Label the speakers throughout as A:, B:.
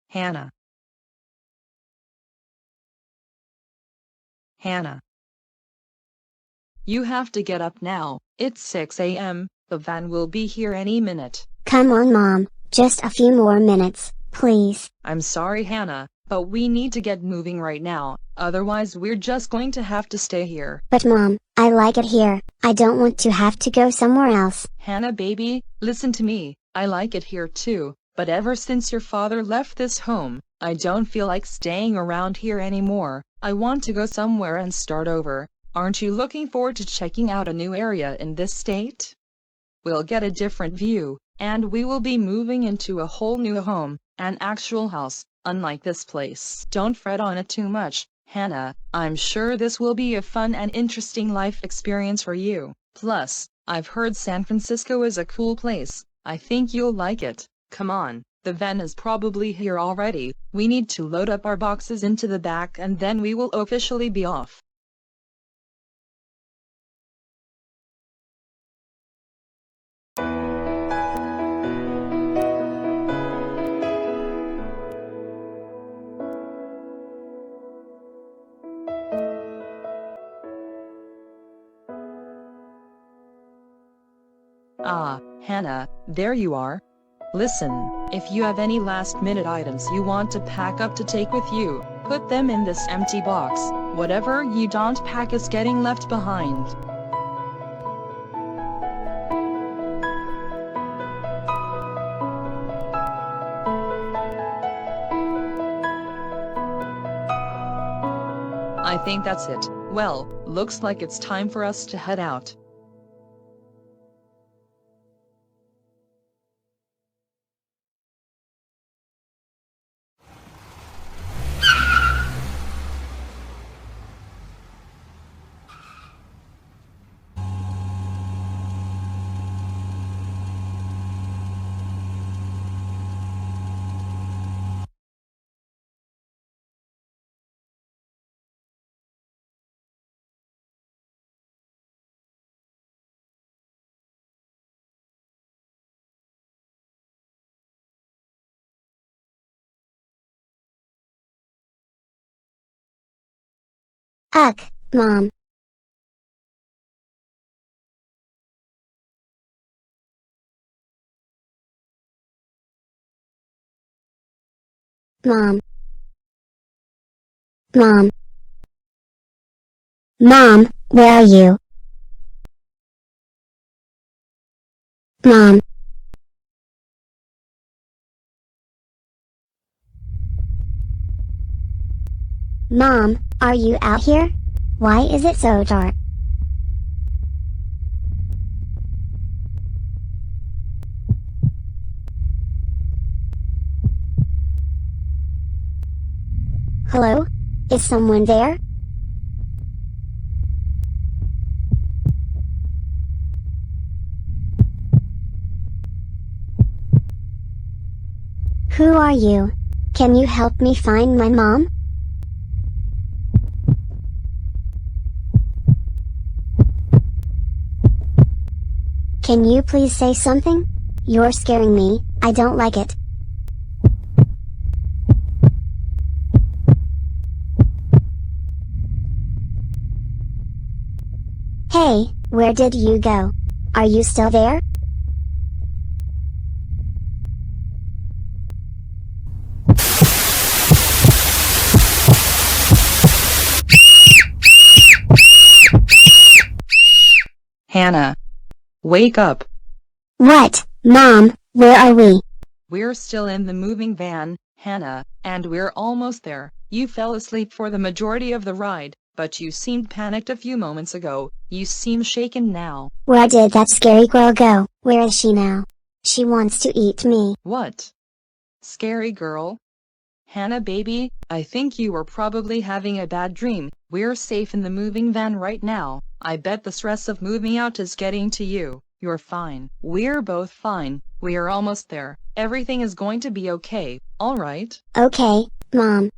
A: Hannah. Hannah. You have to get up now. It's 6 a.m. The van will be here any minute.
B: Come on, Mom. Just a few more minutes, please.
A: I'm sorry, Hannah, but we need to get moving right now. Otherwise, we're just going to have to stay here.
B: But Mom, I like it here. I don't want to have to go somewhere else.
A: Hannah, baby, listen to me. I like it here too, but ever since your father left this home, I don't feel like staying around here anymore. I want to go somewhere and start over. Aren't you looking forward to checking out a new area in this state? We'll get a different view, and we will be moving into a whole new home, an actual house, unlike this place. Don't fret on it too much, Hannah. I'm sure this will be a fun and interesting life experience for you. Plus, I've heard San Francisco is a cool place. I think you'll like it. Come on, the van is probably here already. We need to load up our boxes into the back and then we will officially be off. Ah, Hannah, there you are. Listen, if you have any last-minute items you want to pack up to take with you, put them in this empty box. Whatever you don't pack is getting left behind. I think that's it. Well, looks like it's time for us to head out.
B: Ugh, Mom. Mom. Mom. Mom, where are you? Mom. Mom, are you out here? Why is it so dark? Hello? Is someone there? Who are you? Can you help me find my mom? Can you please say something? You're scaring me, I don't like it. Hey, where did you go? Are you still there?
A: Hannah. Wake up.
B: What, Mom, where are we?
A: We're still in the moving van, Hannah, and we're almost there. You fell asleep for the majority of the ride, but you seemed panicked a few moments ago. You seem shaken now.
B: Where did that scary girl go? Where is she now? She wants to eat me.
A: What? Scary girl? Hannah, baby, I think you were probably having a bad dream. We're safe in the moving van right now. I bet the stress of moving out is getting to you. You're fine. We're both fine. We're almost there. Everything is going to be okay, all right?
B: Okay, Mom.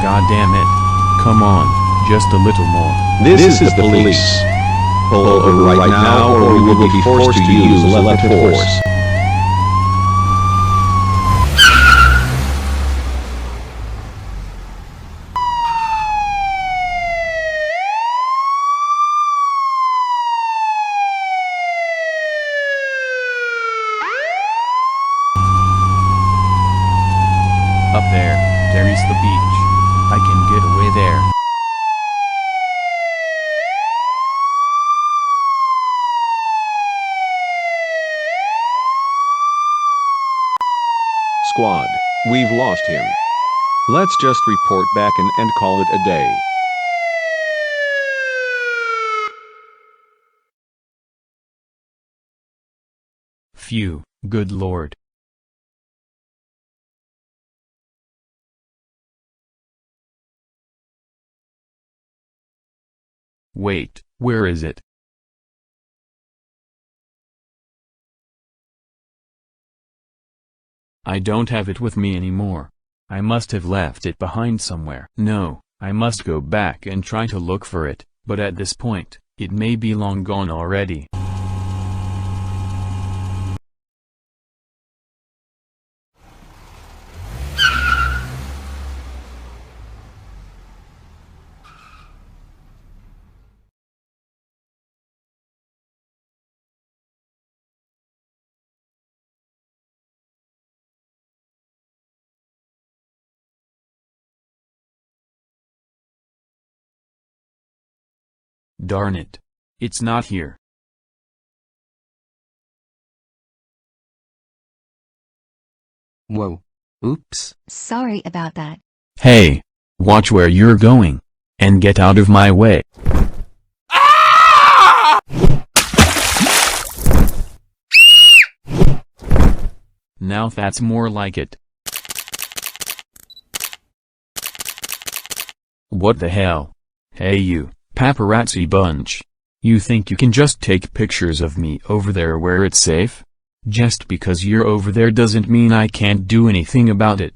C: God damn it. Come on, just a little more.
D: This is the police. Pull over right now or we will be forced to use lethal force.
C: Up there is the beach. I can get away there.
D: Squad, we've lost him. Let's just report back and call it a day.
C: Phew, good lord. Wait, where is it? I don't have it with me anymore. I must have left it behind somewhere. No, I must go back and try to look for it, but at this point, it may be long gone already. Darn it. It's not here.
E: Whoa. Oops.
F: Sorry about that.
C: Hey, watch where you're going. And get out of my way. Now that's more like it. What the hell? Hey you, paparazzi bunch. You think you can just take pictures of me over there where it's safe? Just because you're over there doesn't mean I can't do anything about it.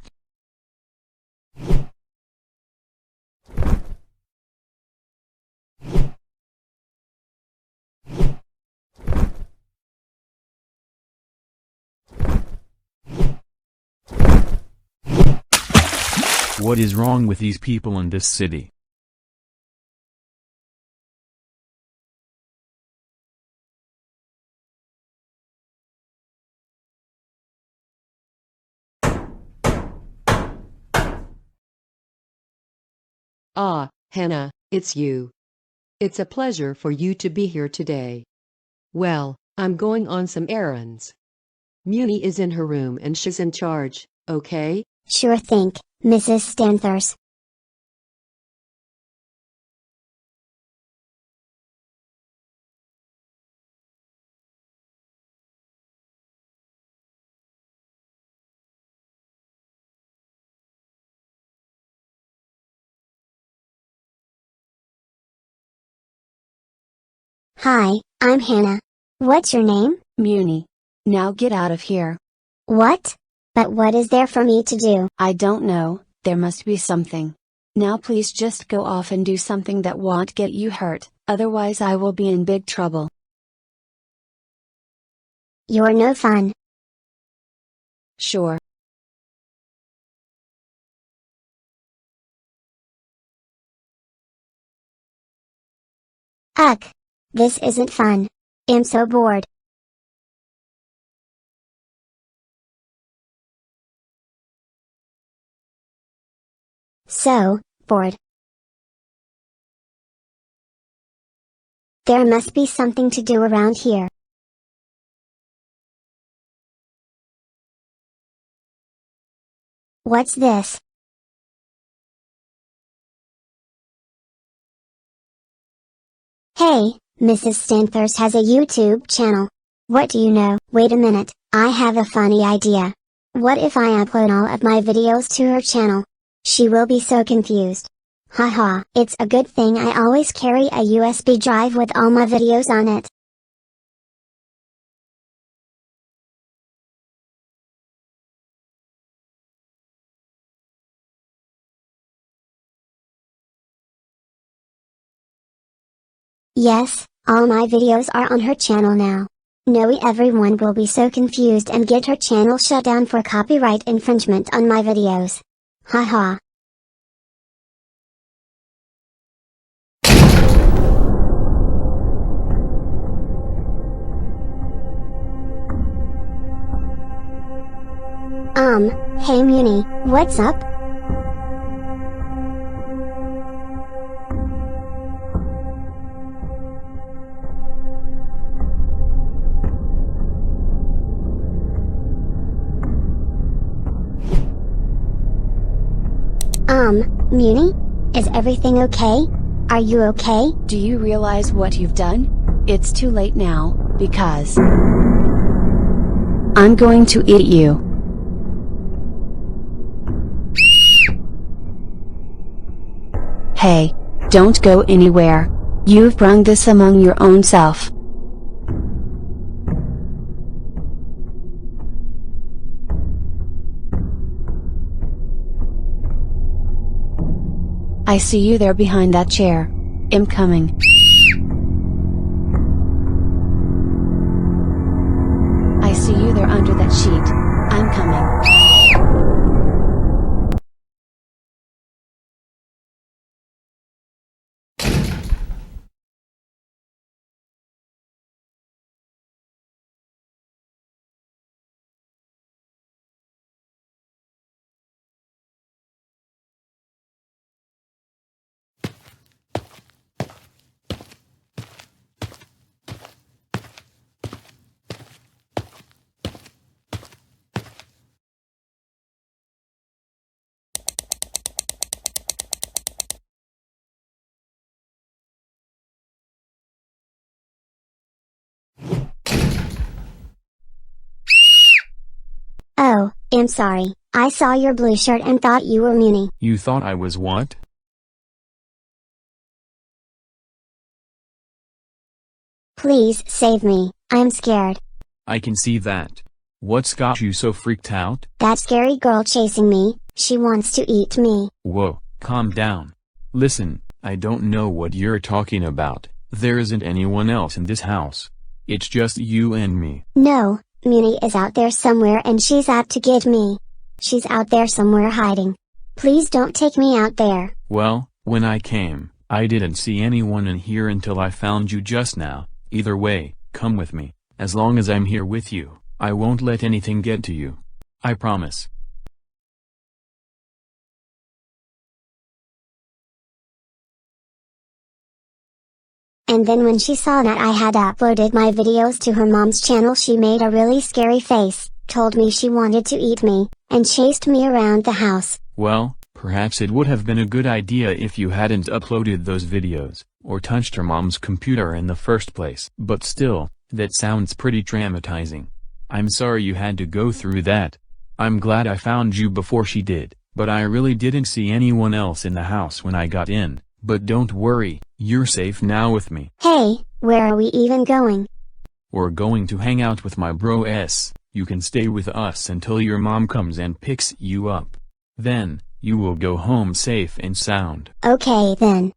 C: What is wrong with these people in this city?
G: Ah, Hannah, it's you. It's a pleasure for you to be here today. Well, I'm going on some errands. Muni is in her room and she's in charge, okay?
B: Sure thing, Mrs. Stanters. Hi, I'm Hannah. What's your name?
F: Muni. Now get out of here.
B: What? But what is there for me to do?
F: I don't know, there must be something. Now please just go off and do something that won't get you hurt, otherwise I will be in big trouble.
B: You're no fun.
F: Sure.
B: Ugh. This isn't fun. I'm so bored. So, bored. There must be something to do around here. What's this? Hey, Mrs. Stanters has a YouTube channel. What do you know? Wait a minute, I have a funny idea. What if I upload all of my videos to her channel? She will be so confused. Haha, it's a good thing I always carry a USB drive with all my videos on it. Yes, all my videos are on her channel now. No, everyone will be so confused and get her channel shut down for copyright infringement on my videos. Haha. Hey Muni, what's up? Muni? Is everything okay? Are you okay?
F: Do you realize what you've done? It's too late now, because I'm going to eat you. Hey, don't go anywhere. You've brung this among your own self. I see you there behind that chair. I'm coming. I see you there under that sheet. I'm coming.
B: Oh, I'm sorry. I saw your blue shirt and thought you were Muni.
C: You thought I was what?
B: Please save me, I'm scared.
C: I can see that. What's got you so freaked out?
B: That scary girl chasing me, she wants to eat me.
C: Whoa, calm down. Listen, I don't know what you're talking about. There isn't anyone else in this house. It's just you and me.
B: No, Muni is out there somewhere and she's out to get me. She's out there somewhere hiding. Please don't take me out there.
C: Well, when I came, I didn't see anyone in here until I found you just now. Either way, come with me. As long as I'm here with you, I won't let anything get to you. I promise.
B: And then when she saw that I had uploaded my videos to her mom's channel, she made a really scary face, told me she wanted to eat me, and chased me around the house.
C: Well, perhaps it would have been a good idea if you hadn't uploaded those videos, or touched her mom's computer in the first place. But still, that sounds pretty traumatizing. I'm sorry you had to go through that. I'm glad I found you before she did, but I really didn't see anyone else in the house when I got in. But don't worry, you're safe now with me.
B: Hey, where are we even going?
C: We're going to hang out with my bro S. You can stay with us until your mom comes and picks you up. Then, you will go home safe and sound.
B: Okay then.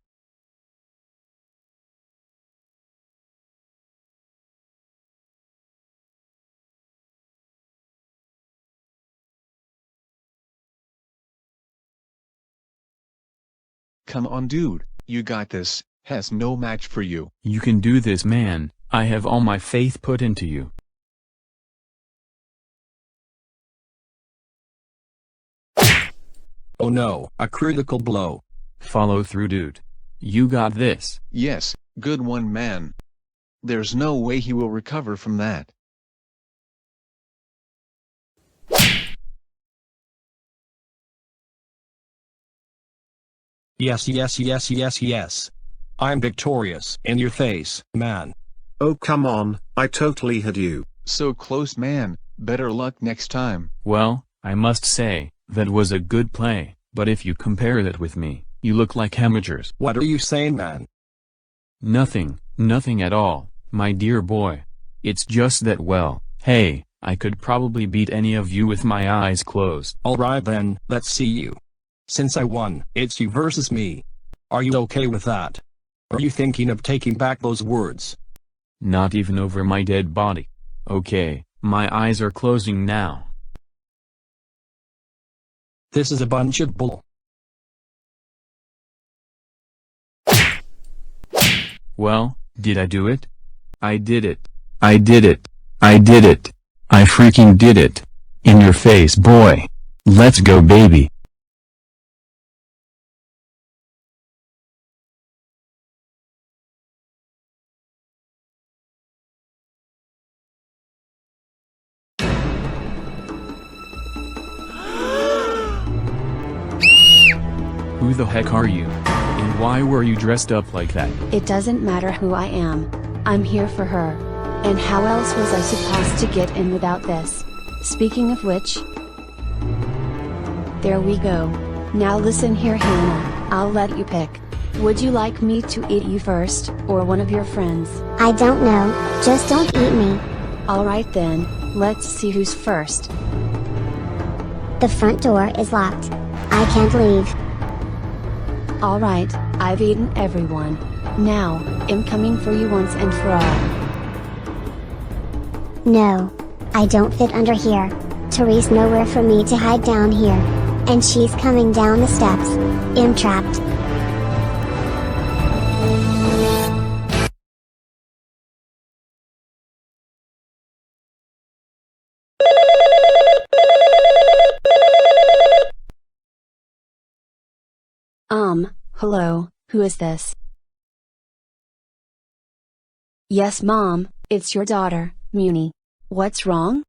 H: Come on dude, you got this, has no match for you.
C: You can do this, man. I have all my faith put into you.
E: Oh no, a critical blow.
C: Follow through, dude. You got this.
H: Yes, good one man. There's no way he will recover from that.
E: Yes, yes, yes, yes, yes. I'm victorious in your face, man.
D: Oh come on, I totally had you.
H: So close man, better luck next time.
C: Well, I must say, that was a good play, but if you compare that with me, you look like amateurs.
E: What are you saying, man?
C: Nothing, nothing at all, my dear boy. It's just that, well, hey, I could probably beat any of you with my eyes closed.
E: Alright then, let's see you. Since I won, it's you versus me. Are you okay with that? Are you thinking of taking back those words?
C: Not even over my dead body. Okay, my eyes are closing now.
E: This is a bunch of bull.
C: Well, did I do it? I did it. I did it. I did it. I freaking did it. In your face, boy. Let's go, baby. Who the heck are you? And why were you dressed up like that?
F: It doesn't matter who I am. I'm here for her. And how else was I supposed to get in without this? Speaking of which, there we go. Now listen here, Hannah, I'll let you pick. Would you like me to eat you first, or one of your friends?
B: I don't know, just don't eat me.
F: Alright then, let's see who's first.
B: The front door is locked. I can't leave.
F: Alright, I've eaten everyone. Now, I'm coming for you once and for all.
B: No. I don't fit under here. There's nowhere for me to hide down here. And she's coming down the steps. I'm trapped.
F: Hello, who is this? Yes, Mom, it's your daughter, Muni. What's wrong?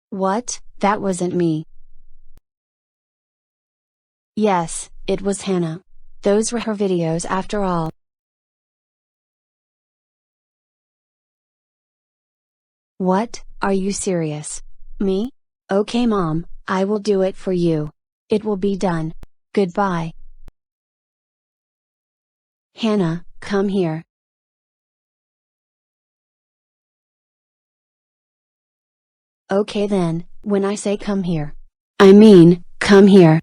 F: What? That wasn't me. Yes, it was Hannah. Those were her videos after all. What? Are you serious? Me? Okay, Mom, I will do it for you. It will be done. Goodbye. Hannah, come here. Okay then, when I say come here, I mean, come here.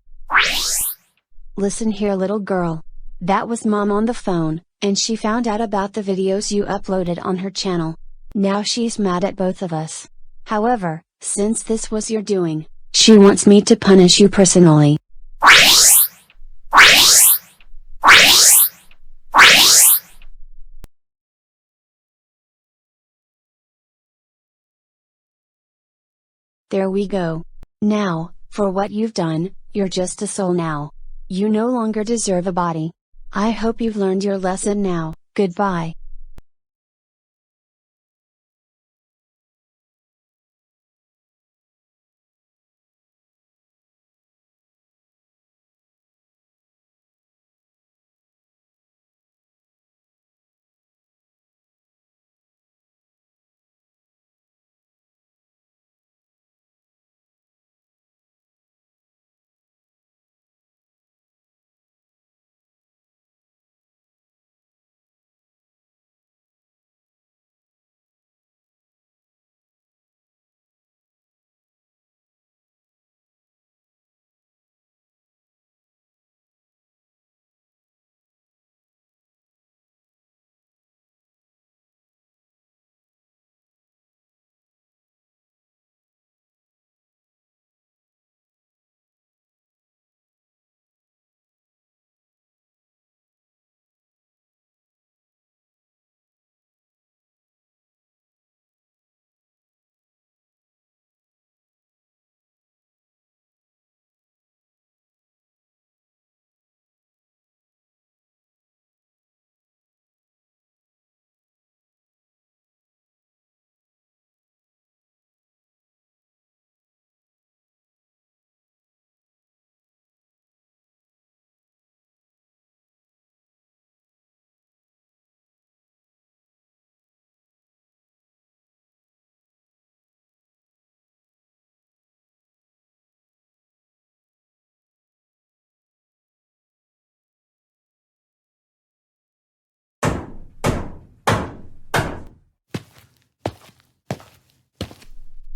F: Listen here, little girl. That was Mom on the phone, and she found out about the videos you uploaded on her channel. Now she's mad at both of us. However, since this was your doing, she wants me to punish you personally. There we go. Now, for what you've done, you're just a soul now. You no longer deserve a body. I hope you've learned your lesson now. Goodbye.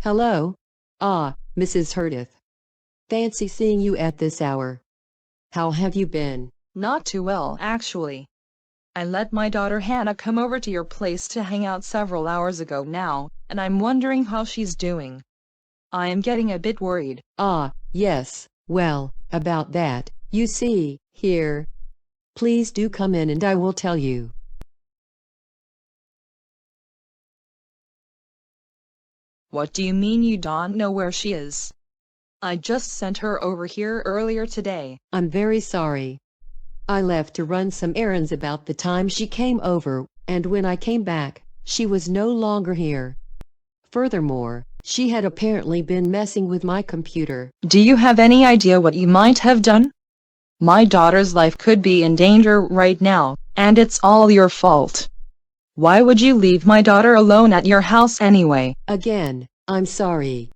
G: Hello? Ah, Mrs. Herdith. Fancy seeing you at this hour. How have you been?
A: Not too well, actually. I let my daughter Hannah come over to your place to hang out several hours ago now, and I'm wondering how she's doing. I am getting a bit worried.
G: Ah, yes, well, about that, you see, here. Please do come in and I will tell you.
A: What do you mean you don't know where she is? I just sent her over here earlier today.
G: I'm very sorry. I left to run some errands about the time she came over, and when I came back, she was no longer here. Furthermore, she had apparently been messing with my computer.
A: Do you have any idea what you might have done? My daughter's life could be in danger right now, and it's all your fault. Why would you leave my daughter alone at your house anyway?
G: Again, I'm sorry.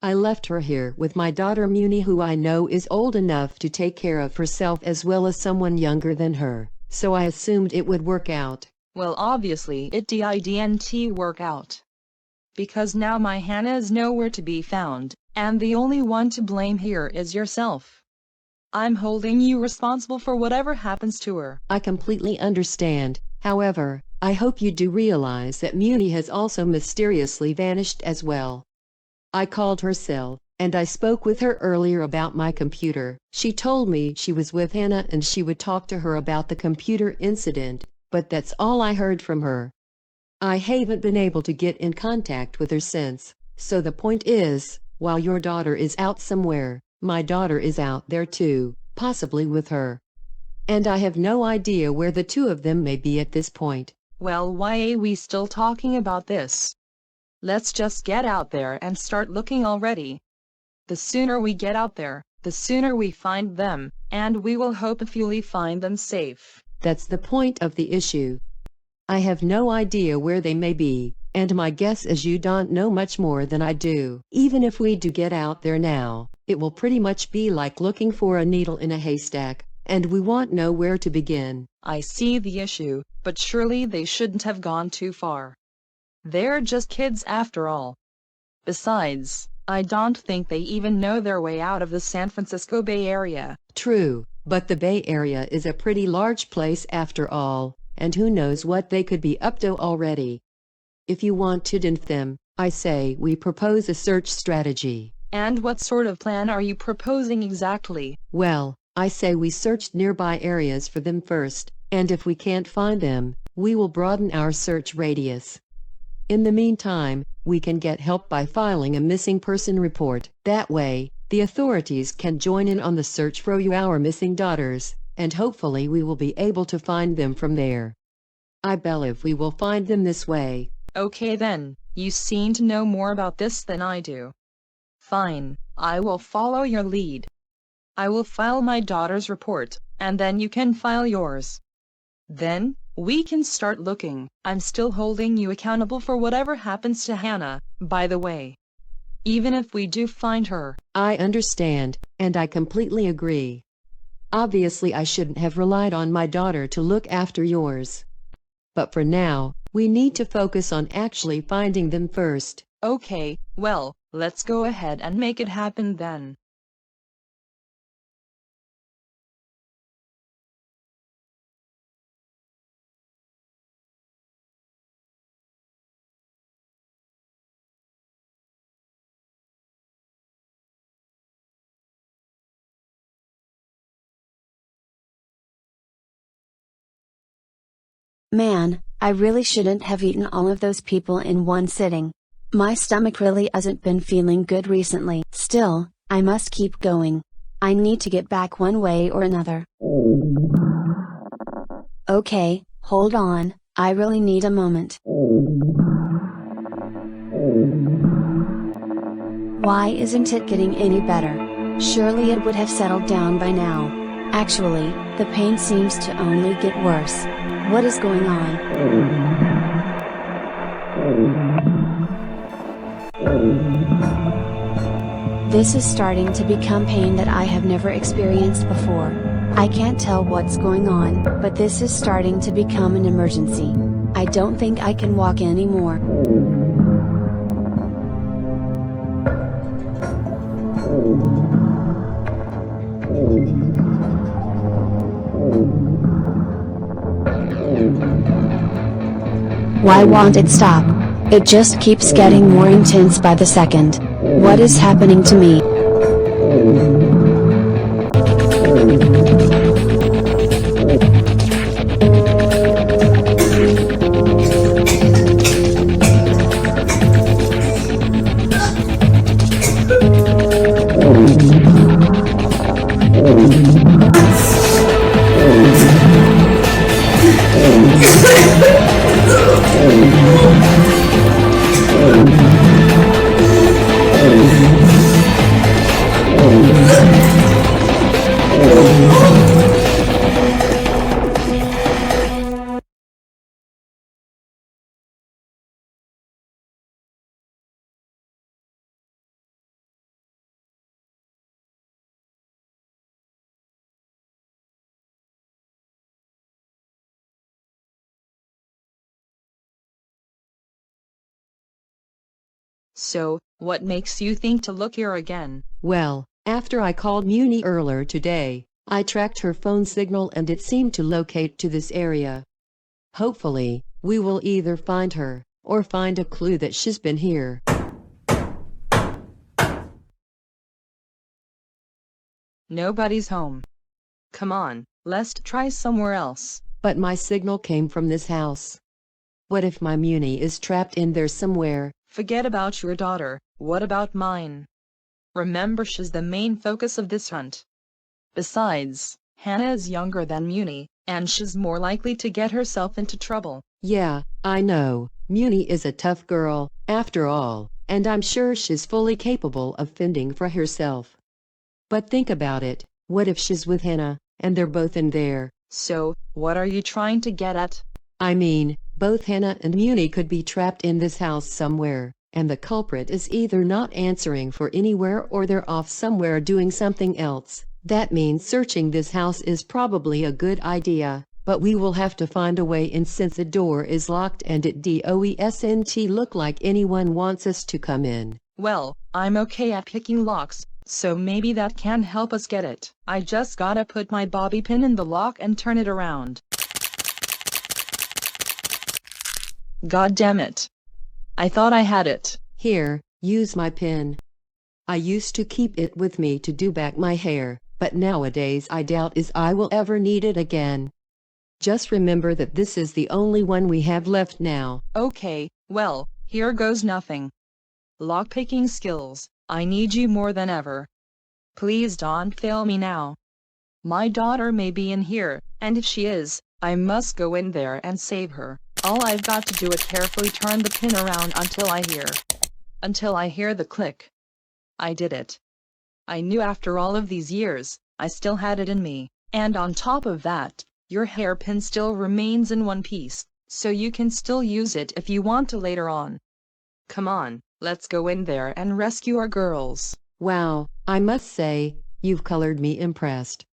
G: I left her here with my daughter Muni, who I know is old enough to take care of herself as well as someone younger than her, so I assumed it would work out.
A: Well, obviously it didn't work out. Because now my Hannah is nowhere to be found, and the only one to blame here is yourself. I'm holding you responsible for whatever happens to her.
G: I completely understand. However, I hope you do realize that Muni has also mysteriously vanished as well. I called her cell, and I spoke with her earlier about my computer. She told me she was with Hannah and she would talk to her about the computer incident, but that's all I heard from her. I haven't been able to get in contact with her since, so the point is, while your daughter is out somewhere, my daughter is out there too, possibly with her. And I have no idea where the two of them may be at this point.
A: Well, why are we still talking about this? Let's just get out there and start looking already. The sooner we get out there, the sooner we find them, and we will hopefully find them safe.
G: That's the point of the issue. I have no idea where they may be, and my guess is you don't know much more than I do. Even if we do get out there now, it will pretty much be like looking for a needle in a haystack, and we won't know where to begin.
A: I see the issue, but surely they shouldn't have gone too far. They're just kids after all. Besides, I don't think they even know their way out of the San Francisco Bay Area.
G: True, but the Bay Area is a pretty large place after all, and who knows what they could be up to already. If you want to dent them, I say we propose a search strategy.
A: And what sort of plan are you proposing exactly?
G: Well, I say we search nearby areas for them first, and if we can't find them, we will broaden our search radius. In the meantime, we can get help by filing a missing person report. That way, the authorities can join in on the search for our missing daughters, and hopefully we will be able to find them from there. I believe we will find them this way.
A: Okay then, you seem to know more about this than I do. Fine, I will follow your lead. I will file my daughter's report, and then you can file yours. Then, we can start looking. I'm still holding you accountable for whatever happens to Hannah, by the way. Even if we do find her.
G: I understand, and I completely agree. Obviously I shouldn't have relied on my daughter to look after yours. But for now, we need to focus on actually finding them first.
A: Okay, well, let's go ahead and make it happen then.
F: Man, I really shouldn't have eaten all of those people in one sitting. My stomach really hasn't been feeling good recently. Still, I must keep going. I need to get back one way or another. Okay, hold on, I really need a moment. Why isn't it getting any better? Surely it would have settled down by now. Actually, the pain seems to only get worse. What is going on? This is starting to become pain that I have never experienced before. I can't tell what's going on, but this is starting to become an emergency. I don't think I can walk anymore. Why won't it stop? It just keeps getting more intense by the second. What is happening to me?
A: So, what makes you think to look here again?
G: Well, after I called Muni earlier today, I tracked her phone signal and it seemed to locate to this area. Hopefully, we will either find her, or find a clue that she's been here.
A: Nobody's home. Come on, let's try somewhere else.
G: But my signal came from this house. What if my Muni is trapped in there somewhere?
A: Forget about your daughter, what about mine? Remember, she's the main focus of this hunt. Besides, Hannah is younger than Muni, and she's more likely to get herself into trouble.
G: Yeah, I know. Muni is a tough girl, after all, and I'm sure she's fully capable of fending for herself. But think about it, what if she's with Hannah, and they're both in there?
A: So, what are you trying to get at?
G: I mean, both Hannah and Muni could be trapped in this house somewhere, and the culprit is either not answering for anywhere or they're off somewhere doing something else. That means searching this house is probably a good idea, but we will have to find a way in since the door is locked and it doesn't look like anyone wants us to come in.
A: Well, I'm okay at picking locks, so maybe that can help us get it. I just gotta put my bobby pin in the lock and turn it around. God damn it. I thought I had it.
G: Here, use my pin. I used to keep it with me to do back my hair, but nowadays I doubt I will ever need it again. Just remember that this is the only one we have left now.
A: Okay, well, here goes nothing. Lockpicking skills, I need you more than ever. Please don't fail me now. My daughter may be in here, and if she is, I must go in there and save her. All I've got to do is carefully turn the pin around until I hear the click. I did it. I knew after all of these years, I still had it in me, and on top of that, your hairpin still remains in one piece, so you can still use it if you want to later on. Come on, let's go in there and rescue our girls.
G: Wow, I must say, you've colored me impressed.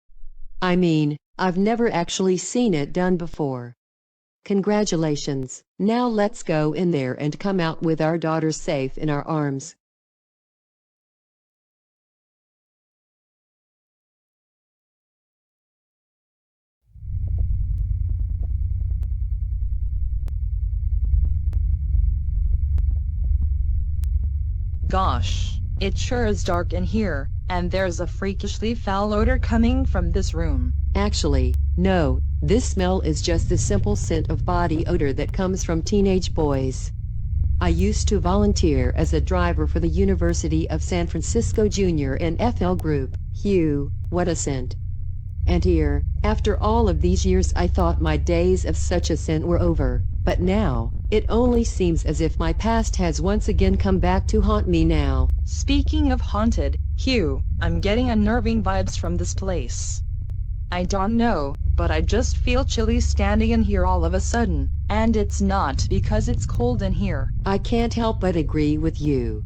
G: I mean, I've never actually seen it done before. Congratulations. Now let's go in there and come out with our daughter safe in our arms.
A: Gosh, it sure is dark in here, and there's a freakishly foul odor coming from this room.
G: Actually, no, this smell is just the simple scent of body odor that comes from teenage boys. I used to volunteer as a driver for the University of San Francisco Junior and FL Group. Phew, what a scent. And here, after all of these years, I thought my days of such a scent were over, but now, it only seems as if my past has once again come back to haunt me now.
A: Speaking of haunted, Hugh, I'm getting unnerving vibes from this place. I don't know, but I just feel chilly standing in here all of a sudden, and it's not because it's cold in here.
G: I can't help but agree with you.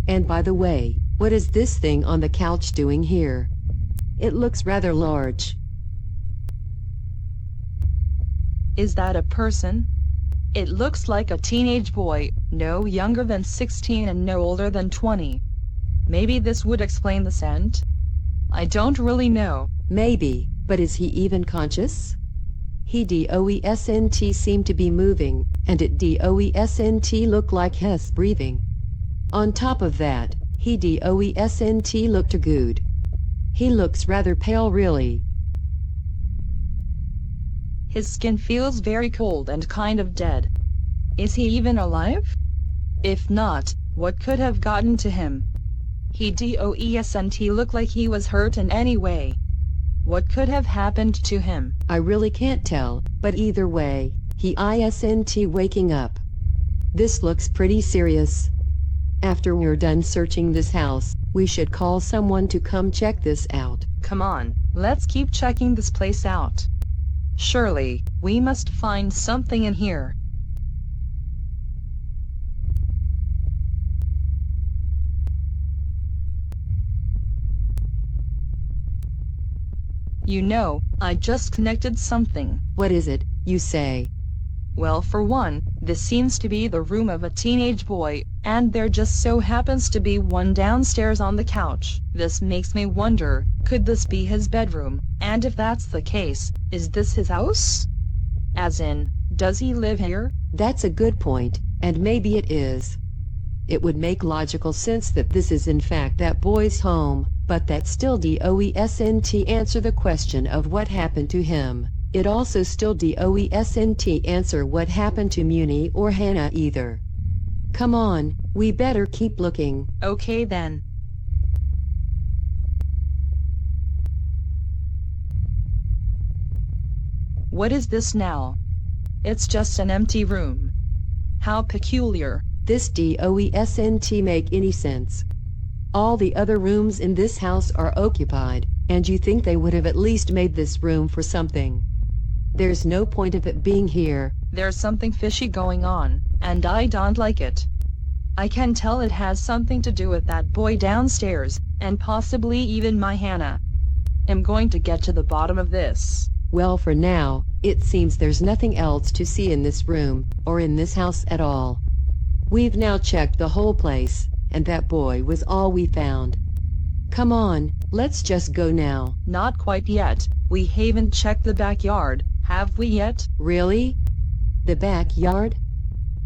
G: And by the way, what is this thing on the couch doing here? It looks rather large.
A: Is that a person? It looks like a teenage boy, no younger than 16 and no older than 20. Maybe this would explain the scent? I don't really know.
G: Maybe, but is he even conscious? He doesn't seem to be moving, and it doesn't look like he's breathing. On top of that, he doesn't look good. He looks rather pale really.
A: His skin feels very cold and kind of dead. Is he even alive? If not, what could have gotten to him? He doesn't look like he was hurt in any way. What could have happened to him?
G: I really can't tell, but either way, he isn't waking up. This looks pretty serious. After we're done searching this house, we should call someone to come check this out.
A: Come on, let's keep checking this place out. Surely, we must find something in here. You know, I just connected something.
G: What is it, you say?
A: Well, for one, this seems to be the room of a teenage boy, and there just so happens to be one downstairs on the couch. This makes me wonder, could this be his bedroom? And if that's the case, is this his house? As in, does he live here?
G: That's a good point, and maybe it is. It would make logical sense that this is in fact that boy's home, but that still doesn't answer the question of what happened to him. It also still doesn't answer what happened to Muni or Hannah either. Come on, we better keep looking.
A: Okay then. What is this now? It's just an empty room. How peculiar.
G: This doesn't make any sense. All the other rooms in this house are occupied, and you think they would have at least made this room for something. There's no point of it being here.
A: There's something fishy going on, and I don't like it. I can tell it has something to do with that boy downstairs, and possibly even my Hannah. I'm going to get to the bottom of this.
G: Well, for now, it seems there's nothing else to see in this room, or in this house at all. We've now checked the whole place, and that boy was all we found. Come on, let's just go now.
A: Not quite yet. We haven't checked the backyard, have we yet?
G: Really? The backyard?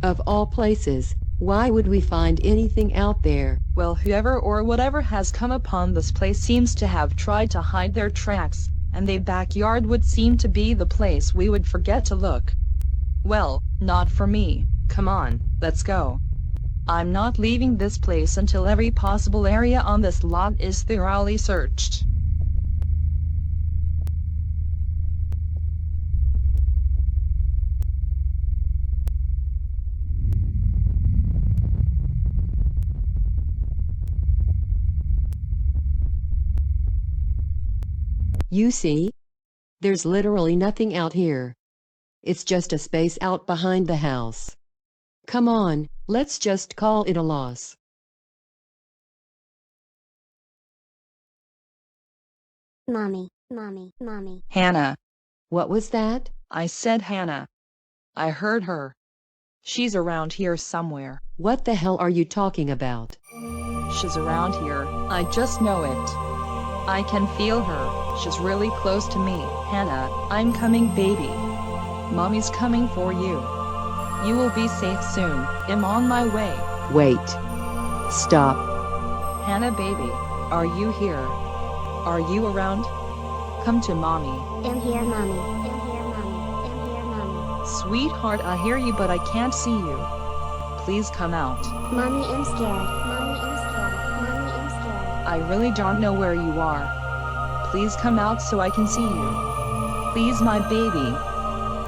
G: Of all places, why would we find anything out there?
A: Well, whoever or whatever has come upon this place seems to have tried to hide their tracks, and the backyard would seem to be the place we would forget to look. Well, not for me. Come on, let's go. I'm not leaving this place until every possible area on this lot is thoroughly searched.
G: You see? There's literally nothing out here. It's just a space out behind the house. Come on, let's just call it a loss.
B: Mommy.
A: Hannah.
G: What was that?
A: I said Hannah. I heard her. She's around here somewhere.
G: What the hell are you talking about?
A: She's around here, I just know it. I can feel her, she's really close to me. Hannah, I'm coming, baby. Mommy's coming for you. You will be safe soon, I'm on my way.
G: Wait. Stop.
A: Hannah, baby, are you here? Are you around? Come to mommy.
B: I'm here, mommy.
A: Sweetheart, I hear you but I can't see you. Please come out.
B: Mommy, I'm scared.
A: I really don't know where you are. Please come out so I can see you. Please, my baby.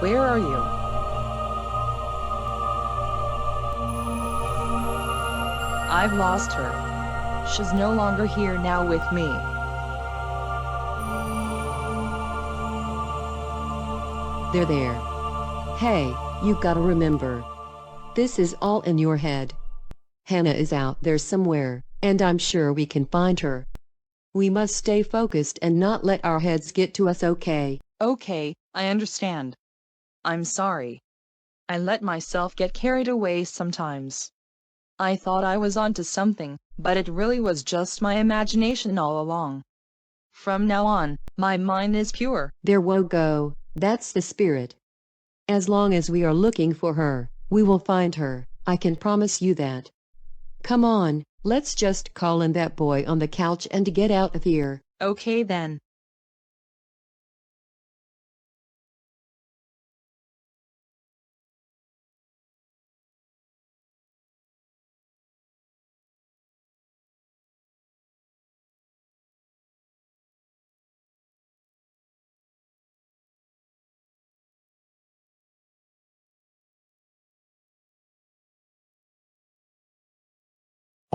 A: Where are you? I've lost her. She's no longer here now with me.
G: They're there. Hey, you gotta remember. This is all in your head. Hannah is out there somewhere, and I'm sure we can find her. We must stay focused and not let our heads get to us, okay?
A: Okay, I understand. I'm sorry. I let myself get carried away sometimes. I thought I was onto something, but it really was just my imagination all along. From now on, my mind is pure.
G: There won't go. That's the spirit. As long as we are looking for her, we will find her, I can promise you that. Come on, let's just call in that boy on the couch and get out of here.
A: Okay then.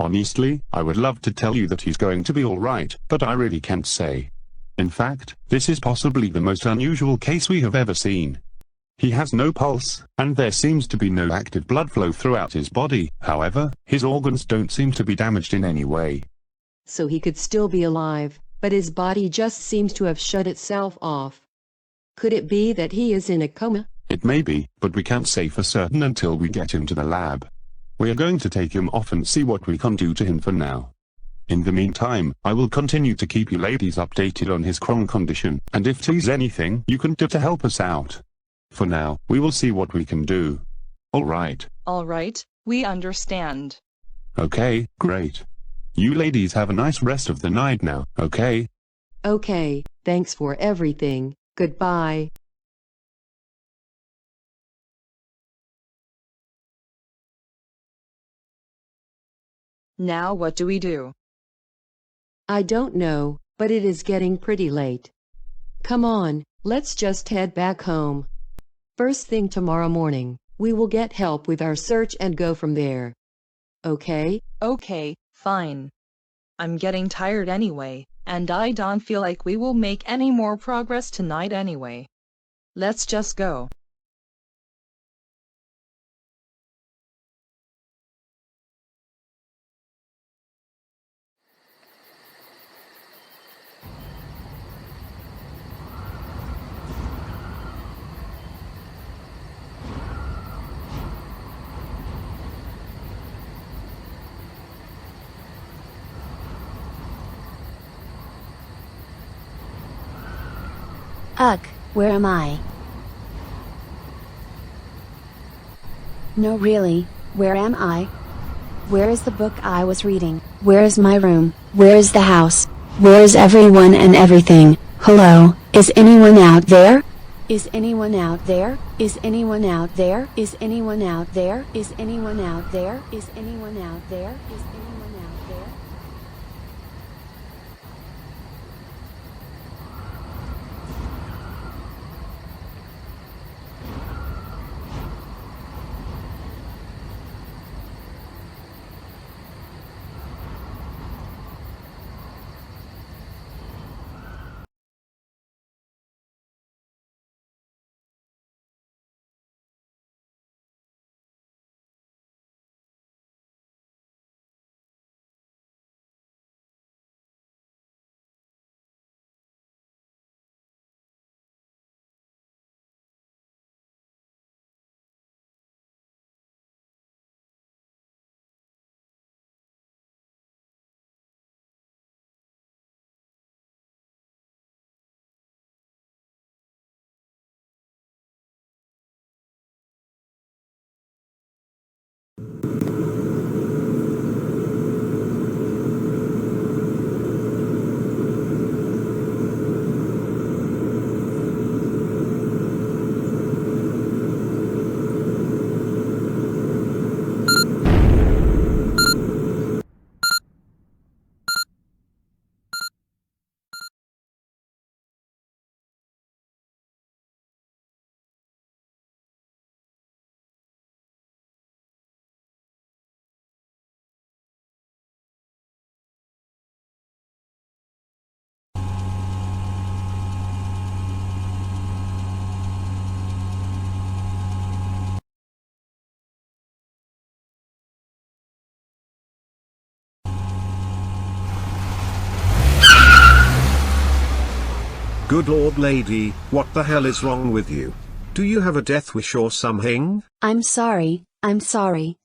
I: Honestly, I would love to tell you that he's going to be alright, but I really can't say. In fact, this is possibly the most unusual case we have ever seen. He has no pulse, and there seems to be no active blood flow throughout his body. However, his organs don't seem to be damaged in any way.
G: So he could still be alive, but his body just seems to have shut itself off. Could it be that he is in a coma?
I: It may be, but we can't say for certain until we get him to the lab. We are going to take him off and see what we can do to him for now. In the meantime, I will continue to keep you ladies updated on his chronic condition, and if there's anything you can do to help us out. For now, we will see what we can do. Alright.
A: Alright, we understand.
I: Okay, great. You ladies have a nice rest of the night now, okay?
G: Okay, thanks for everything. Goodbye.
A: Now what do we do?
G: I don't know, but it is getting pretty late. Come on, let's just head back home. First thing tomorrow morning, we will get help with our search and go from there. Okay?
A: Okay, fine. I'm getting tired anyway, and I don't feel like we will make any more progress tonight anyway. Let's just go.
F: Ugh, where am I? No really, where am I? Where is the book I was reading? Where is my room? Where is the house? Where is everyone and everything? Hello, is anyone out there? Is anyone out there? Is anyone out there? Is anyone out there? Is anyone out there? Is anyone out there? Is anyone out there?
J: Good Lord lady, what the hell is wrong with you? Do you have a death wish or something?
F: I'm sorry,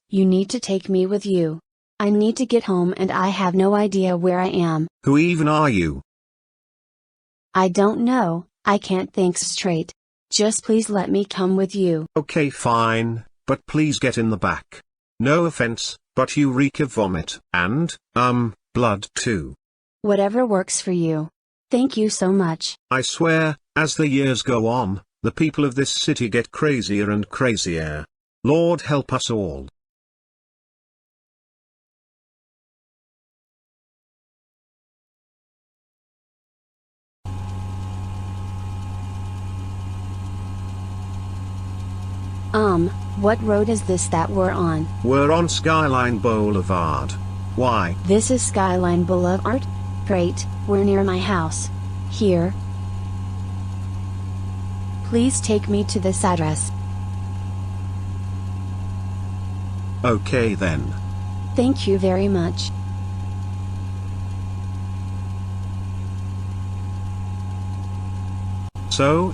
F: you need to take me with you. I need to get home and I have no idea where I am.
J: Who even are you?
F: I don't know, I can't think straight. Just please let me come with you.
J: Okay, fine, but please get in the back. No offense, but you reek of vomit, and, blood too.
F: Whatever works for you. Thank you so much.
J: I swear, as the years go on, the people of this city get crazier and crazier. Lord help us all.
F: What road is this that we're on?
J: We're on Skyline Boulevard. Why?
F: This is Skyline Boulevard? Great, we're near my house. Here. Please take me to this address.
J: Okay then.
F: Thank you very much.
J: So,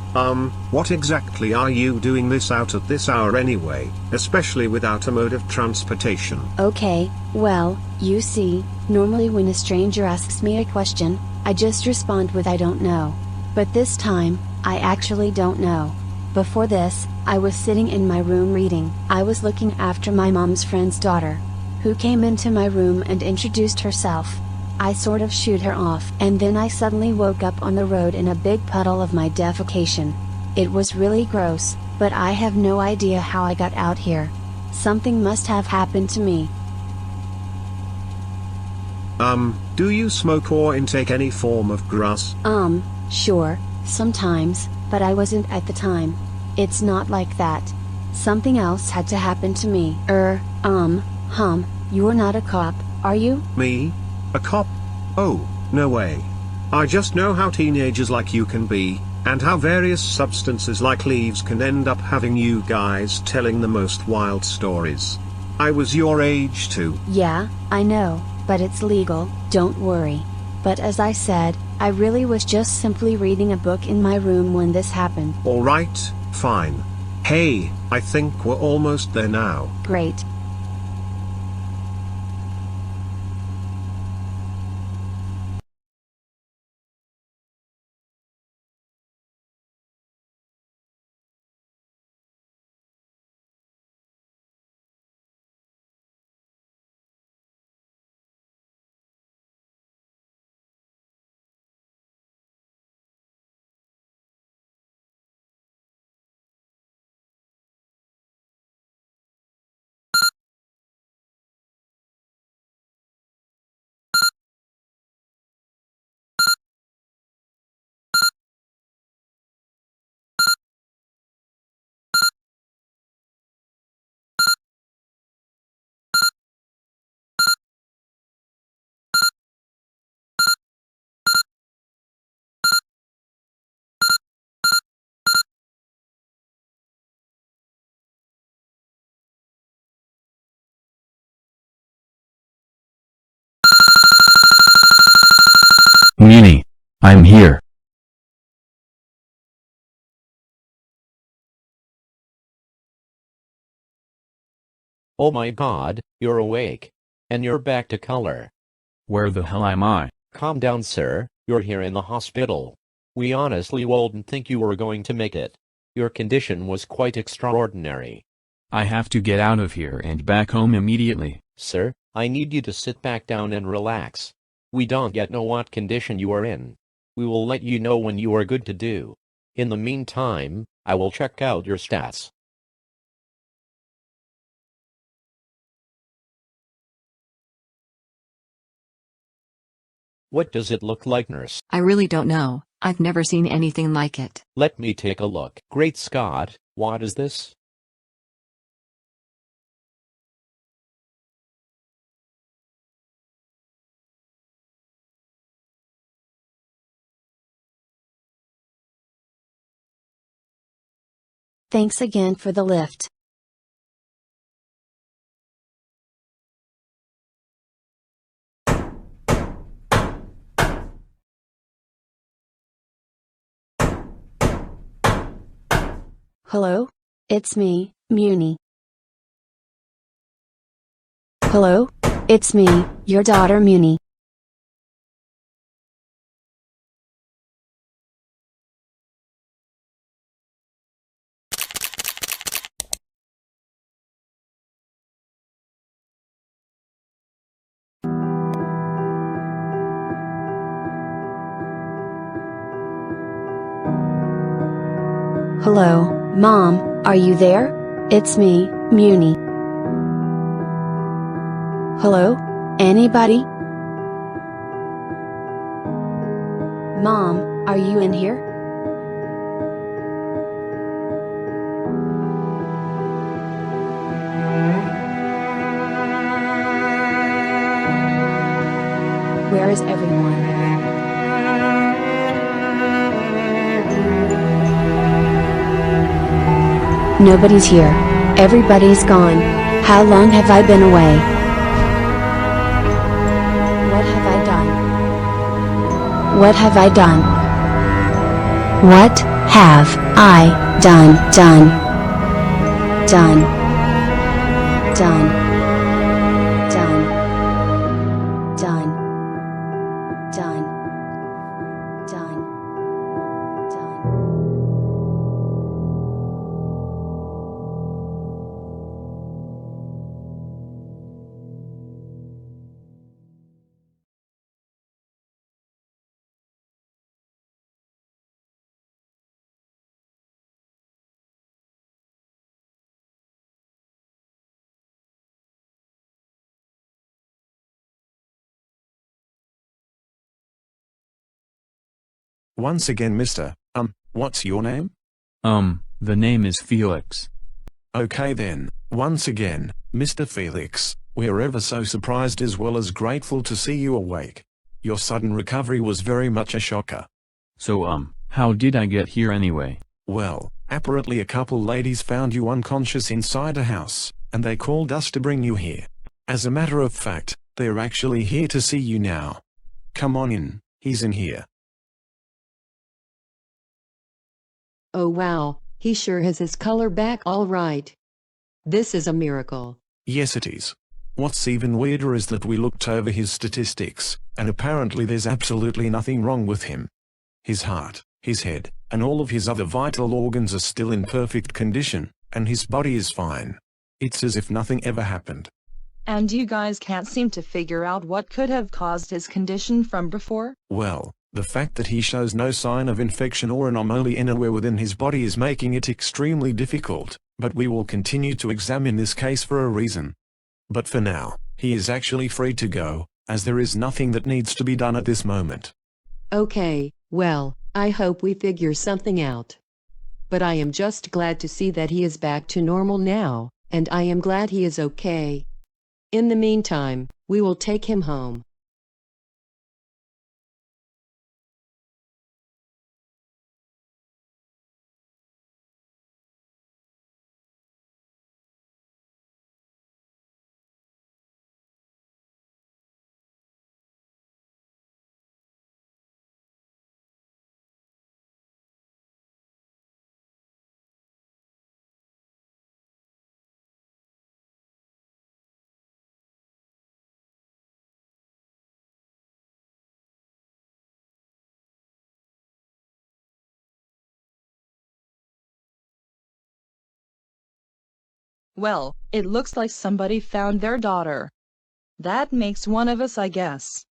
J: what exactly are you doing this out at this hour anyway, especially without a mode of transportation?
F: Okay, well, you see, normally when a stranger asks me a question, I just respond with I don't know. But this time, I actually don't know. Before this, I was sitting in my room reading. I was looking after my mom's friend's daughter, who came into my room and introduced herself. I sort of shooed her off, and then I suddenly woke up on the road in a big puddle of my defecation. It was really gross, but I have no idea how I got out here. Something must have happened to me.
J: Do you smoke or intake any form of grass?
F: Sure, sometimes, but I wasn't at the time. It's not like that. Something else had to happen to me. You're not a cop, are you?
J: Me? A cop? Oh, no way. I just know how teenagers like you can be, and how various substances like leaves can end up having you guys telling the most wild stories. I was your age too.
F: Yeah, I know, but it's legal, don't worry. But as I said, I really was just simply reading a book in my room when this happened.
J: Alright, fine. Hey, I think we're almost there now.
F: Great.
C: Meanie, I'm here.
K: Oh my god, you're awake. And you're back to color.
C: Where the hell am I?
K: Calm down, sir, you're here in the hospital. We honestly wouldn't think you were going to make it. Your condition was quite extraordinary.
C: I have to get out of here and back home immediately.
K: Sir, I need you to sit back down and relax. We don't yet know what condition you are in. We will let you know when you are good to do. In the meantime, I will check out your stats. What does it look like, nurse?
L: I really don't know. I've never seen anything like it.
K: Let me take a look. Great Scott, what is this?
F: Thanks again for the lift. Hello? It's me, Muni. Hello? It's me, your daughter Muni. Hello, Mom, are you there? It's me, Muni. Hello? Anybody? Mom, are you in here? Where is everyone? Nobody's here. Everybody's gone. How long have I been away? What have I done? What have I done? What have I done? Done. Done. Done. Done. Done. Done. Done. Done.
J: Once again, Mr. What's your name?
C: The name is Felix.
J: Okay then, once again, Mr. Felix, we're ever so surprised as well as grateful to see you awake. Your sudden recovery was very much a shocker.
C: So, how did I get here anyway?
J: Well, apparently a couple ladies found you unconscious inside a house, and they called us to bring you here. As a matter of fact, they're actually here to see you now. Come on in, he's in here.
G: Oh wow, he sure has his color back all right. This is a miracle.
J: Yes it is. What's even weirder is that we looked over his statistics, and apparently there's absolutely nothing wrong with him. His heart, his head, and all of his other vital organs are still in perfect condition, and his body is fine. It's as if nothing ever happened.
A: And you guys can't seem to figure out what could have caused his condition from before?
J: Well, the fact that he shows no sign of infection or anomaly anywhere within his body is making it extremely difficult, but we will continue to examine this case for a reason. But for now, he is actually free to go, as there is nothing that needs to be done at this moment.
G: Okay, well, I hope we figure something out. But I am just glad to see that he is back to normal now, and I am glad he is okay. In the meantime, we will take him home.
A: Well, it looks like somebody found their daughter. That makes one of us, I guess.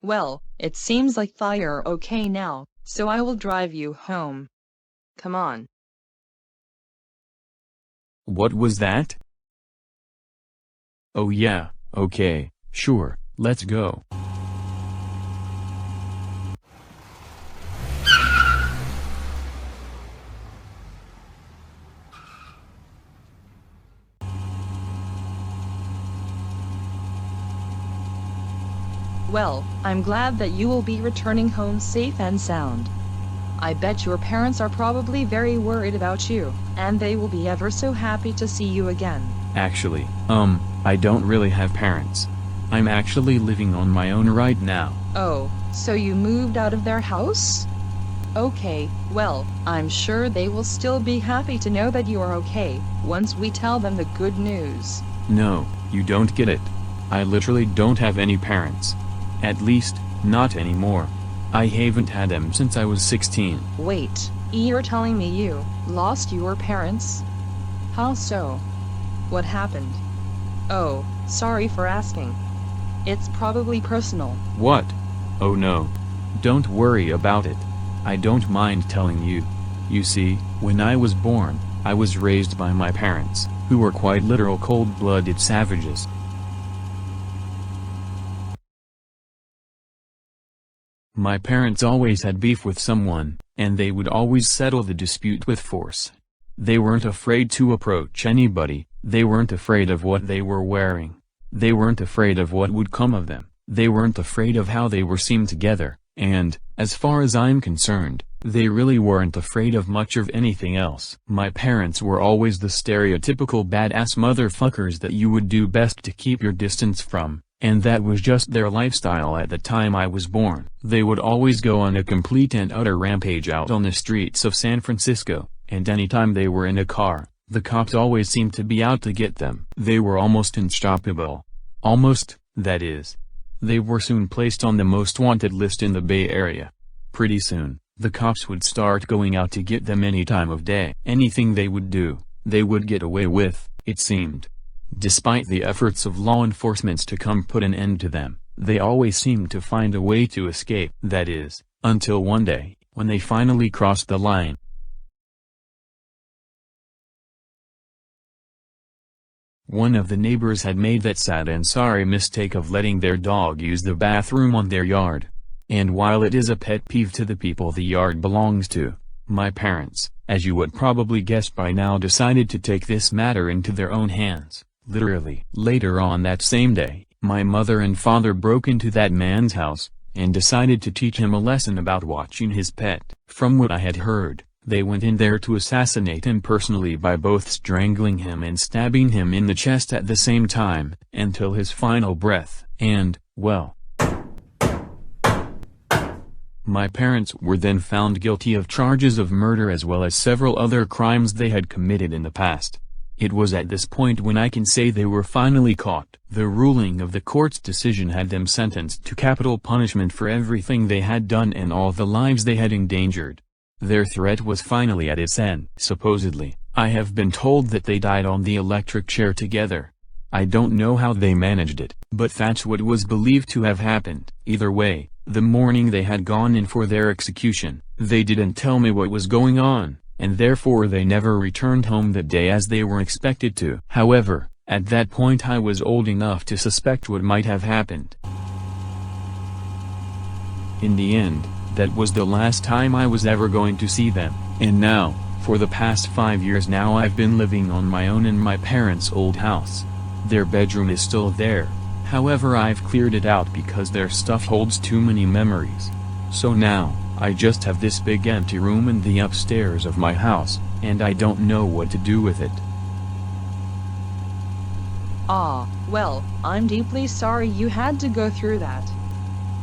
A: Well, it seems like you're okay now, so I will drive you home. Come on.
C: What was that? Oh yeah, okay, sure, let's go.
A: Well, I'm glad that you will be returning home safe and sound. I bet your parents are probably very worried about you, and they will be ever so happy to see you again.
C: Actually, I don't really have parents. I'm actually living on my own right now.
A: Oh, so you moved out of their house? Okay, well, I'm sure they will still be happy to know that you are okay, once we tell them the good news.
C: No, you don't get it. I literally don't have any parents. At least, not anymore. I haven't had them since I was 16.
A: Wait, you're telling me you lost your parents? How so? What happened? Oh, sorry for asking. It's probably personal.
C: What? Oh no. Don't worry about it. I don't mind telling you. You see, when I was born, I was raised by my parents, who were quite literal cold-blooded savages. My parents always had beef with someone, and they would always settle the dispute with force. They weren't afraid to approach anybody, they weren't afraid of what they were wearing. They weren't afraid of what would come of them, they weren't afraid of how they were seen together, and, as far as I'm concerned, they really weren't afraid of much of anything else. My parents were always the stereotypical badass motherfuckers that you would do best to keep your distance from. And that was just their lifestyle at the time I was born. They would always go on a complete and utter rampage out on the streets of San Francisco, and anytime they were in a car, the cops always seemed to be out to get them. They were almost unstoppable. Almost, that is. They were soon placed on the most wanted list in the Bay Area. Pretty soon, the cops would start going out to get them any time of day. Anything they would do, they would get away with, it seemed. Despite the efforts of law enforcement to come put an end to them, they always seemed to find a way to escape. That is, until one day, when they finally crossed the line. One of the neighbors had made that sad and sorry mistake of letting their dog use the bathroom on their yard. And while it is a pet peeve to the people the yard belongs to, my parents, as you would probably guess by now, decided to take this matter into their own hands. Literally. Later on that same day, my mother and father broke into that man's house, and decided to teach him a lesson about watching his pet. From what I had heard, they went in there to assassinate him personally by both strangling him and stabbing him in the chest at the same time, until his final breath, and, well. My parents were then found guilty of charges of murder as well as several other crimes they had committed in the past. It was at this point when I can say they were finally caught. The ruling of the court's decision had them sentenced to capital punishment for everything they had done and all the lives they had endangered. Their threat was finally at its end. Supposedly, I have been told that they died on the electric chair together. I don't know how they managed it, but that's what was believed to have happened. Either way, the morning they had gone in for their execution, they didn't tell me what was going on, and therefore they never returned home that day as they were expected to. However, at that point I was old enough to suspect what might have happened. In the end, that was the last time I was ever going to see them, and now, for the past 5 years now, I've been living on my own in my parents' old house. Their bedroom is still there, however I've cleared it out because their stuff holds too many memories. So now, I just have this big empty room in the upstairs of my house, and I don't know what to do with it.
A: Ah, well, I'm deeply sorry you had to go through that.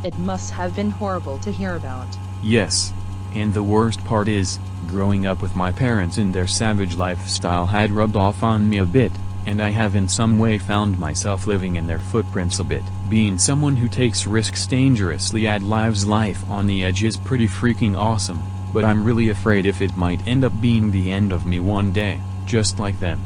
A: It must have been horrible to hear about.
C: Yes. And the worst part is, growing up with my parents in their savage lifestyle had rubbed off on me a bit, and I have in some way found myself living in their footprints a bit. Being someone who takes risks dangerously and lives life on the edge is pretty freaking awesome, but I'm really afraid if it might end up being the end of me one day, just like them.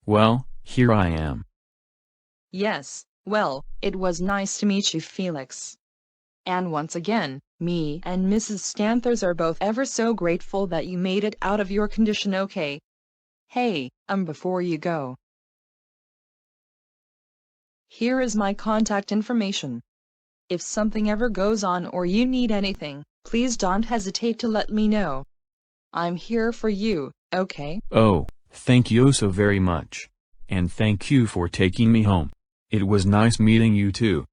C: Well, here I am.
A: Yes, well, it was nice to meet you, Felix. And once again, me and Mrs. Stanters are both ever so grateful that you made it out of your condition okay. Hey, before you go, here is my contact information. If something ever goes on or you need anything, please don't hesitate to let me know. I'm here for you, okay?
C: Oh, Thank you so very much. And thank you for taking me home. It was nice meeting you too.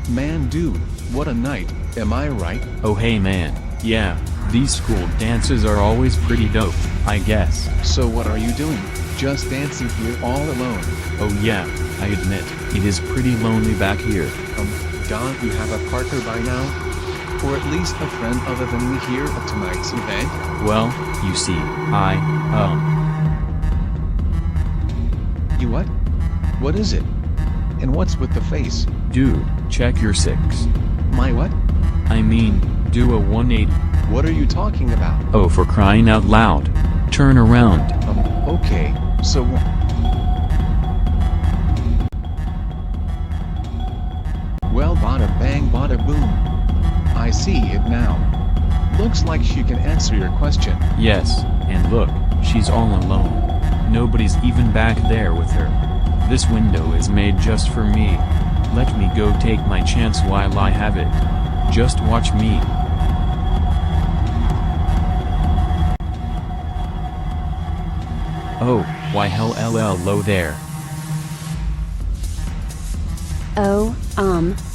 H: Man dude, what a night, am I right?
C: Oh hey man, yeah, these school dances are always pretty dope, I guess.
H: So what are you doing? Just dancing here all alone?
C: Oh yeah, I admit, it is pretty lonely back here.
H: Don't you have a partner by now? Or at least a friend other than me here at tonight's event?
C: Well, you see,
H: You what? What is it? And what's with the face?
C: Dude, check your 6.
H: My what?
C: I mean, do a 180.
H: What are you talking about?
C: Oh, for crying out loud. Turn around.
H: Okay, so well, bada bang bada boom. I see it now. Looks like she can answer your question.
C: Yes, and look, she's all alone. Nobody's even back there with her. This window is made just for me. Let me go take my chance while I have it. Just watch me. Oh, why hello there.
F: Oh,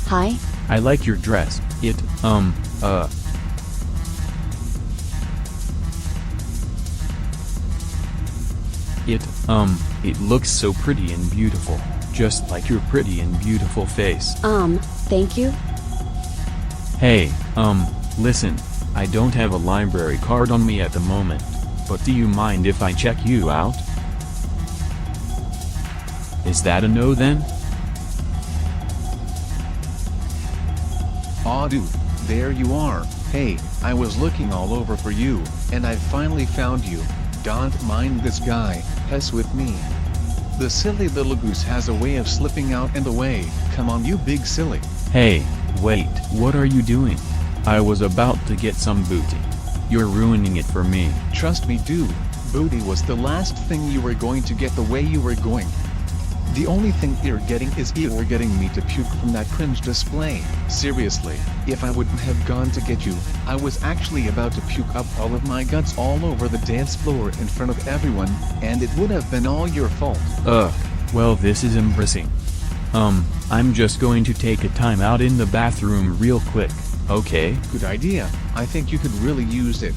F: hi?
C: I like your dress. It looks so pretty and beautiful, just like your pretty and beautiful face.
F: Thank you?
C: Hey, listen, I don't have a library card on me at the moment, but do you mind if I check you out? Is that a no then?
H: Aw dude, there you are. Hey, I was looking all over for you, and I finally found you. Don't mind this guy, Hess with me. The silly little goose has a way of slipping out and away. Come on you big silly.
C: Hey, wait, what are you doing? I was about to get some booty. You're ruining it for me.
H: Trust me dude, booty was the last thing you were going to get the way you were going. The only thing you're getting is you're getting me to puke from that cringe display. Seriously, if I wouldn't have gone to get you, I was actually about to puke up all of my guts all over the dance floor in front of everyone, and it would have been all your fault.
C: Well this is embarrassing. I'm just going to take a time out in the bathroom real quick, okay?
H: Good idea, I think you could really use it.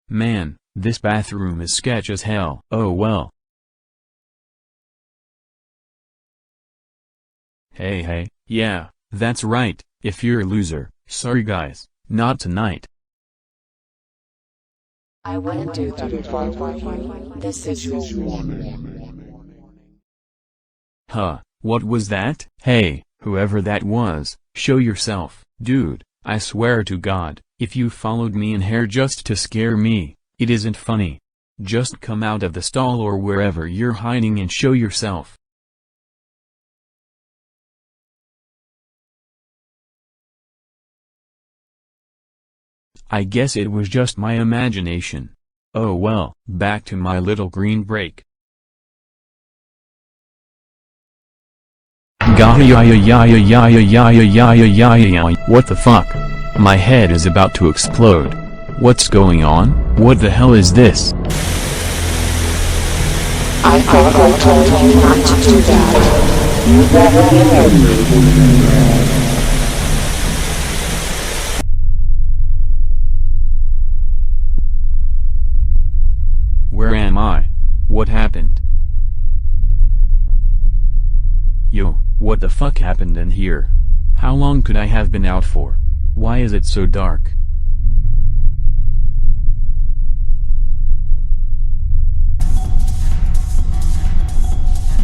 C: Man, this bathroom is sketch as hell. Oh well. Hey, yeah, that's right, if you're a loser, sorry guys, not tonight.
M: I wouldn't do that if I were you. This is your warning.
C: Huh, what was that? Hey, whoever that was, show yourself. Dude, I swear to God, if you followed me in here just to scare me, it isn't funny. Just come out of the stall or wherever you're hiding and show yourself. I guess it was just my imagination. Oh well, back to my little green break. What the fuck? My head is about to explode. What's going on? What the hell is this?
M: I thought I told you not to do that. You better behave.
C: Where am I? What happened? Yo, what the fuck happened in here? How long could I have been out for? Why is it so dark?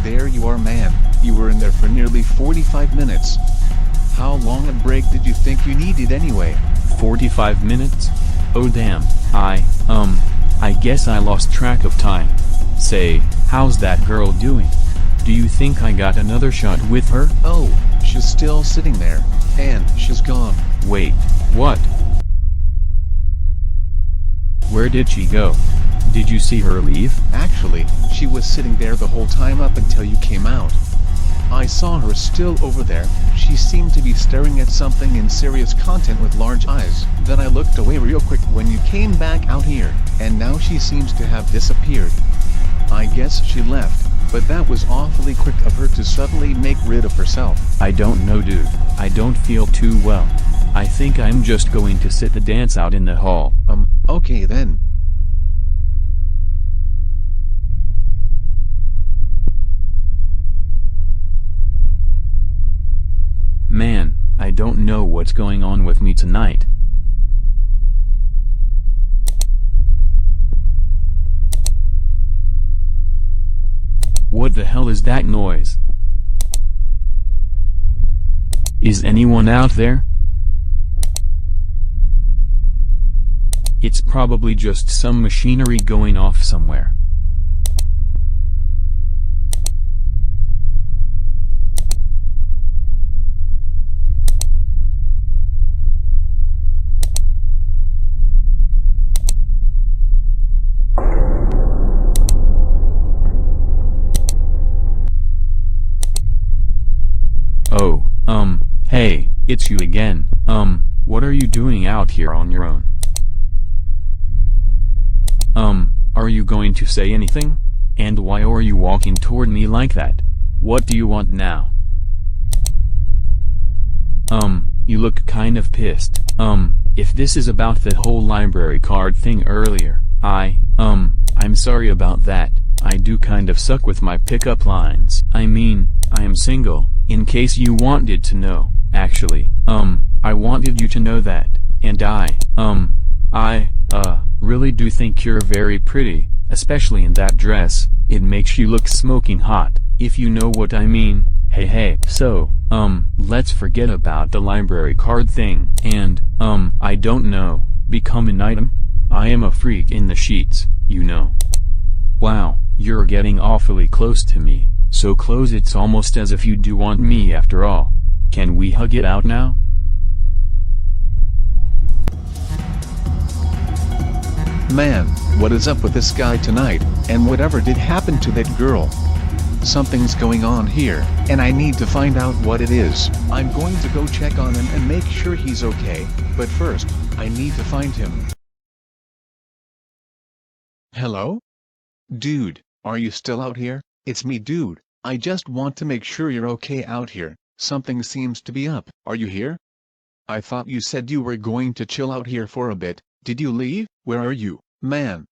H: There you are, man. You were in there for nearly 45 minutes. How long a break did you think you needed anyway?
C: 45 minutes? Oh damn, I guess I lost track of time. Say, how's that girl doing? Do you think I got another shot with her?
H: Oh, she's still sitting there. And she's gone.
C: Wait, what? Where did she go? Did you see her leave?
H: Actually, she was sitting there the whole time up until you came out. I saw her still over there. She seemed to be staring at something in serious content with large eyes. Then I looked away real quick when you came back out here, and now she seems to have disappeared. I guess she left, but that was awfully quick of her to suddenly make rid of herself.
C: I don't know, dude. I don't feel too well. I think I'm just going to sit the dance out in the hall.
H: Okay then.
C: Man, I don't know what's going on with me tonight. What the hell is that noise? Is anyone out there? It's probably just some machinery going off somewhere. Oh, hey, it's you again. What are you doing out here on your own? Are you going to say anything? And why are you walking toward me like that? What do you want now? You look kind of pissed. If this is about the whole library card thing earlier, I'm sorry about that. I do kind of suck with my pickup lines. I mean, I am single, in case you wanted to know. Actually, I wanted you to know that, and I really do think you're very pretty, especially in that dress. It makes you look smoking hot, if you know what I mean. Hey. So, let's forget about the library card thing, and, I don't know, become an item? I am a freak in the sheets, you know. Wow, you're getting awfully close to me, so close it's almost as if you do want me after all. Can we hug it out now?
H: Man, what is up with this guy tonight, and whatever did happen to that girl? Something's going on here, and I need to find out what it is. I'm going to go check on him and make sure he's okay, but first, I need to find him. Hello? Dude, are you still out here? It's me, dude. I just want to make sure you're okay out here. Something seems to be up. Are you here? I thought you said you were going to chill out here for a bit. Did you leave? Where are you, man?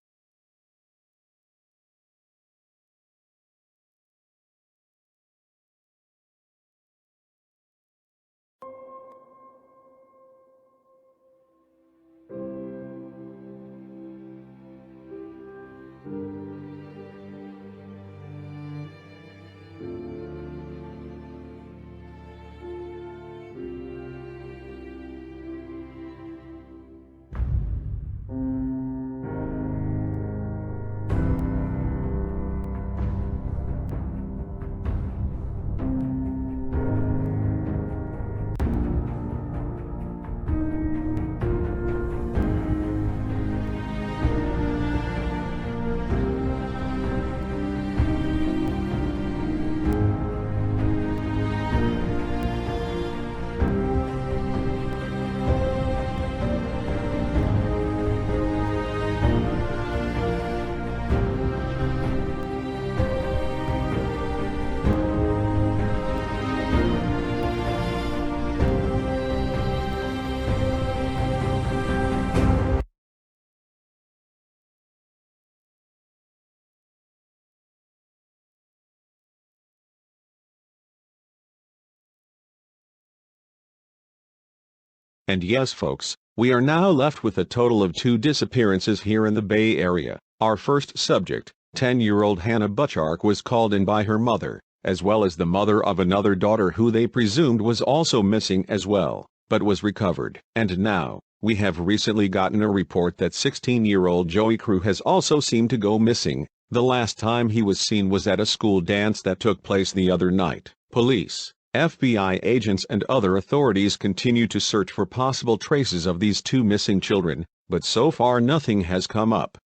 D: And yes folks, we are now left with a total of 2 disappearances here in the Bay Area. Our first subject, 10-year-old Hannah Butchark, was called in by her mother, as well as the mother of another daughter who they presumed was also missing as well, but was recovered. And now, we have recently gotten a report that 16-year-old Joey Crew has also seemed to go missing. The last time he was seen was at a school dance that took place the other night. Police, FBI agents and other authorities continue to search for possible traces of these 2 missing children, but so far nothing has come up.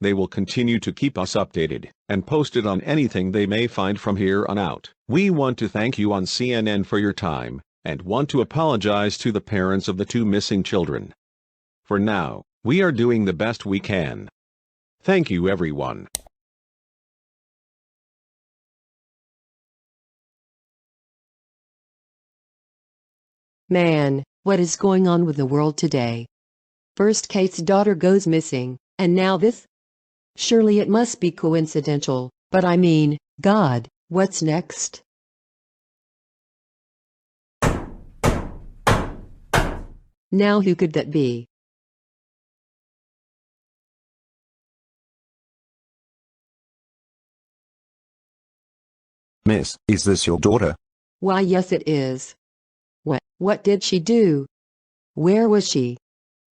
D: They will continue to keep us updated and posted on anything they may find from here on out. We want to thank you on CNN for your time, and want to apologize to the parents of the 2 missing children. For now, we are doing the best we can. Thank you everyone.
G: Man, what is going on with the world today? First Kate's daughter goes missing, and now this? Surely it must be coincidental, but I mean, God, what's next? Now who could that be?
N: Miss, is this your daughter?
G: Why yes it is. What did she do? Where was she?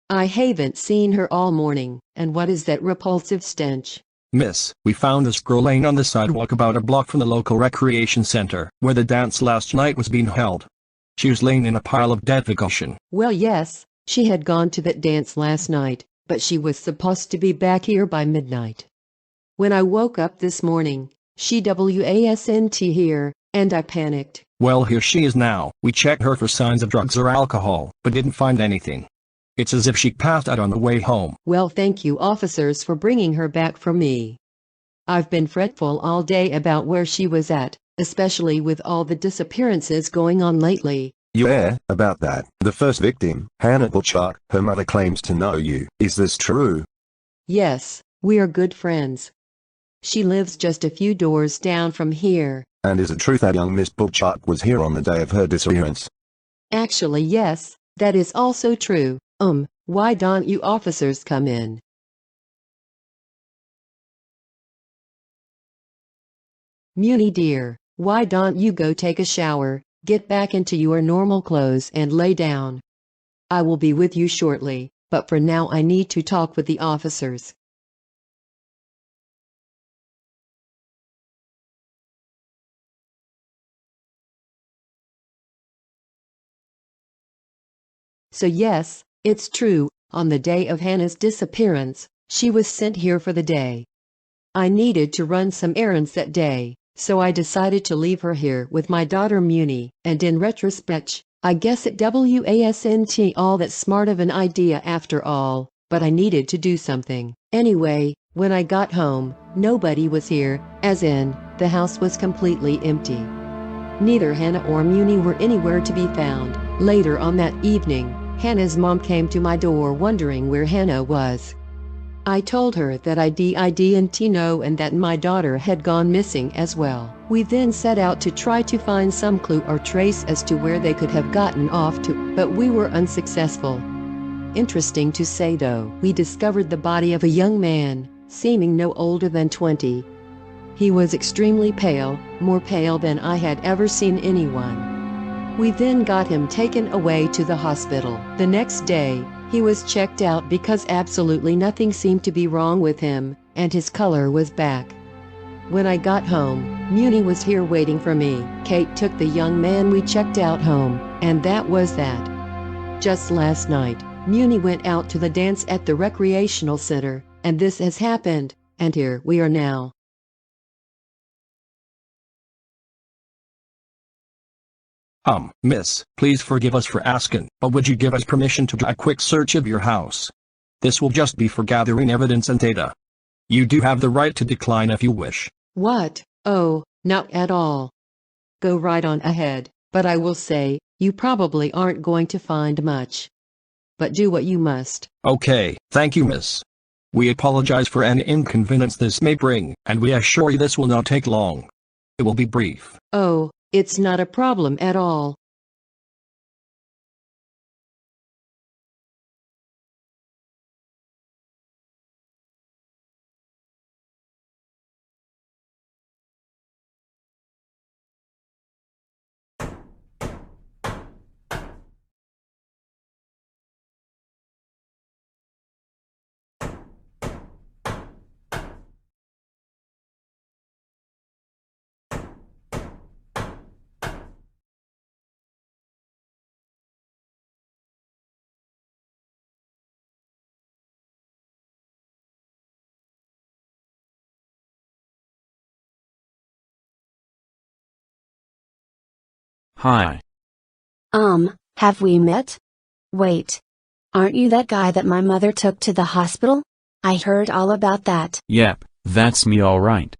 G: I haven't seen her all morning, and what is that repulsive stench?
E: Miss, we found this girl laying on the sidewalk about a block from the local recreation center, where the dance last night was being held. She was laying in a pile of defecation.
G: Well yes, she had gone to that dance last night, but she was supposed to be back here by midnight. When I woke up this morning, she wasn't here, and I panicked.
E: Well, here she is now. We checked her for signs of drugs or alcohol, but didn't find anything. It's as if she passed out on the way home.
G: Well, thank you officers for bringing her back for me. I've been fretful all day about where she was at, especially with all the disappearances going on lately.
N: Yeah, about that. The first victim, Hannah Butchark, her mother claims to know you. Is this true?
G: Yes, we are good friends. She lives just a few doors down from here.
N: And is it true that young Miss Butchark was here on the day of her disappearance?
G: Actually yes, that is also true. Why don't you officers come in? Muni dear, why don't you go take a shower, get back into your normal clothes and lay down? I will be with you shortly, but for now I need to talk with the officers. So yes, it's true, on the day of Hannah's disappearance, she was sent here for the day. I needed to run some errands that day, so I decided to leave her here with my daughter Muni, and in retrospect, I guess it wasn't all that smart of an idea after all, but I needed to do something. Anyway, when I got home, nobody was here, as in, the house was completely empty. Neither Hannah or Muni were anywhere to be found. Later on that evening, Hannah's mom came to my door wondering where Hannah was. I told her that I didn't know and that my daughter had gone missing as well. We then set out to try to find some clue or trace as to where they could have gotten off to, but we were unsuccessful. Interesting to say though, we discovered the body of a young man, seeming no older than 20. He was extremely pale, more pale than I had ever seen anyone. We then got him taken away to the hospital. The next day, he was checked out because absolutely nothing seemed to be wrong with him, and his color was back. When I got home, Muni was here waiting for me. Kate took the young man we checked out home, and that was that. Just last night, Muni went out to the dance at the recreational center, and this has happened, and here we are now.
E: Miss, please forgive us for asking, but would you give us permission to do a quick search of your house? This will just be for gathering evidence and data. You do have the right to decline if you wish.
G: What? Oh, not at all. Go right on ahead, but I will say, you probably aren't going to find much. But do what you must.
E: Okay, thank you, miss. We apologize for any inconvenience this may bring, and we assure you this will not take long. It will be brief.
G: Oh, it's not a problem at all.
C: Hi.
F: Have we met? Wait. Aren't you that guy that my mother took to the hospital? I heard all about that.
C: Yep, that's me alright.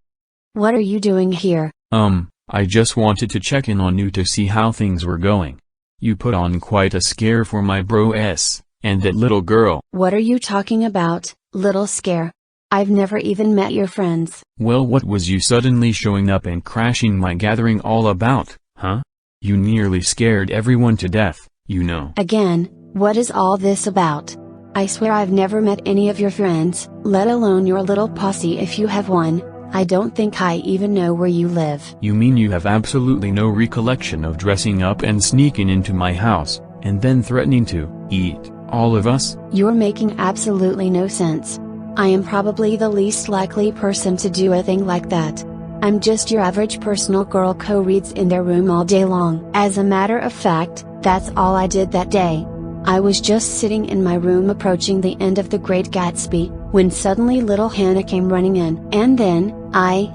F: What are you doing here?
C: I just wanted to check in on you to see how things were going. You put on quite a scare for my bro S, and that little girl.
F: What are you talking about, little scare? I've never even met your friends.
C: Well, what was you suddenly showing up and crashing my gathering all about, huh? You nearly scared everyone to death, you know.
F: Again, what is all this about? I swear I've never met any of your friends, let alone your little posse if you have one. I don't think I even know where you live.
C: You mean you have absolutely no recollection of dressing up and sneaking into my house, and then threatening to eat all of us?
F: You're making absolutely no sense. I am probably the least likely person to do a thing like that. I'm just your average personal girl co-reads in their room all day long. As a matter of fact, that's all I did that day. I was just sitting in my room approaching the end of The Great Gatsby, when suddenly little Hannah came running in. And then, I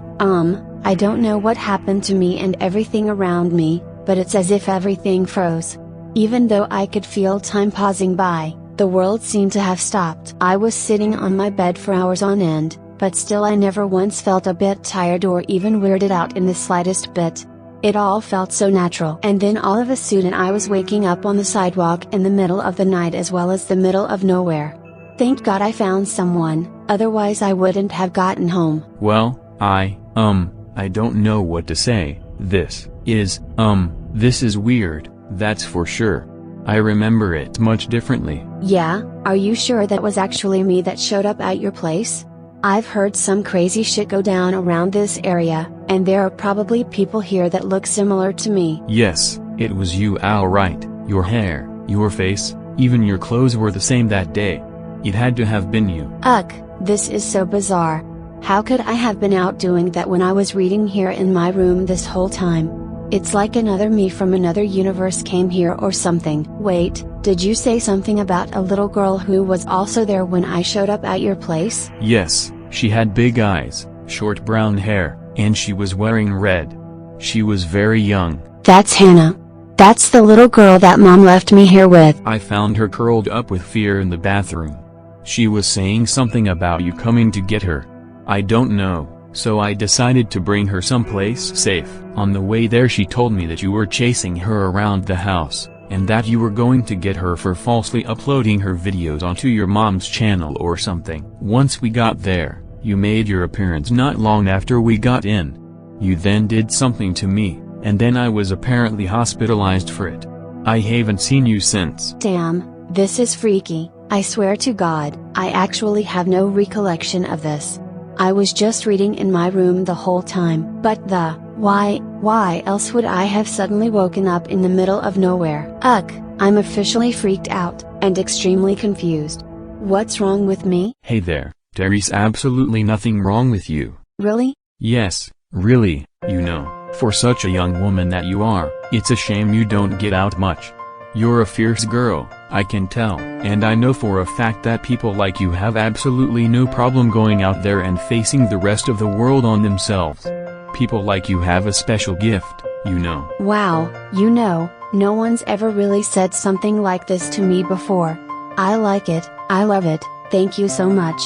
F: don't know what happened to me and everything around me, but it's as if everything froze. Even though I could feel time passing by, the world seemed to have stopped. I was sitting on my bed for hours on end, but still I never once felt a bit tired or even weirded out in the slightest bit. It all felt so natural. And then all of a sudden I was waking up on the sidewalk in the middle of the night as well as the middle of nowhere. Thank God I found someone, otherwise I wouldn't have gotten home.
C: Well, I don't know what to say. This is weird, that's for sure. I remember it much differently.
F: Yeah, are you sure that was actually me that showed up at your place? I've heard some crazy shit go down around this area, and there are probably people here that look similar to me.
C: Yes, it was you all right. Your hair, your face, even your clothes were the same that day. It had to have been you.
F: Ugh, this is so bizarre. How could I have been out doing that when I was reading here in my room this whole time? It's like another me from another universe came here or something. Wait, did you say something about a little girl who was also there when I showed up at your place?
C: Yes, she had big eyes, short brown hair, and she was wearing red. She was very young.
F: That's Hannah. That's the little girl that Mom left me here with.
C: I found her curled up with fear in the bathroom. She was saying something about you coming to get her. I don't know. So I decided to bring her someplace safe. On the way there she told me that you were chasing her around the house, and that you were going to get her for falsely uploading her videos onto your mom's channel or something. Once we got there, you made your appearance not long after we got in. You then did something to me, and then I was apparently hospitalized for it. I haven't seen you since.
F: Damn, this is freaky. I swear to God, I actually have no recollection of this. I was just reading in my room the whole time. But why else would I have suddenly woken up in the middle of nowhere? Ugh, I'm officially freaked out, and extremely confused. What's wrong with me?
C: Hey there, there's absolutely nothing wrong with you.
F: Really?
C: Yes, really, you know, for such a young woman that you are, it's a shame you don't get out much. You're a fierce girl, I can tell, and I know for a fact that people like you have absolutely no problem going out there and facing the rest of the world on themselves. People like you have a special gift, you know.
F: Wow, you know, no one's ever really said something like this to me before. I like it, I love it, thank you so much.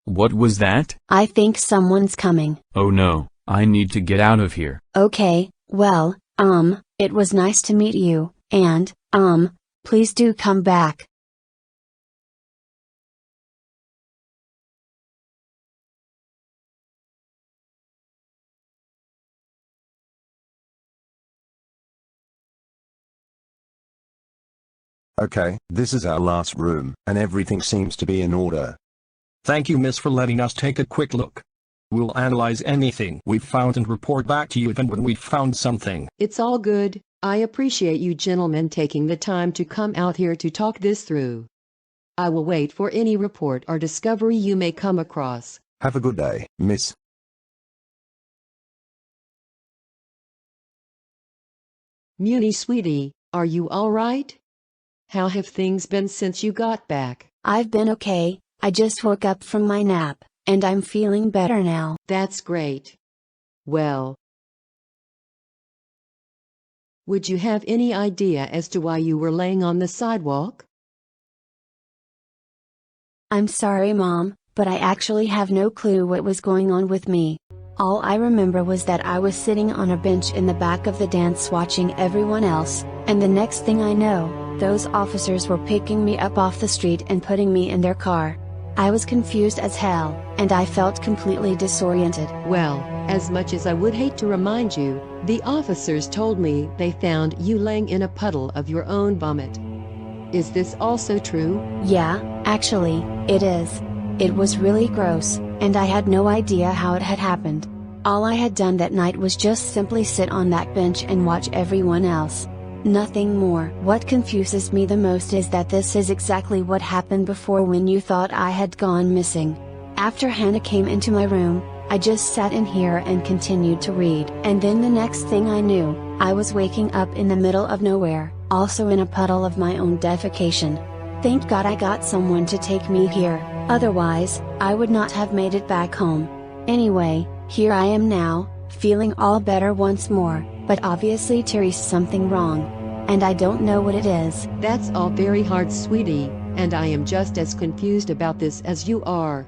C: What was that?
F: I think someone's coming.
C: Oh no, I need to get out of here.
F: Okay, well, it was nice to meet you, and, please do come back.
N: Okay, this is our last room, and everything seems to be in order.
E: Thank you, miss, for letting us take a quick look. We'll analyze anything we've found and report back to you even when we've found something.
G: It's all good. I appreciate you gentlemen taking the time to come out here to talk this through. I will wait for any report or discovery you may come across.
N: Have a good day, miss.
G: Muni sweetie, are you all right? How have things been since you got back?
F: I've been okay, I just woke up from my nap, and I'm feeling better now.
G: That's great. Well, would you have any idea as to why you were laying on the sidewalk?
F: I'm sorry, Mom, but I actually have no clue what was going on with me. All I remember was that I was sitting on a bench in the back of the dance watching everyone else, and the next thing I know, those officers were picking me up off the street and putting me in their car. I was confused as hell, and I felt completely disoriented.
G: Well, as much as I would hate to remind you, the officers told me they found you laying in a puddle of your own vomit. Is this also true?
F: Yeah, actually, it is. It was really gross, and I had no idea how it had happened. All I had done that night was just simply sit on that bench and watch everyone else. Nothing more. What confuses me the most is that this is exactly what happened before when you thought I had gone missing. After Hannah came into my room, I just sat in here and continued to read. And then the next thing I knew, I was waking up in the middle of nowhere, also in a puddle of my own defecation. Thank God I got someone to take me here, otherwise, I would not have made it back home. Anyway, here I am now, feeling all better once more, but obviously there's something wrong. And I don't know what it is.
G: That's all very hard, sweetie, and I am just as confused about this as you are.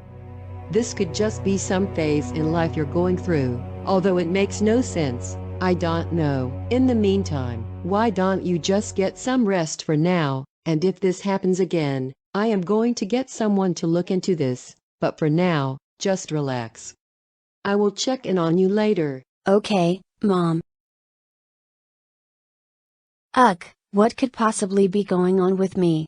G: This could just be some phase in life you're going through, although it makes no sense. I don't know. In the meantime, why don't you just get some rest for now, and if this happens again, I am going to get someone to look into this, but for now, just relax. I will check in on you later.
F: Okay, Mom. Ugh, what could possibly be going on with me?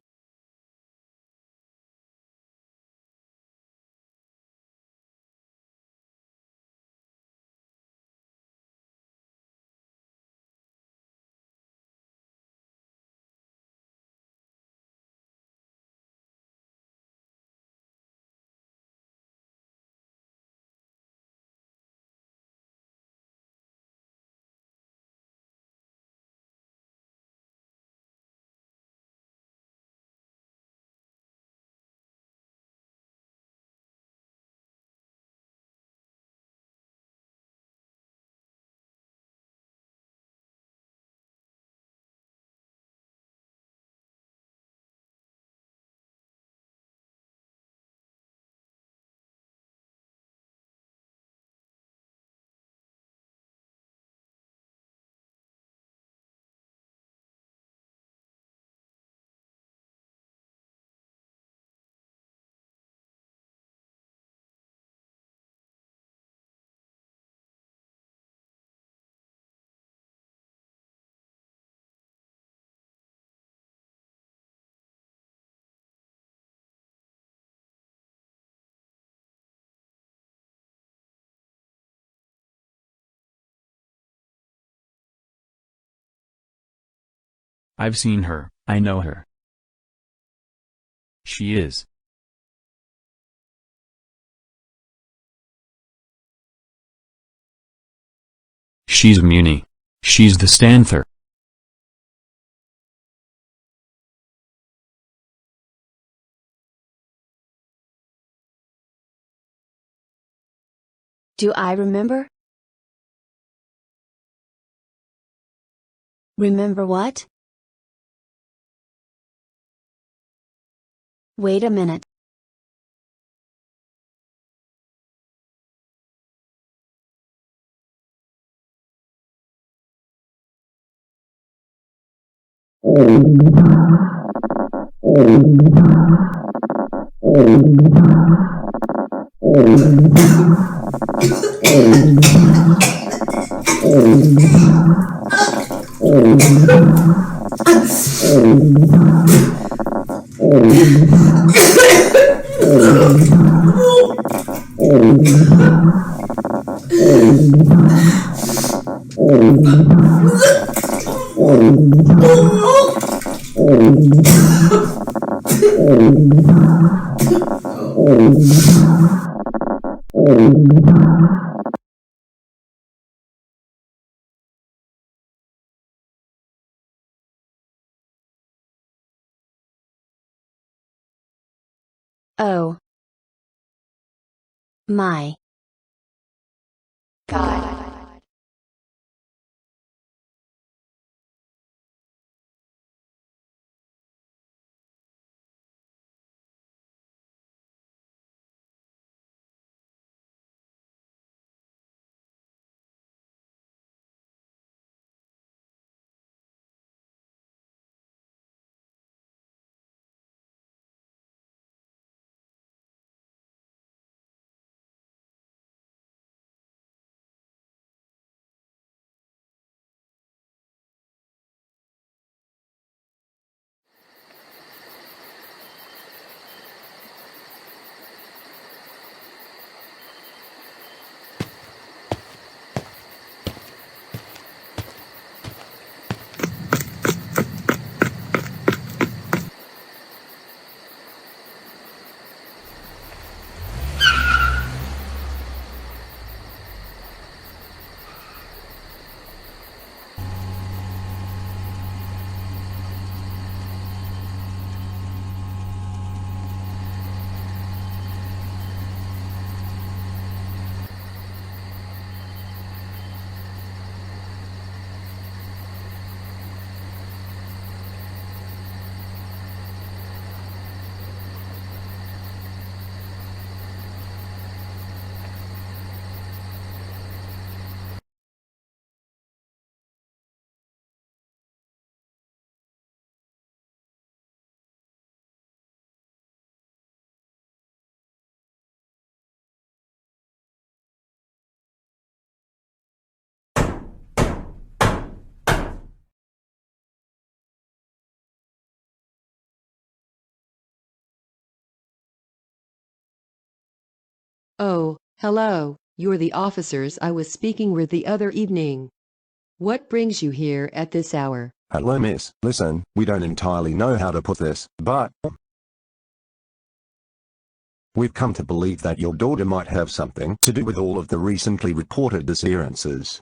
C: I've seen her, I know her. She is. She's Muni. She's the Stanther.
F: Do I remember? Remember what? Wait a minute. Oh. My God.
G: Oh, hello, you're the officers I was speaking with the other evening. What brings you here at this hour?
N: Hello miss, listen, we don't entirely know how to put this, but we've come to believe that your daughter might have something to do with all of the recently reported disappearances.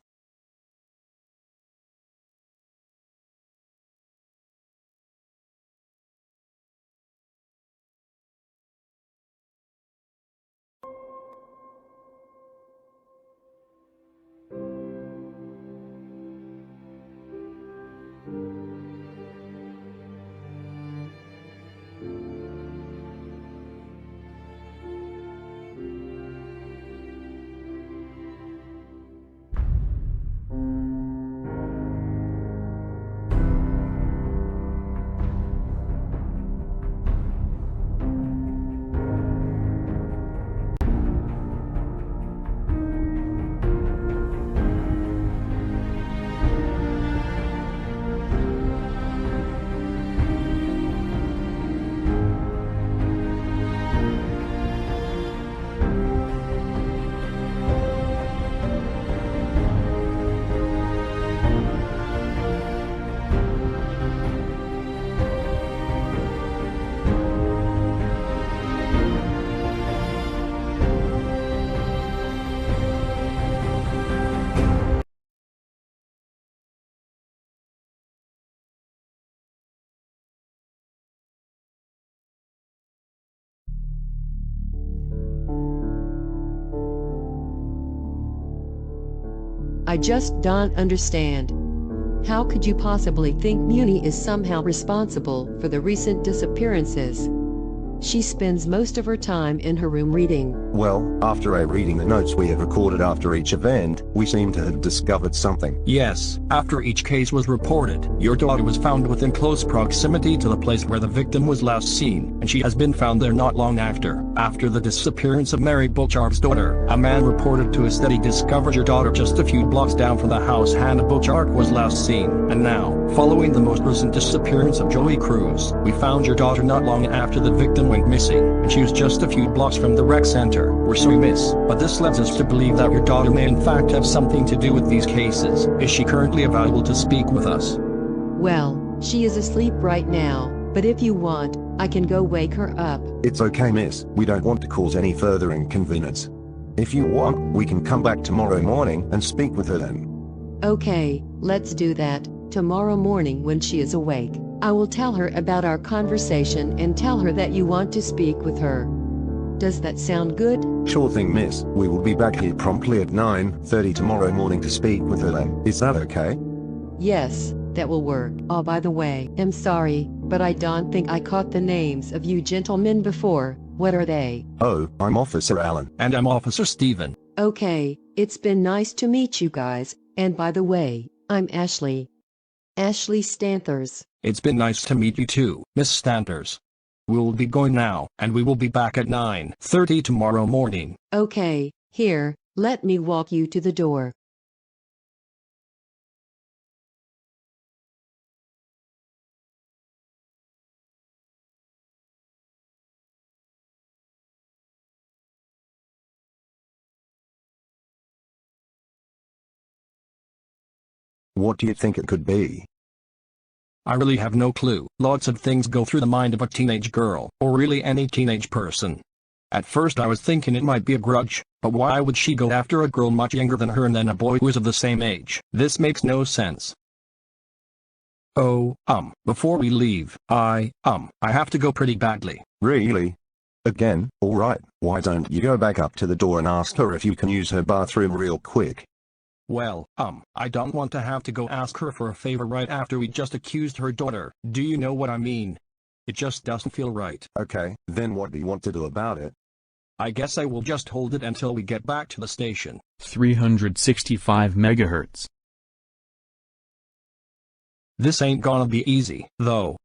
G: I just don't understand. How could you possibly think Muni is somehow responsible for the recent disappearances? She spends most of her time in her room reading.
N: Well, after reading the notes we have recorded after each event, we seem to have discovered something.
E: Yes, after each case was reported, your daughter was found within close proximity to the place where the victim was last seen, and she has been found there not long after. After the disappearance of Mary Butchark's daughter, a man reported to us that he discovered your daughter just a few blocks down from the house Hannah Butchark was last seen. And now, following the most recent disappearance of Joey Cruz, we found your daughter not long after the victim went missing, and she was just a few blocks from the rec center. We're sorry miss, but this leads us to believe that your daughter may in fact have something to do with these cases. Is she currently available to speak with us?
G: Well, she is asleep right now, but if you want, I can go wake her up.
N: It's okay miss, we don't want to cause any further inconvenience. If you want, we can come back tomorrow morning and speak with her then.
G: Okay, let's do that. Tomorrow morning when she is awake, I will tell her about our conversation and tell her that you want to speak with her. Does that sound good?
N: Sure thing, miss. We will be back here promptly at 9:30 tomorrow morning to speak with her then. Is that okay?
G: Yes, that will work. Oh, by the way, I'm sorry, but I don't think I caught the names of you gentlemen before. What are they?
N: Oh, I'm Officer Allen.
E: And I'm Officer Steven.
G: Okay, it's been nice to meet you guys, and by the way, I'm Ashley. Ashley Stanters.
E: It's been nice to meet you too, Miss Stanters. We'll be going now, and we will be back at 9:30 tomorrow morning.
G: Okay, here, let me walk you to the door.
N: What do you think it could be?
E: I really have no clue. Lots of things go through the mind of a teenage girl, or really any teenage person. At first I was thinking it might be a grudge, but why would she go after a girl much younger than her and then a boy who is of the same age? This makes no sense. Oh, before we leave, I have to go pretty badly.
N: Really? Again? Alright, why don't you go back up to the door and ask her if you can use her bathroom real quick?
E: Well, I don't want to have to go ask her for a favor right after we just accused her daughter. Do you know what I mean? It just doesn't feel right.
N: Okay, then what do you want to do about it?
E: I guess I will just hold it until we get back to the station.
C: 365 megahertz.
E: This ain't gonna be easy, though.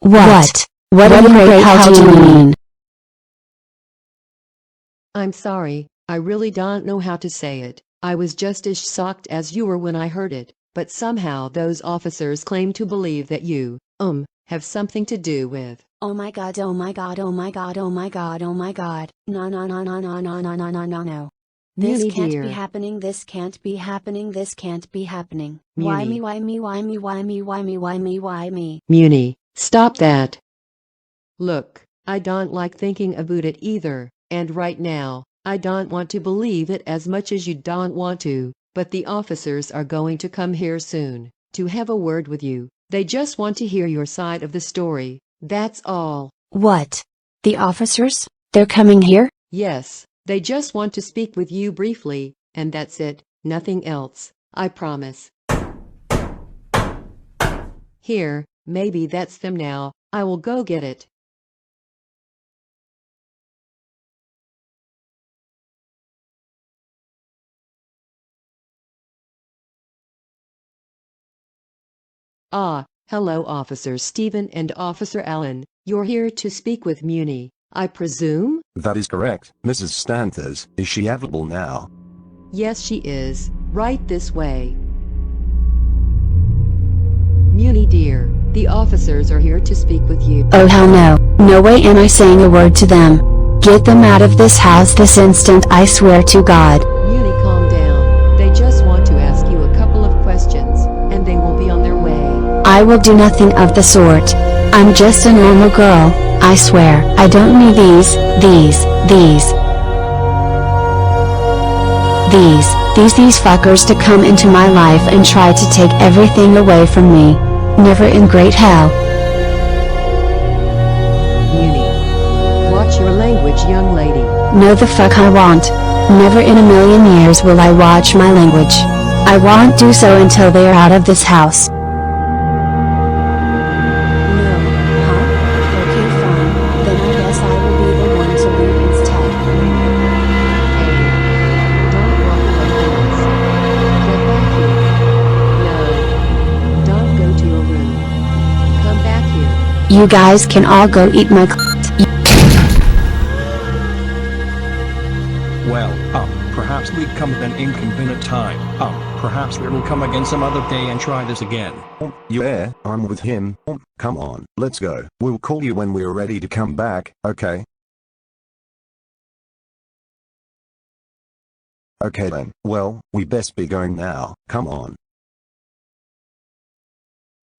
F: What? What in the great hell do you mean?
G: I'm sorry, I really don't know how to say it. I was just as shocked as you were when I heard it, but somehow those officers claim to believe that you, have something to do with.
F: Oh my god, oh my god, oh my god, oh my god, oh my god. No, no, no, no, no, no, no, no, no, no, no. This
G: Muni
F: can't
G: dear.
F: be happening, this can't be happening, this can't be happening.
G: Muni.
F: Why me, why me, why me, why me, why me, why me, why me?
G: Muni, stop that. Look, I don't like thinking about it either, and right now, I don't want to believe it as much as you don't want to, but the officers are going to come here soon, to have a word with you. They just want to hear your side of the story, that's all.
F: What? The officers? They're coming here?
G: Yes, they just want to speak with you briefly, and that's it, nothing else, I promise. Here, maybe that's them now, I will go get it. Ah, hello Officers Stephen and Officer Allen, you're here to speak with Muni, I presume?
N: That is correct, Mrs. Stanters. Is she available now?
G: Yes she is, right this way. Muni dear, the officers are here to speak with you.
F: Oh hell no, no way am I saying a word to them. Get them out of this house this instant, I swear to God.
G: Muni calm down, they just want to ask you a couple of questions, and they will be on their way.
F: I will do nothing of the sort. I'm just a normal girl, I swear. I don't need these fuckers to come into my life and try to take everything away from me. Never in great hell.
G: Muni. Watch your language, young lady.
F: No the fuck I won't. Never in a million years will I watch my language. I won't do so until they are out of this house. You guys can all go eat my
E: Well, perhaps we come at an inconvenient time. Perhaps we will come again some other day and try this again.
N: Yeah, I'm with him. Come on, let's go. We'll call you when we're ready to come back, okay? Okay then, well, we best be going now, come on.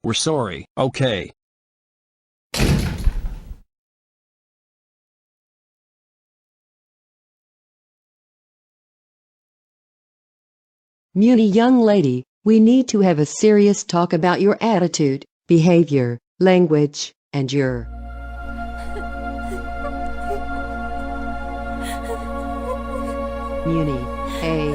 E: We're sorry, okay.
G: Muni young lady, we need to have a serious talk about your attitude, behavior, language, and your... Muni, hey.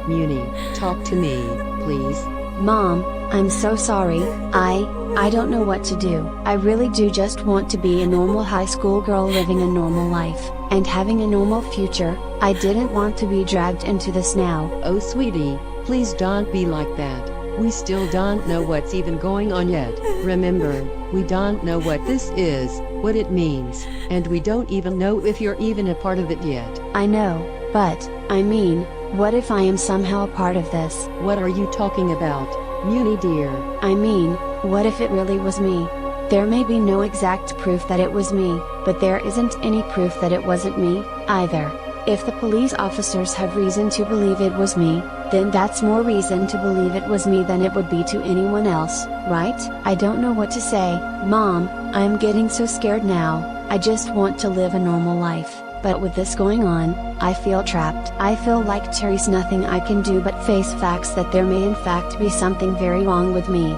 G: Muni, talk to me, please.
F: Mom, I'm so sorry. I don't know what to do. I really do just want to be a normal high school girl living a normal life, and having a normal future. I didn't want to be dragged into this now.
G: Oh sweetie, please don't be like that. We still don't know what's even going on yet. Remember, we don't know what this is, what it means, and we don't even know if you're even a part of it yet.
F: I know, but, I mean, what if I am somehow a part of this?
G: What are you talking about, Muni dear?
F: I mean, what if it really was me? There may be no exact proof that it was me, but there isn't any proof that it wasn't me, either. If the police officers have reason to believe it was me, then that's more reason to believe it was me than it would be to anyone else, right? I don't know what to say, Mom, I'm getting so scared now. I just want to live a normal life, but with this going on, I feel trapped. I feel like there's nothing I can do but face facts that there may in fact be something very wrong with me.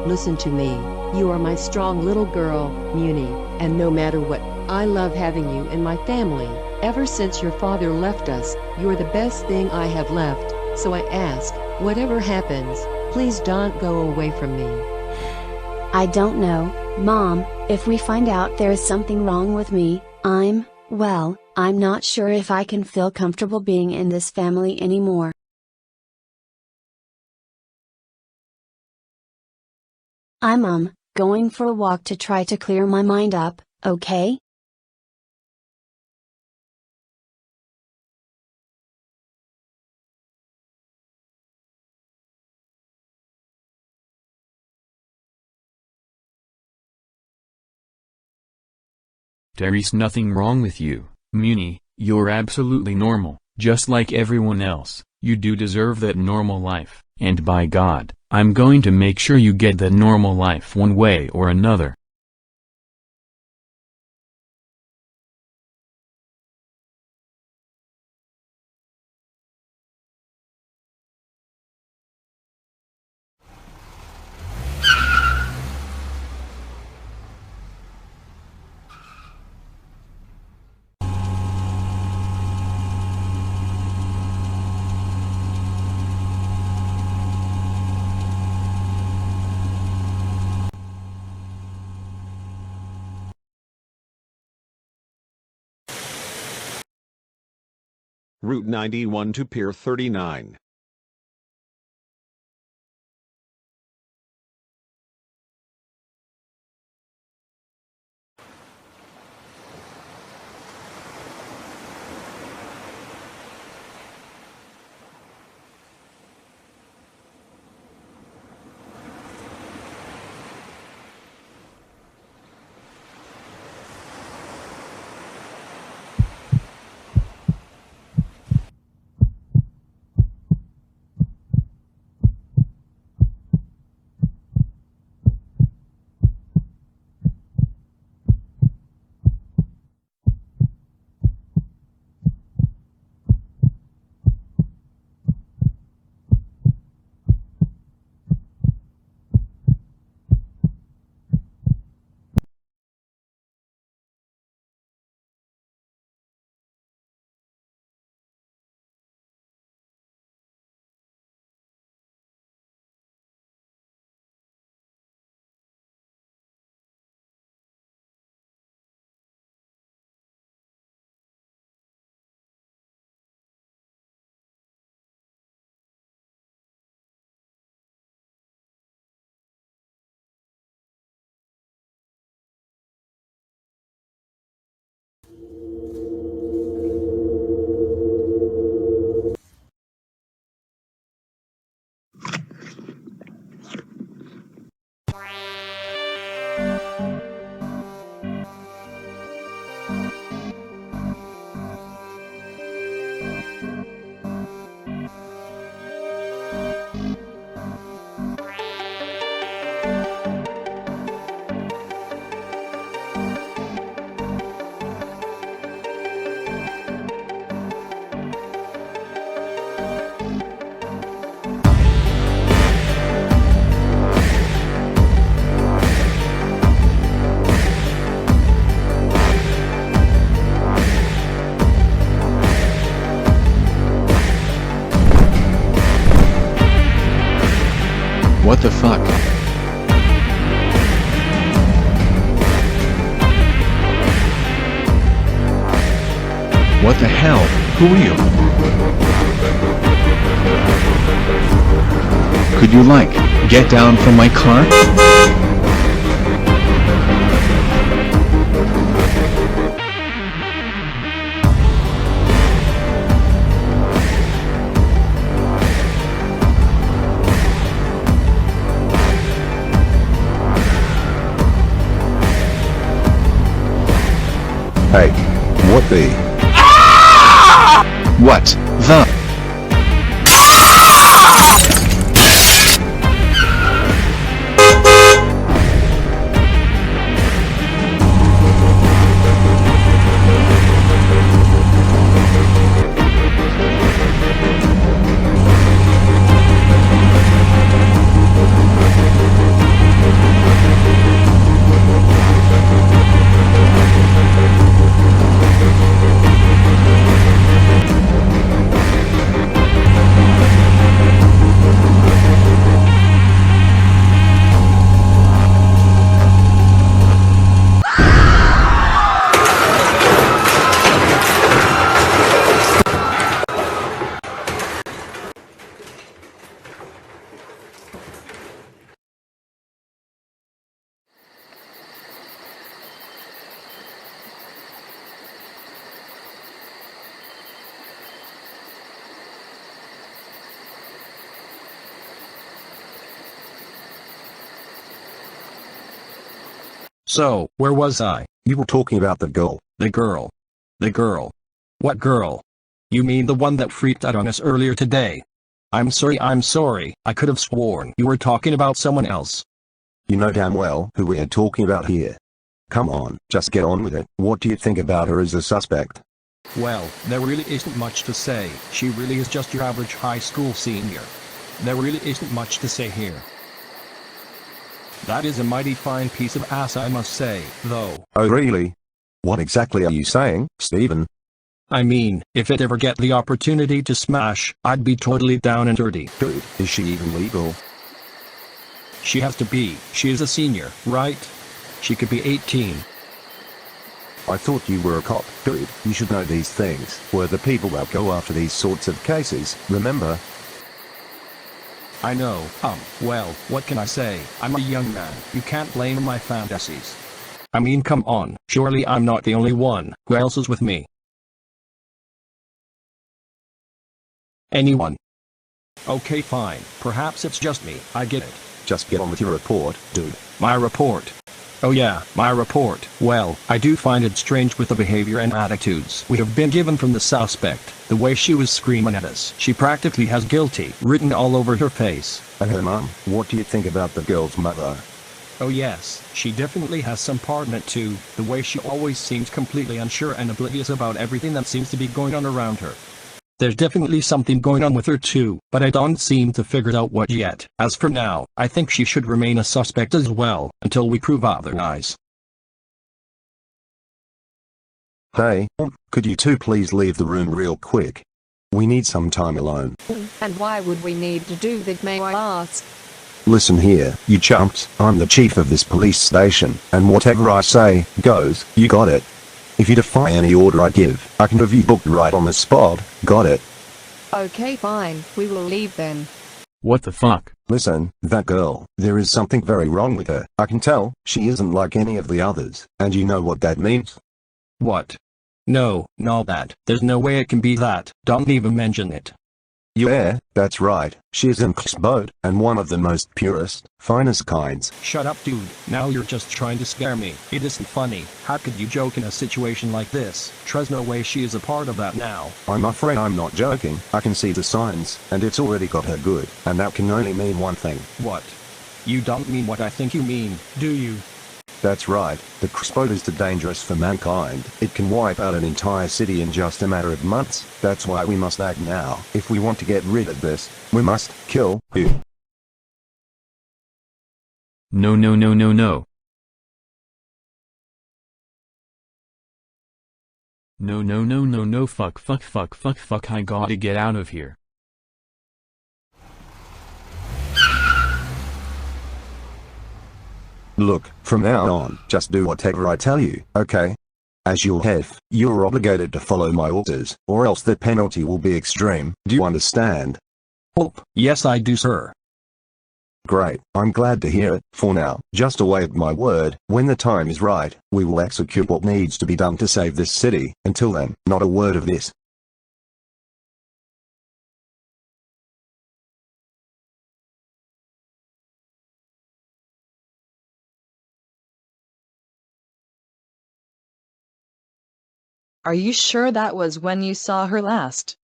G: Listen to me, you are my strong little girl, Muni, and no matter what, I love having you in my family. Ever since your father left us, you're the best thing I have left, so I ask, whatever happens, please don't go away from me.
F: I don't know, Mom, if we find out there is something wrong with me, I'm not sure if I can feel comfortable being in this family anymore. I'm going for a walk to try to clear my mind up, okay?
C: There's nothing wrong with you, Muni, you're absolutely normal, just like everyone else. You do deserve that normal life, and by God, I'm going to make sure you get that normal life one way or another.
D: Route 91 to Pier 39.
H: fuck? What the hell? Who are you? Could you like, get down from my car?
N: Hey, what the?
H: What the?
E: So, where was I?
N: You were talking about the girl.
E: The girl. The girl. What girl? You mean the one that freaked out on us earlier today? I'm sorry, I could have sworn you were talking about someone else.
N: You know damn well who we are talking about here. Come on, just get on with it. What do you think about her as a suspect?
E: Well, there really isn't much to say. She really is just your average high school senior. There really isn't much to say here. That is a mighty fine piece of ass, I must say, though.
N: Oh really? What exactly are you saying, Stephen?
E: I mean, if it ever get the opportunity to smash, I'd be totally down and dirty.
N: Dude, is she even legal?
E: She has to be. She is a senior, right? She could be 18.
N: I thought you were a cop. Dude, you should know these things. We're the people that go after these sorts of cases, remember?
E: I know, well, what can I say? I'm a young man. You can't blame my fantasies. I mean, come on, surely I'm not the only one. Who else is with me? Anyone? Okay, fine. Perhaps it's just me. I get it.
N: Just get on with your report, dude.
E: My report. Oh yeah, my report. Well, I do find it strange with the behavior and attitudes we have been given from the suspect. The way she was screaming at us. She practically has guilty written all over her face.
N: And her mum? What do you think about the girl's mother?
E: Oh yes, she definitely has some part in it too. The way she always seems completely unsure and oblivious about everything that seems to be going on around her. There's definitely something going on with her too, but I don't seem to figure out what yet. As for now, I think she should remain a suspect as well, until we prove otherwise.
N: Hey, could you two please leave the room real quick? We need some time alone.
O: And why would we need to do that, may I ask?
N: Listen here, you chumps, I'm the chief of this police station, and whatever I say, goes, you got it? If you defy any order I give, I can have you booked right on the spot, got it?
O: Okay fine, we will leave then.
C: What the fuck?
N: Listen, that girl, there is something very wrong with her. I can tell, she isn't like any of the others, and you know what that means?
E: What? No, not that. There's no way it can be that. Don't even mention it.
N: Yeah, that's right. She is in boat, and one of the most purest, finest kinds.
E: Shut up, dude. Now you're just trying to scare me. It isn't funny. How could you joke in a situation like this? There's no way she is a part of that now.
N: I'm afraid I'm not joking. I can see the signs, and it's already got her good, and that can only mean one thing.
E: What? You don't mean what I think you mean, do you?
N: That's right. The boat is too dangerous for mankind. It can wipe out an entire city in just a matter of months. That's why we must act now. If we want to get rid of this, we must kill you.
C: No no no no no. No no no no no fuck fuck fuck fuck fuck I gotta get out of here.
N: Look, from now on, just do whatever I tell you, okay? As your head, you're obligated to follow my orders, or else the penalty will be extreme. Do you understand?
E: Oh, yes I do, sir.
N: Great, I'm glad to hear it. For now, just await my word. When the time is right, we will execute what needs to be done to save this city. Until then, not a word of this.
A: Are you sure that was when you saw her last?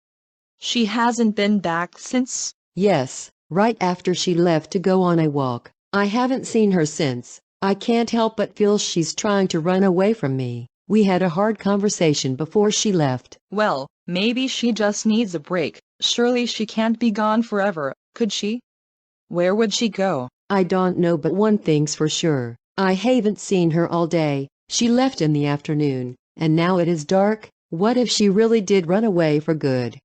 A: She hasn't been back since?
G: Yes, right after she left to go on a walk. I haven't seen her since. I can't help but feel she's trying to run away from me. We had a hard conversation before she left.
A: Well, maybe she just needs a break. Surely she can't be gone forever, could she? Where would she go?
G: I don't know, but one thing's for sure. I haven't seen her all day. She left in the afternoon, and now it is dark. What if she really did run away for good?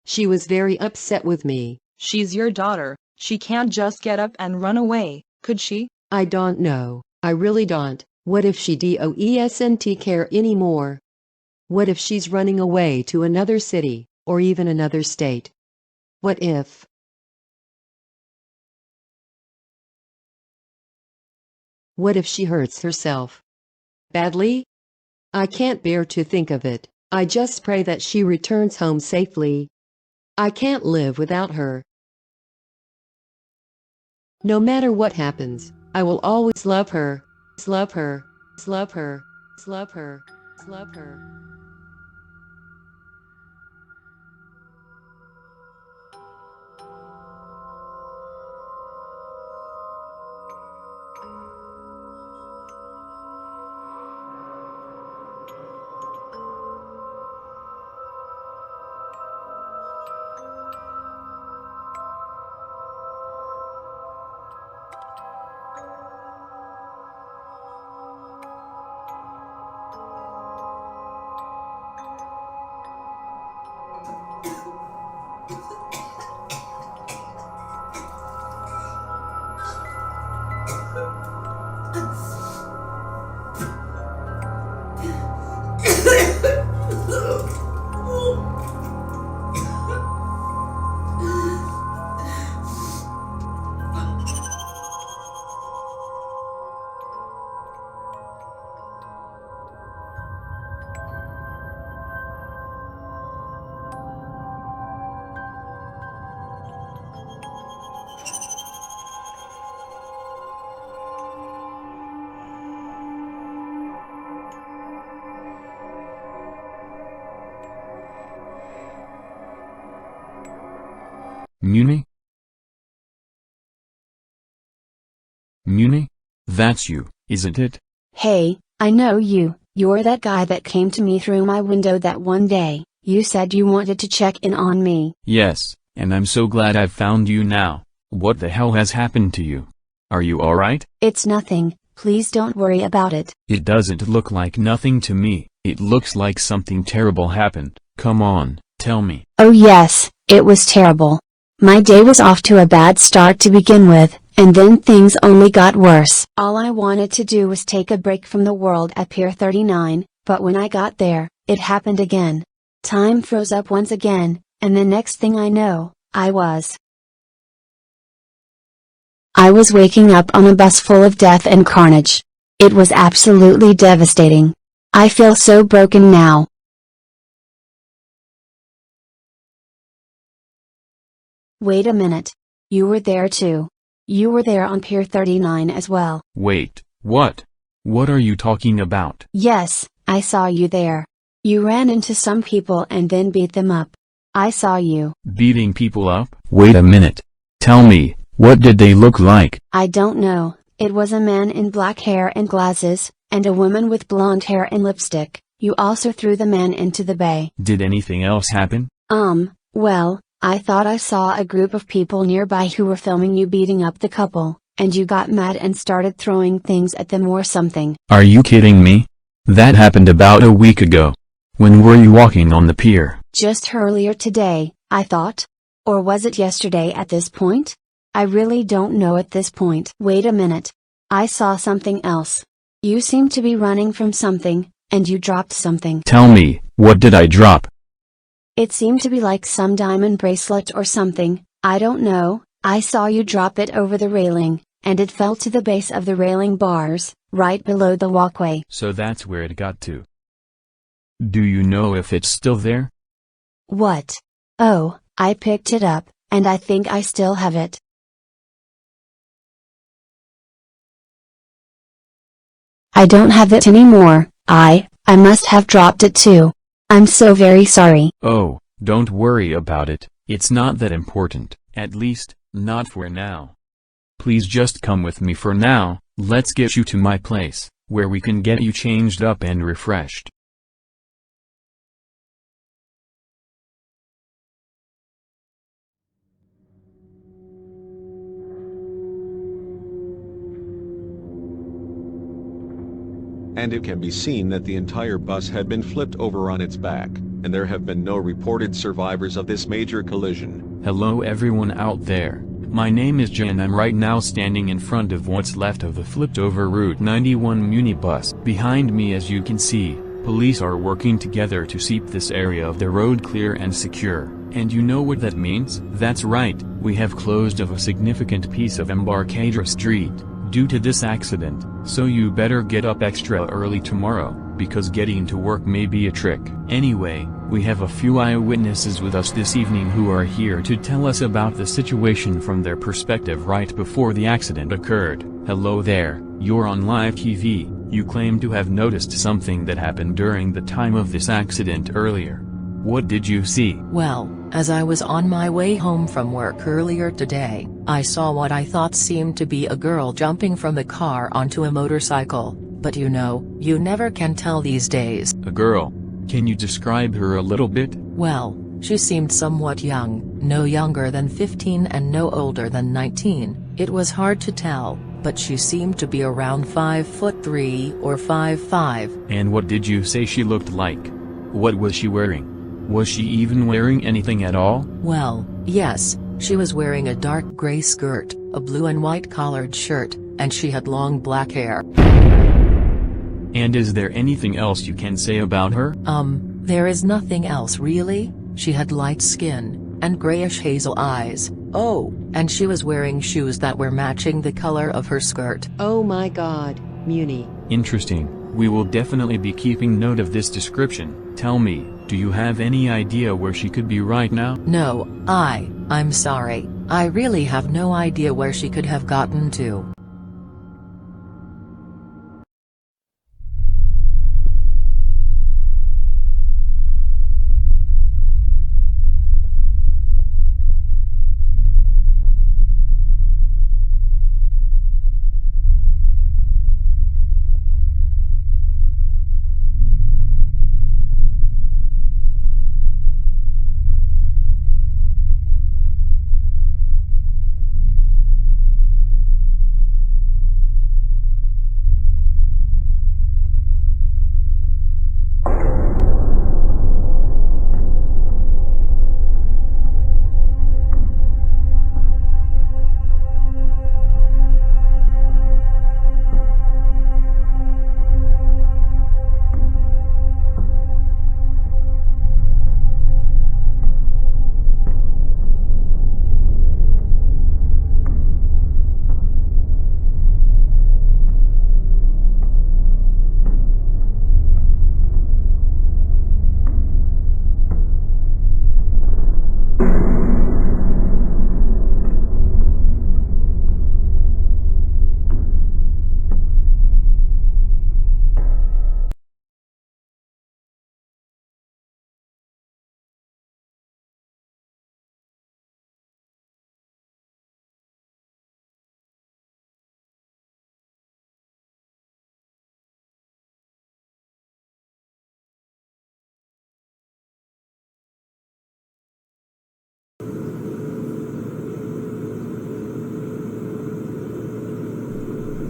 G: She was very upset with me.
A: She's your daughter. She can't just get up and run away, could she?
G: I don't know. I really don't. What if she doesn't care anymore? What if she's running away to another city, or even another state? What if? What if she hurts herself badly? I can't bear to think of it. I just pray that she returns home safely. I can't live without her. No matter what happens, I will always love her, love her, love her, love her, love her.
C: Muni? Muni? That's you, isn't it?
F: Hey, I know you. You're that guy that came to me through my window that one day. You said you wanted to check in on me.
C: Yes, and I'm so glad I've found you now. What the hell has happened to you? Are you alright?
F: It's nothing, please don't worry about it.
C: It doesn't look like nothing to me. It looks like something terrible happened. Come on, tell me.
F: Oh yes, it was terrible. My day was off to a bad start to begin with, and then things only got worse. All I wanted to do was take a break from the world at Pier 39, but when I got there, it happened again. Time froze up once again, and the next thing I know, I was waking up on a bus full of death and carnage. It was absolutely devastating. I feel so broken now. Wait a minute. You were there too. You were there on Pier 39 as well.
C: Wait, what? What are you talking about?
F: Yes, I saw you there. You ran into some people and then beat them up. I saw you.
C: Beating people up? Wait a minute. Tell me, what did they look like?
F: I don't know. It was a man in black hair and glasses, and a woman with blonde hair and lipstick. You also threw the man into the bay.
C: Did anything else happen?
F: Well, I thought I saw a group of people nearby who were filming you beating up the couple, and you got mad and started throwing things at them or something.
C: Are you kidding me? That happened about a week ago. When were you walking on the pier?
F: Just earlier today, I thought. Or was it yesterday at this point? I really don't know at this point. Wait a minute. I saw something else. You seem to be running from something, and you dropped something.
C: Tell me, what did I drop?
F: It seemed to be like some diamond bracelet or something, I don't know. I saw you drop it over the railing, and it fell to the base of the railing bars, right below the walkway.
C: So that's where it got to. Do you know if it's still there?
F: What? Oh, I picked it up, and I think I still have it. I don't have it anymore. I must have dropped it too. I'm so very sorry.
C: Oh, don't worry about it, it's not that important, at least, not for now. Please just come with me for now, let's get you to my place, where we can get you changed up and refreshed.
D: And it can be seen that the entire bus had been flipped over on its back, and there have been no reported survivors of this major collision.
C: Hello everyone out there, my name is Jay and I'm right now standing in front of what's left of the flipped over Route 91 minibus. Behind me, as you can see, police are working together to keep this area of the road clear and secure. And you know what that means? That's right, we have closed off a significant piece of Embarcadero Street due to this accident, so you better get up extra early tomorrow, because getting to work may be a trick. Anyway, we have a few eyewitnesses with us this evening who are here to tell us about the situation from their perspective right before the accident occurred. Hello there, you're on live TV, you claim to have noticed something that happened during the time of this accident earlier. What did you see?
P: Well, as I was on my way home from work earlier today, I saw what I thought seemed to be a girl jumping from a car onto a motorcycle, but you know, you never can tell these days.
C: A girl? Can you describe her a little bit?
P: Well, she seemed somewhat young, no younger than 15 and no older than 19, it was hard to tell, but she seemed to be around 5'3" or 5'5".
C: And what did you say she looked like? What was she wearing? Was she even wearing anything at all?
P: Well, yes, she was wearing a dark gray skirt, a blue and white collared shirt, and she had long black hair.
C: And is there anything else you can say about her?
P: There is nothing else really. She had light skin, and grayish hazel eyes. Oh, and she was wearing shoes that were matching the color of her skirt.
G: Oh my God, Muni.
C: Interesting. We will definitely be keeping note of this description. Tell me, do you have any idea where she could be right now?
P: No, I'm sorry. I really have no idea where she could have gotten to.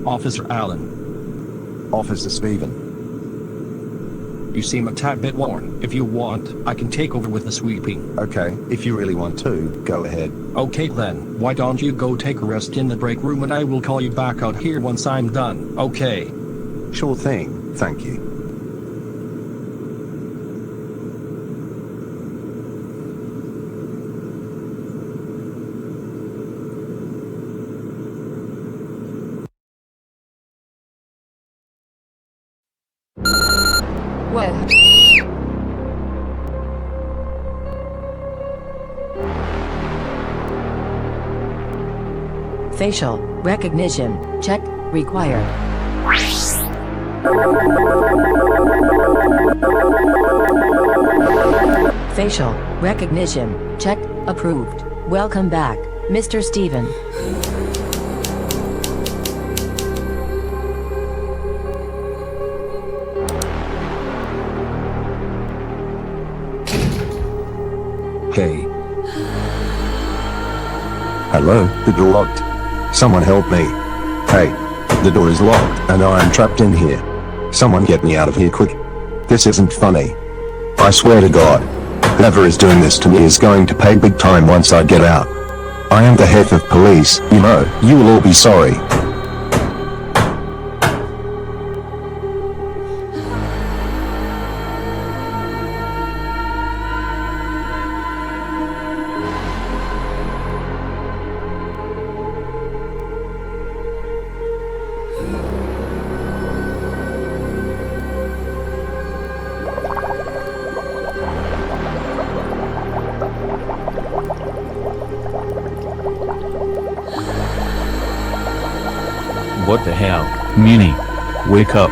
E: Officer Allen.
N: Officer Stephen.
E: You seem a tad bit worn. If you want, I can take over with the sweeping.
N: Okay, if you really want to, go ahead.
E: Okay then, why don't you go take a rest in the break room and I will call you back out here once I'm done, okay?
N: Sure thing, thank you.
O: Where?
P: Facial recognition check required. Facial recognition check approved. Welcome back, Mr. Steven.
N: Hey. Hello, the door locked. Someone help me. Hey. The door is locked and I am trapped in here. Someone get me out of here quick. This isn't funny. I swear to God. Whoever is doing this to me is going to pay big time once I get out. I am the head of police, you know, you will all be sorry.
C: What the hell, Muni? Wake up.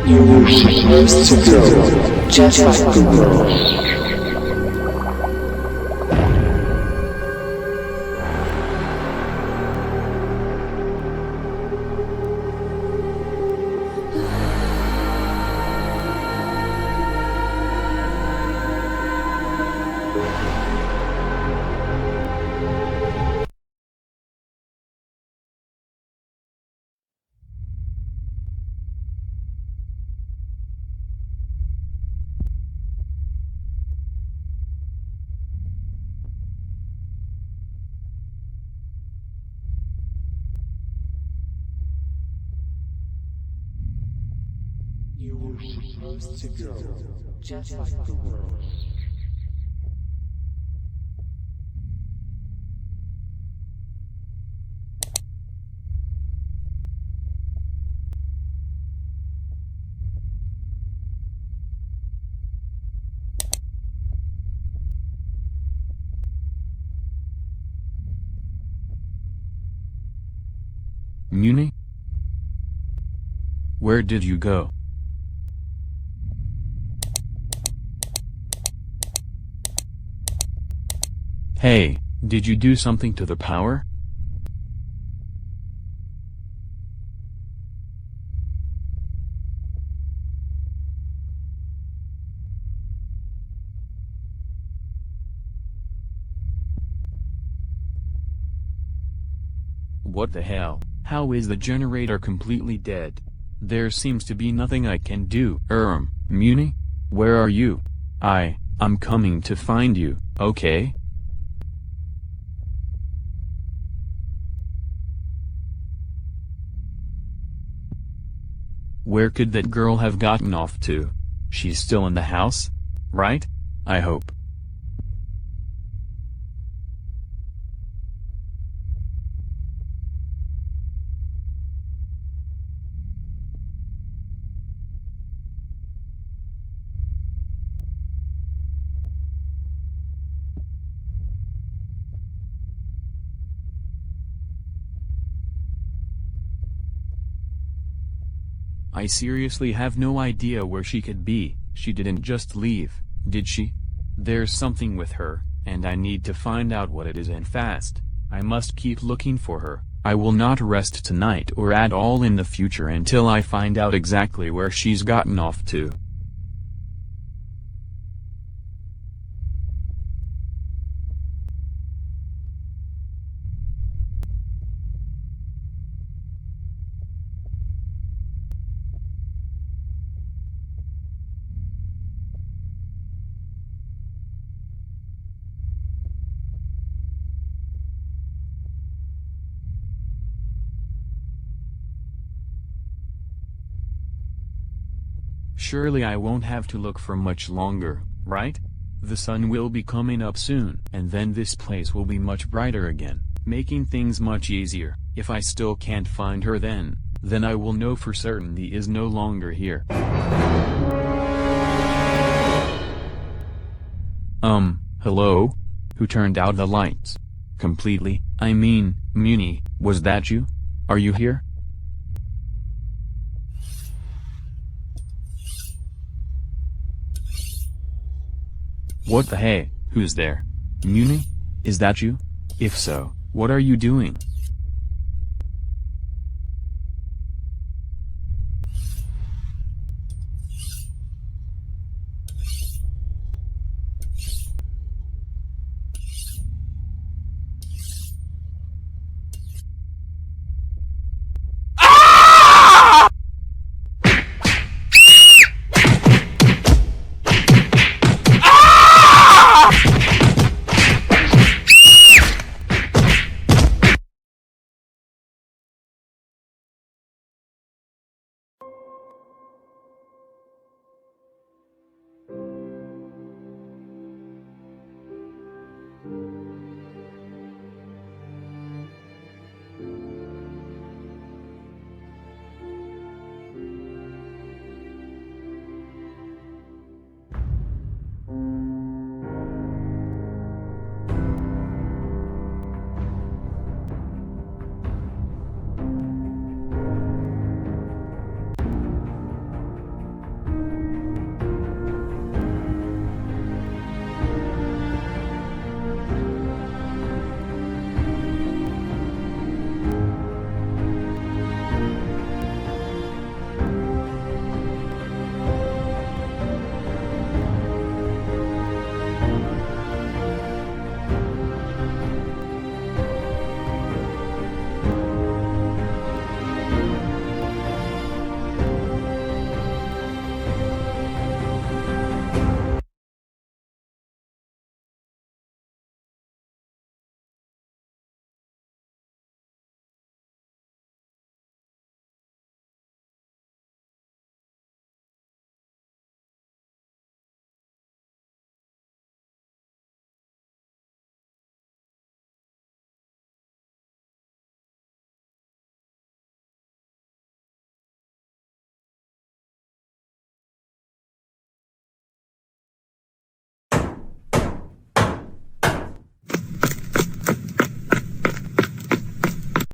M: You were supposed to go, just like the world. You were supposed to go, just like the world.
C: Muni? Where did you go? Hey, did you do something to the power? What the hell? How is the generator completely dead? There seems to be nothing I can do. Muni? Where are you? I'm coming to find you, okay? Where could that girl have gotten off to? She's still in the house? Right? I hope. I seriously have no idea where she could be. She didn't just leave, did she? There's something with her, and I need to find out what it is and fast. I must keep looking for her. I will not rest tonight or at all in the future until I find out exactly where she's gotten off to. Surely I won't have to look for much longer, right? The sun will be coming up soon, and then this place will be much brighter again, making things much easier. If I still can't find her then I will know for certain he is no longer here. Hello? Who turned out the lights? Completely? I mean, Muni, was that you? Are you here? What the hey, who's there? Muni? Is that you? If so, what are you doing?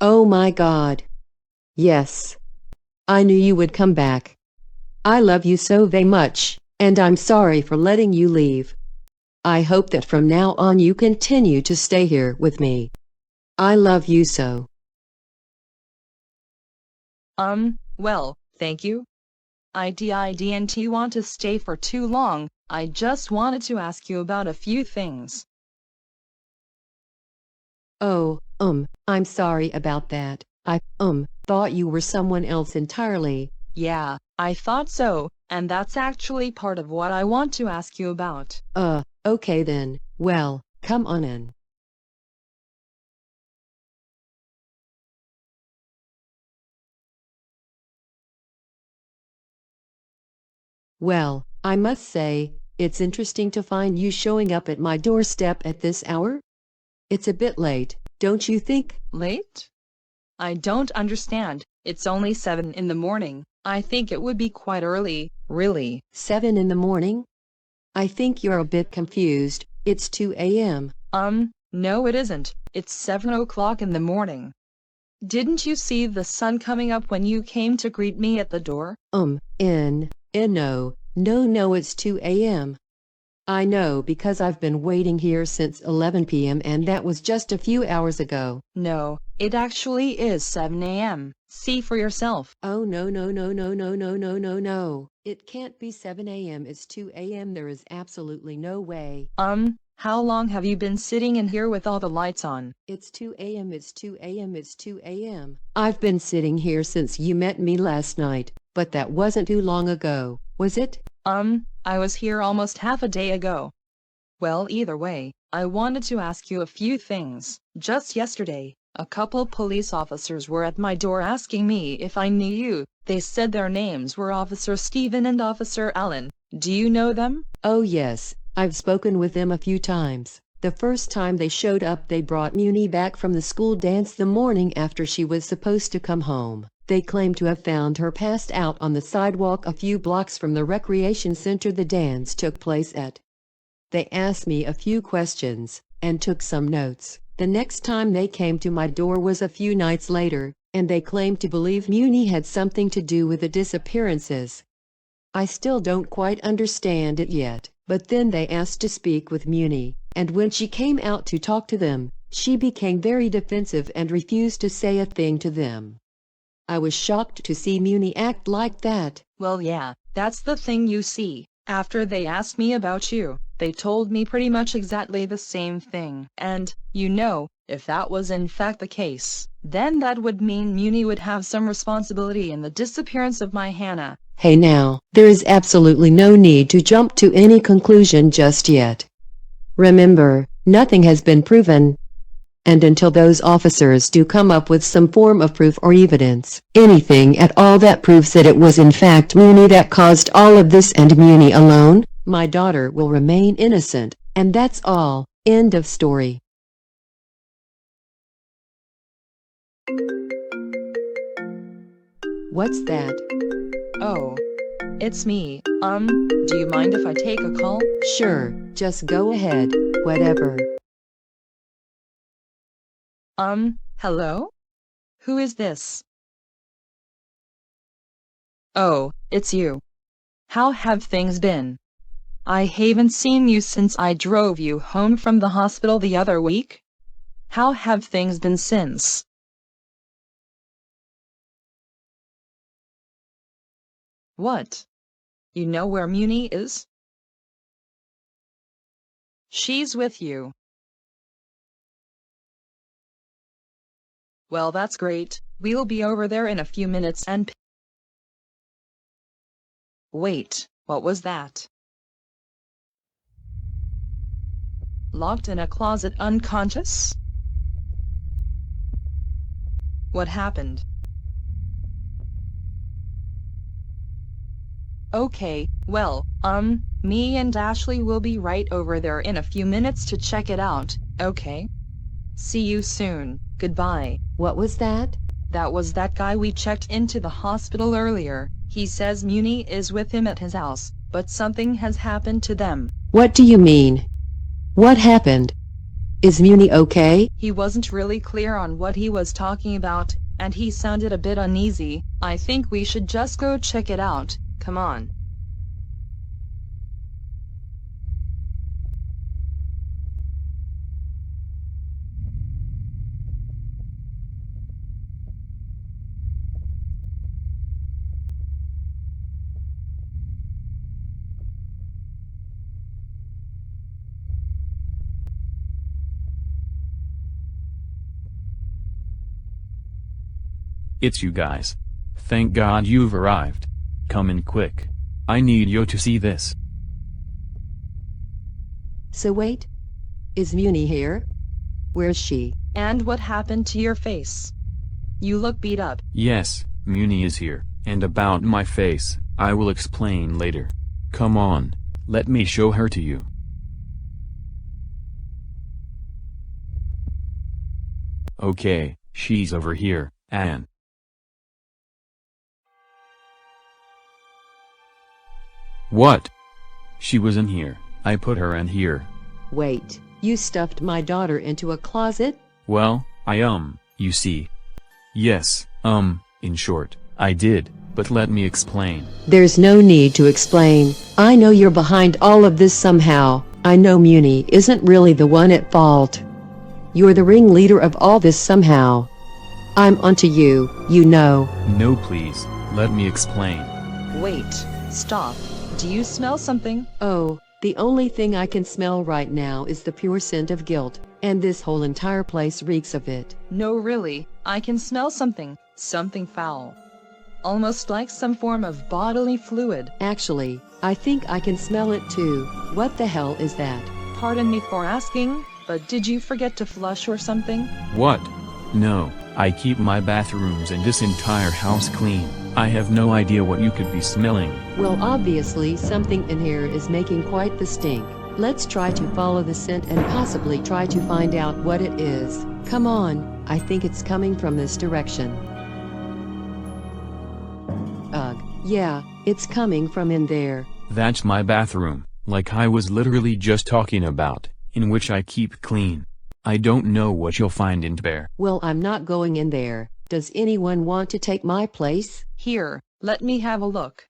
G: Oh my God. Yes. I knew you would come back. I love you so very much, and I'm sorry for letting you leave. I hope that from now on you continue to stay here with me. I love you so.
A: Well, thank you. I didn't want to stay for too long. I just wanted to ask you about a few things.
G: Oh, I'm sorry about that. I, thought you were someone else entirely.
A: Yeah, I thought so, and that's actually part of what I want to ask you about.
G: Okay then. Well, come on in. Well, I must say, it's interesting to find you showing up at my doorstep at this hour. It's a bit late, don't you think?
A: Late? I don't understand. It's only 7 in the morning. I think it would be quite early, really.
G: 7 in the morning? I think you're a bit confused. It's 2 a.m.
A: No it isn't. It's 7 o'clock in the morning. Didn't you see the sun coming up when you came to greet me at the door?
G: No, it's 2 a.m. I know because I've been waiting here since 11 p.m. and that was just a few hours ago.
A: No, it actually is 7 a.m. See for yourself.
G: Oh no. It can't be 7 a.m. It's 2 a.m. There is absolutely no way.
A: How long have you been sitting in here with all the lights on?
G: It's 2 a.m. It's 2 a.m. It's 2 a.m. I've been sitting here since you met me last night, but that wasn't too long ago, was it?
A: I was here almost half a day ago. Well, either way, I wanted to ask you a few things. Just yesterday, a couple police officers were at my door asking me if I knew you. They said their names were Officer Stephen and Officer Allen. Do you know them?
G: Oh yes, I've spoken with them a few times. The first time they showed up they brought Muni back from the school dance the morning after she was supposed to come home. They claimed to have found her passed out on the sidewalk a few blocks from the recreation center the dance took place at. They asked me a few questions, and took some notes. The next time they came to my door was a few nights later, and they claimed to believe Muni had something to do with the disappearances. I still don't quite understand it yet, but then they asked to speak with Muni, and when she came out to talk to them, she became very defensive and refused to say a thing to them. I was shocked to see Muni act like that.
A: Well, yeah, that's the thing you see. After they asked me about you, they told me pretty much exactly the same thing. And, you know, if that was in fact the case, then that would mean Muni would have some responsibility in the disappearance of my Hannah.
G: Hey now, there is absolutely no need to jump to any conclusion just yet. Remember, nothing has been proven. And until those officers do come up with some form of proof or evidence, anything at all that proves that it was in fact Muni that caused all of this and Muni alone, my daughter will remain innocent, and that's all. End of story. What's that?
A: Oh, it's me. Do you mind if I take a call?
G: Sure, just go ahead, whatever.
A: Hello? Who is this? Oh, it's you. How have things been? I haven't seen you since I drove you home from the hospital the other week. How have things been since? What? You know where Muni is? She's with you. Well, that's great. We'll be over there in a few minutes and... Wait, what was that? Locked in a closet unconscious? What happened? Okay, well, me and Ashley will be right over there in a few minutes to check it out, okay? See you soon. Goodbye.
G: What was that?
A: That was that guy we checked into the hospital earlier. He says Muni is with him at his house, but something has happened to them.
G: What do you mean? What happened? Is Muni okay?
A: He wasn't really clear on what he was talking about, and he sounded a bit uneasy. I think we should just go check it out. Come on.
C: It's you guys. Thank God you've arrived. Come in quick. I need you to see this.
G: So wait. Is Muni here? Where's she?
A: And what happened to your face? You look beat up.
C: Yes, Muni is here, and about my face, I will explain later. Come on, let me show her to you. Okay, she's over here, Anne. What? She was in here. I put her in here.
G: Wait, you stuffed my daughter into a closet?
C: Well, you see. Yes, in short, I did, but let me explain.
G: There's no need to explain. I know you're behind all of this somehow. I know Muni isn't really the one at fault. You're the ringleader of all this somehow. I'm onto you, you know.
C: No, please, let me explain.
A: Wait, stop. Do you smell something?
G: Oh, the only thing I can smell right now is the pure scent of guilt, and this whole entire place reeks of it.
A: No, really, I can smell something. Something foul. Almost like some form of bodily fluid.
G: Actually, I think I can smell it too. What the hell is that?
A: Pardon me for asking, but did you forget to flush or something?
C: What? No, I keep my bathrooms and this entire house clean. I have no idea what you could be smelling.
G: Well, obviously something in here is making quite the stink. Let's try to follow the scent and possibly try to find out what it is. Come on, I think it's coming from this direction. Ugh, yeah, it's coming from in there.
C: That's my bathroom, like I was literally just talking about, in which I keep clean. I don't know what you'll find in there.
G: Well, I'm not going in there. Does anyone want to take my place?
A: Here, let me have a look.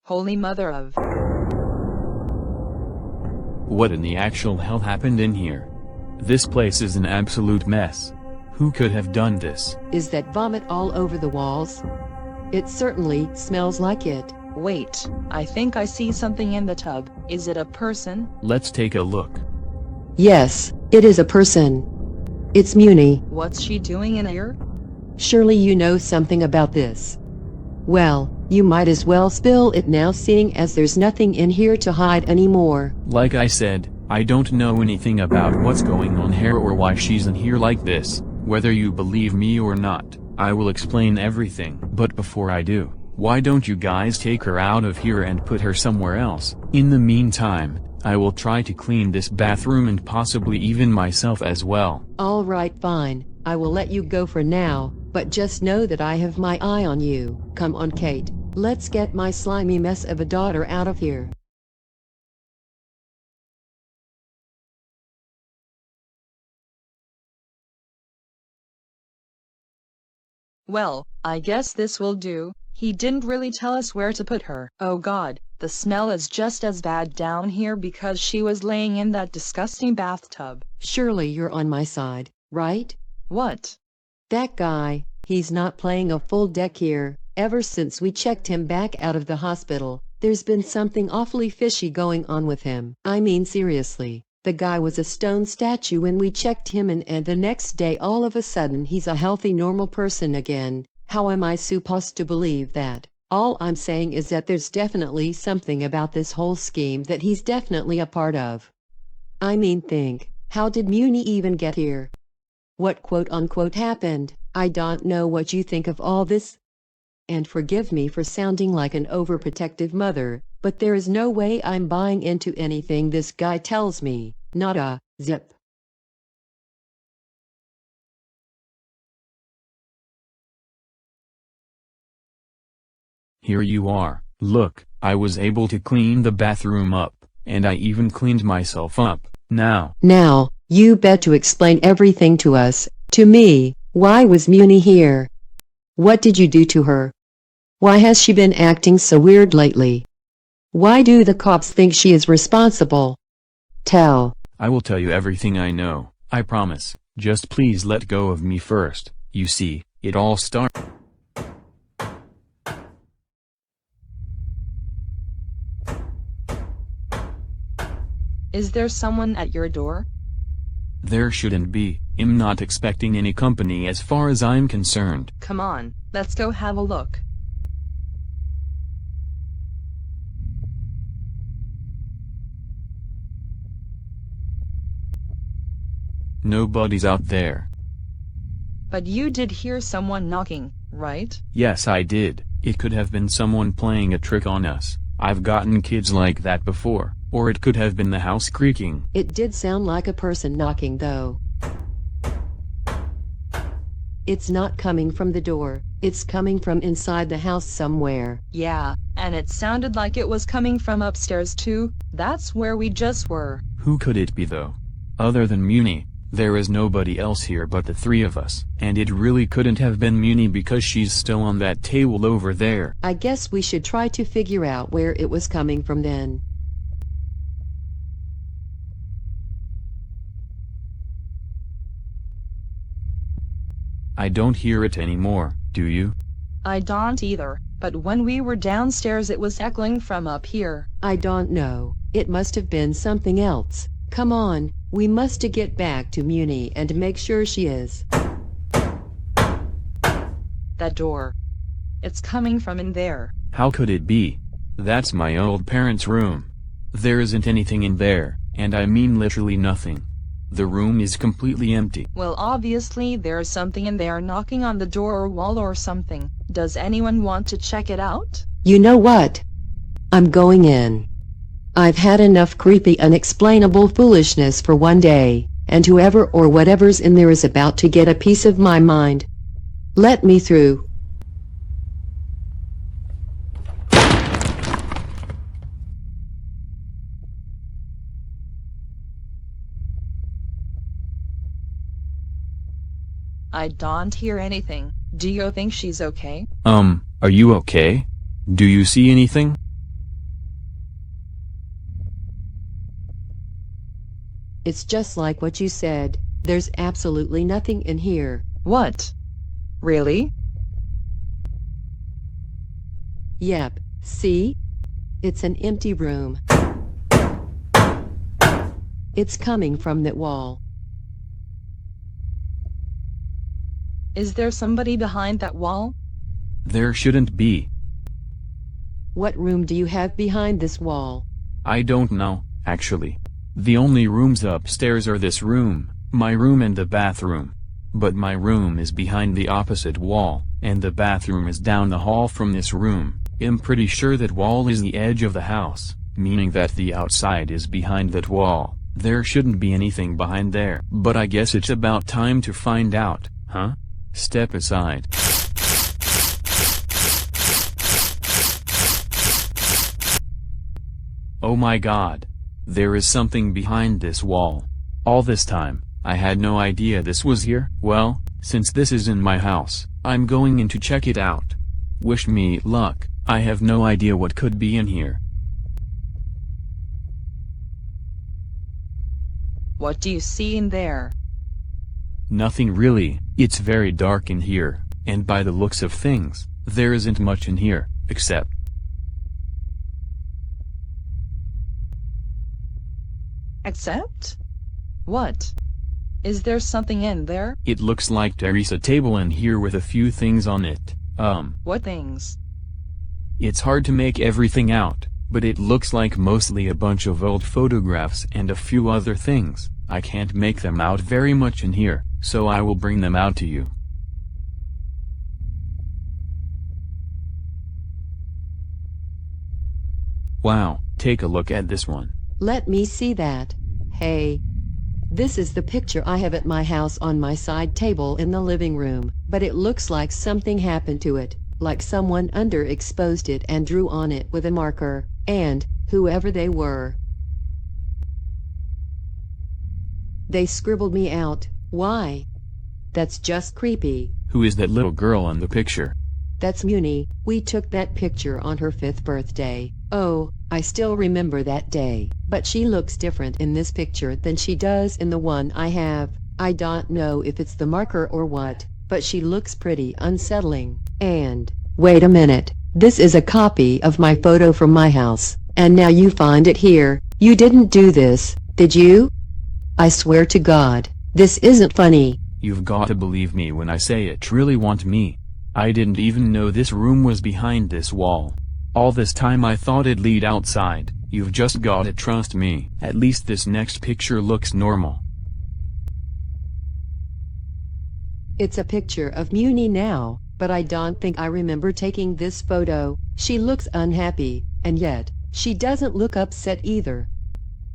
A: Holy Mother of...
C: What in the actual hell happened in here? This place is an absolute mess. Who could have done this?
G: Is that vomit all over the walls? It certainly smells like it.
A: Wait, I think I see something in the tub. Is it a person?
C: Let's take a look.
G: Yes, it is a person. It's Muni.
A: What's she doing in here?
G: Surely you know something about this. Well, you might as well spill it now, seeing as there's nothing in here to hide anymore.
C: Like I said, I don't know anything about what's going on here or why she's in here like this. Whether you believe me or not, I will explain everything. But before I do, why don't you guys take her out of here and put her somewhere else? In the meantime, I will try to clean this bathroom and possibly even myself as well.
G: All right, fine. I will let you go for now, but just know that I have my eye on you. Come on, Kate. Let's get my slimy mess of a daughter out of here.
A: Well, I guess this will do. He didn't really tell us where to put her. Oh God, the smell is just as bad down here because she was laying in that disgusting bathtub.
G: Surely you're on my side, right?
A: What?
G: That guy, he's not playing a full deck here. Ever since we checked him back out of the hospital, there's been something awfully fishy going on with him. I mean seriously. The guy was a stone statue when we checked him in, and the next day all of a sudden he's a healthy normal person again. How am I supposed to believe that? All I'm saying is that there's definitely something about this whole scheme that he's definitely a part of. I mean, think, how did Muni even get here? What quote-unquote happened? I don't know what you think of all this. And forgive me for sounding like an overprotective mother, but there is no way I'm buying into anything this guy tells me. Not a zip.
C: Here you are. Look, I was able to clean the bathroom up, and I even cleaned myself up. Now,
G: you bet to explain everything to us. To me. Why was Muni here? What did you do to her? Why has she been acting so weird lately? Why do the cops think she is responsible? Tell.
C: I will tell you everything I know, I promise. Just please let go of me first. You see, it all started.
A: Is there someone at your door?
C: There shouldn't be. I'm not expecting any company as far as I'm concerned.
A: Come on, let's go have a look.
C: Nobody's out there.
A: But you did hear someone knocking, right?
C: Yes, I did. It could have been someone playing a trick on us. I've gotten kids like that before. Or it could have been the house creaking.
G: It did sound like a person knocking, though. It's not coming from the door. It's coming from inside the house somewhere.
A: Yeah, and it sounded like it was coming from upstairs too. That's where we just were.
C: Who could it be though? Other than Muni, there is nobody else here but the three of us. And it really couldn't have been Muni because she's still on that table over there.
G: I guess we should try to figure out where it was coming from then.
C: I don't hear it anymore, do you?
A: I don't either, but when we were downstairs it was echoing from up here.
G: I don't know. It must have been something else. Come on, we must get back to Muni and make sure she is.
A: That door. It's coming from in there.
C: How could it be? That's my old parents' room. There isn't anything in there, and I mean literally nothing. The room is completely empty.
A: Well, obviously there's something in there knocking on the door or wall or something. Does anyone want to check it out?
G: You know what? I'm going in. I've had enough creepy, unexplainable foolishness for one day, and whoever or whatever's in there is about to get a piece of my mind. Let me through.
A: I don't hear anything. Do you think she's okay?
C: Are you okay? Do you see anything?
G: It's just like what you said. There's absolutely nothing in here.
A: What? Really?
G: Yep, see? It's an empty room. It's coming from that wall.
A: Is there somebody behind that wall?
C: There shouldn't be.
G: What room do you have behind this wall?
C: I don't know, actually. The only rooms upstairs are this room, my room and the bathroom. But my room is behind the opposite wall, and the bathroom is down the hall from this room. I'm pretty sure that wall is the edge of the house, meaning that the outside is behind that wall. There shouldn't be anything behind there. But I guess it's about time to find out, huh? Step aside. Oh my god. There is something behind this wall. All this time, I had no idea this was here. Well, since this is in my house, I'm going in to check it out. Wish me luck. I have no idea what could be in here.
A: What do you see in there?
C: Nothing really. It's very dark in here, and by the looks of things, there isn't much in here, except
A: Except? What? Is there something in there?
C: it looks like there's a table in here with a few things on it.
A: What things?
C: It's hard to make everything out, but it looks like mostly a bunch of old photographs and a few other things. I can't make them out very much in here, so I will bring them out to you. Wow, take a look at this one.
G: Let me see that. Hey. This is the picture I have at my house on my side table in the living room, but it looks like something happened to it, like someone underexposed it and drew on it with a marker, and, whoever they were, they scribbled me out. Why? That's just creepy.
C: Who is that little girl in the picture?
G: That's Muni. We took that picture on her 5th birthday. Oh, I still remember that day. But she looks different in this picture than she does in the one I have. I don't know if it's the marker or what, but she looks pretty unsettling. And, wait a minute, this is a copy of my photo from my house, and now you find it here. You didn't do this, did you? I swear to God, this isn't funny.
C: You've got to believe me when I say it really wasn't me. I didn't even know this room was behind this wall. All this time I thought it'd lead outside. You've just gotta trust me. At least this next picture looks normal.
G: It's a picture of Muni now, but I don't think I remember taking this photo. She looks unhappy, and yet, she doesn't look upset either.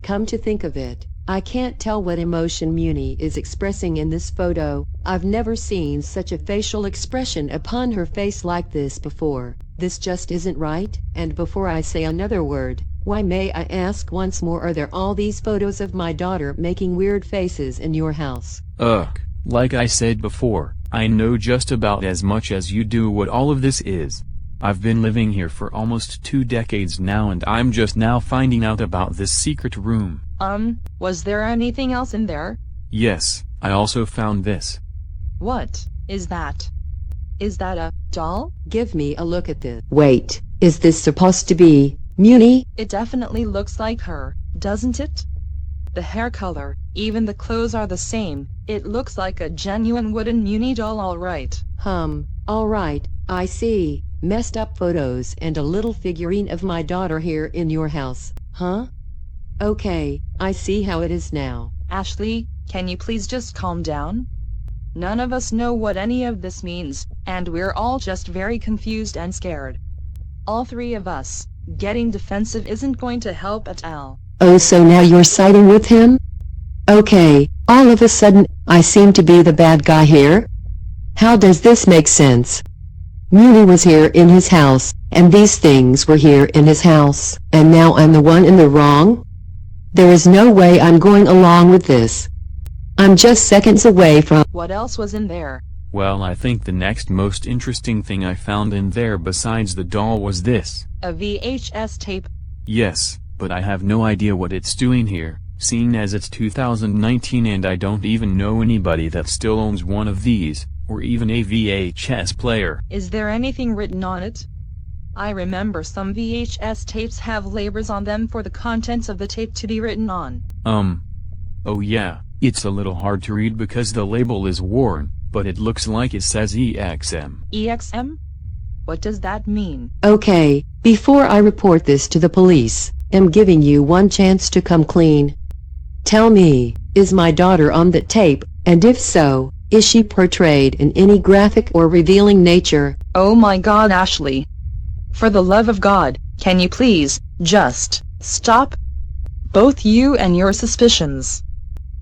G: Come to think of it, I can't tell what emotion Muni is expressing in this photo. I've never seen such a facial expression upon her face like this before. This just isn't right. And before I say another word, why, may I ask once more, are there all these photos of my daughter making weird faces in your house?
C: Ugh, like I said before, I know just about as much as you do what all of this is. I've been living here for almost 2 decades now, and I'm just now finding out about this secret room.
A: Was there anything else in there?
C: Yes, I also found this.
A: What is that? Is that a doll?
G: Give me a look at this. Wait, is this supposed to be Muni?
A: It definitely looks like her, doesn't it? The hair color, even the clothes are the same. It looks like a genuine wooden Muni doll, all right.
G: All right, I see. Messed up photos and a little figurine of my daughter here in your house, huh? Okay, I see how it is now.
A: Ashley, can you please just calm down? None of us know what any of this means, and we're all just very confused and scared. All three of us. Getting defensive isn't going to help at all.
G: Oh, so now you're siding with him? Okay, all of a sudden, I seem to be the bad guy here? How does this make sense? Muni was here in his house, and these things were here in his house, and now I'm the one in the wrong? There is no way I'm going along with this. I'm just seconds away from—
A: What else was in there?
C: Well, I think the next most interesting thing I found in there besides the doll was this.
A: A VHS tape.
C: Yes, but I have no idea what it's doing here, seeing as it's 2019 and I don't even know anybody that still owns one of these, or even a VHS player.
A: Is there anything written on it? I remember some VHS tapes have labels on them for the contents of the tape to be written on.
C: Oh yeah, it's a little hard to read because the label is worn, but it looks like it says EXM.
A: EXM? What does that mean?
G: Okay, before I report this to the police, I'm giving you one chance to come clean. Tell me, is my daughter on that tape, and if so, is she portrayed in any graphic or revealing nature?
A: Oh my God, Ashley. For the love of God, can you please, just, stop? Both you and your suspicions.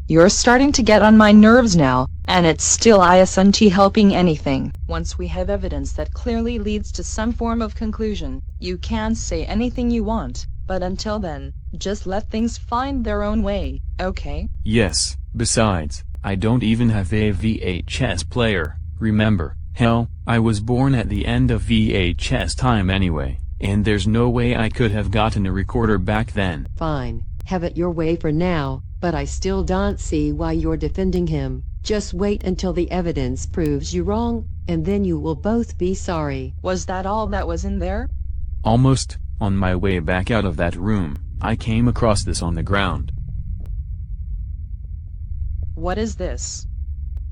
A: You're starting to get on my nerves now, and it's still isn't helping anything. Once we have evidence that clearly leads to some form of conclusion, you can say anything you want, but until then, just let things find their own way, okay?
C: Yes, besides, I don't even have a VHS player, remember. Hell, I was born at the end of VHS time anyway, and there's no way I could have gotten a recorder back then.
G: Fine, have it your way for now, but I still don't see why you're defending him. Just wait until the evidence proves you wrong, and then you will both be sorry.
A: Was that all that was in there?
C: Almost. On my way back out of that room, I came across this on the ground.
A: What is this?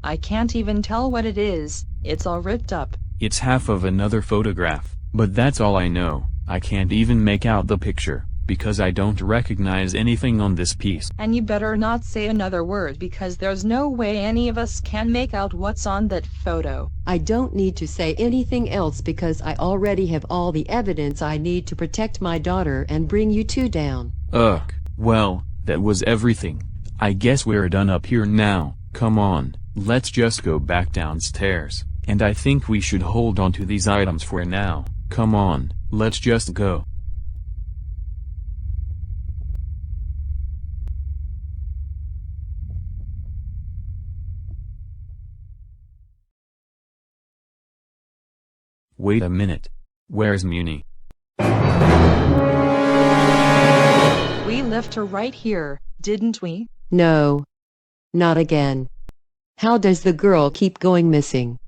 A: I can't even tell what it is, it's all ripped up.
C: It's half of another photograph, but that's all I know. I can't even make out the picture, because I don't recognize anything on this piece.
A: And you better not say another word because there's no way any of us can make out what's on that photo.
G: I don't need to say anything else because I already have all the evidence I need to protect my daughter and bring you two down.
C: Ugh, well, that was everything. I guess we're done up here now. Come on, let's just go back downstairs. And I think we should hold on to these items for now. Come on, let's just go. Wait a minute. Where's Muni?
A: We left her right here, didn't we?
G: No. Not again. How does the girl keep going missing?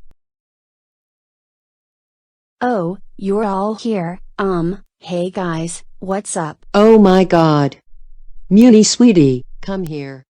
F: Oh, you're all here. Hey guys, what's up?
G: Oh my God. Muni sweetie, come here.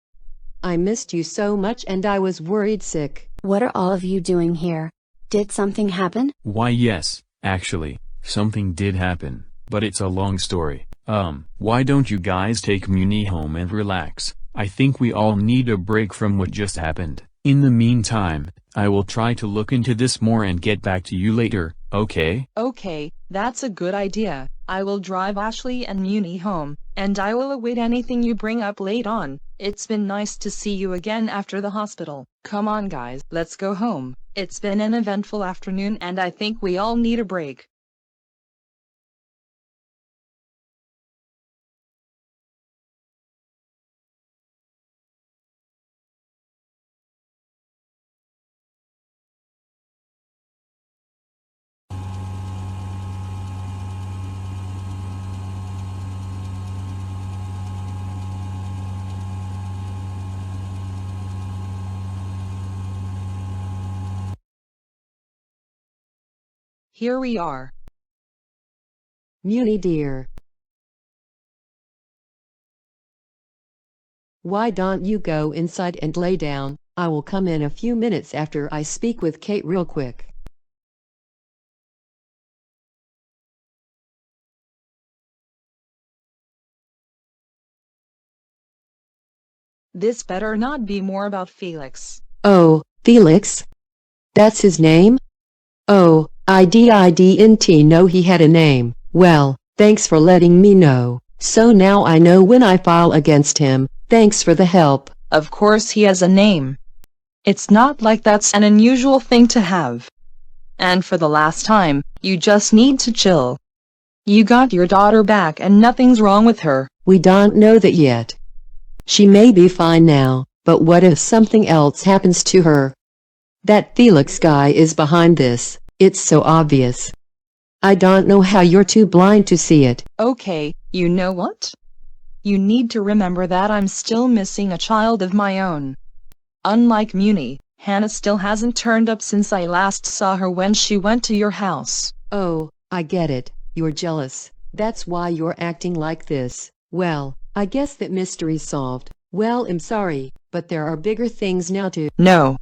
G: I missed you so much and I was worried sick.
F: What are all of you doing here? Did something happen?
C: Why yes, actually, something did happen, but it's a long story. Why don't you guys take Muni home and relax? I think we all need a break from what just happened. In the meantime, I will try to look into this more and get back to you later, okay?
A: Okay, that's a good idea. I will drive Ashley and Muni home, and I will await anything you bring up late on. It's been nice to see you again after the hospital. Come on guys, let's go home. It's been an eventful afternoon and I think we all need a break. Here we are.
G: Muni dear. Why don't you go inside and lay down? I will come in a few minutes after I speak with Kate real quick.
A: This better not be more about Felix.
G: Oh, Felix? That's his name? Oh, I didn't know he had a name. Well, thanks for letting me know. So now I know when I file against him. Thanks for the help.
A: Of course he has a name. It's not like that's an unusual thing to have. And for the last time, you just need to chill. You got your daughter back and nothing's wrong with her.
G: We don't know that yet. She may be fine now, but what if something else happens to her? That Felix guy is behind this. It's so obvious. I don't know how you're too blind to see it.
A: Okay, you know what? You need to remember that I'm still missing a child of my own. Unlike Muni, Hannah still hasn't turned up since I last saw her when she went to your house.
G: Oh, I get it. You're jealous. That's why you're acting like this. Well, I guess that mystery's solved. Well, I'm sorry, but there are bigger things now to—
A: No,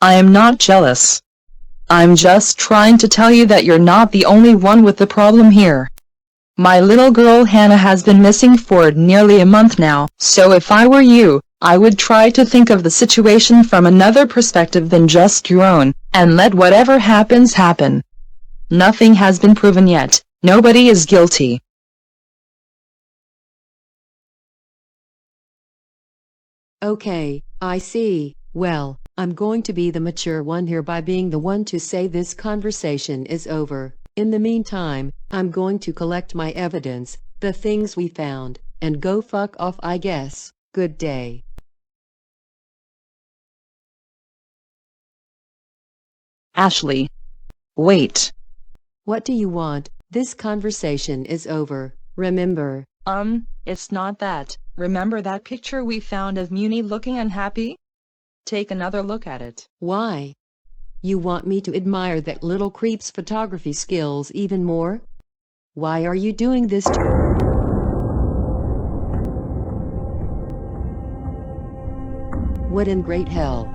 A: I am not jealous. I'm just trying to tell you that you're not the only one with the problem here. My little girl Hannah has been missing for nearly a month now, so if I were you, I would try to think of the situation from another perspective than just your own, and let whatever happens happen. Nothing has been proven yet. Nobody is guilty.
G: Okay, I see. Well, I'm going to be the mature one here by being the one to say this conversation is over. In the meantime, I'm going to collect my evidence, the things we found, and go fuck off, I guess. Good day.
A: Ashley. Wait.
G: What do you want? This conversation is over. Remember.
A: It's not that. Remember that picture we found of Muni looking unhappy? Take another look at it.
G: Why? You want me to admire that little creep's photography skills even more? Why are you doing this to— What in great hell?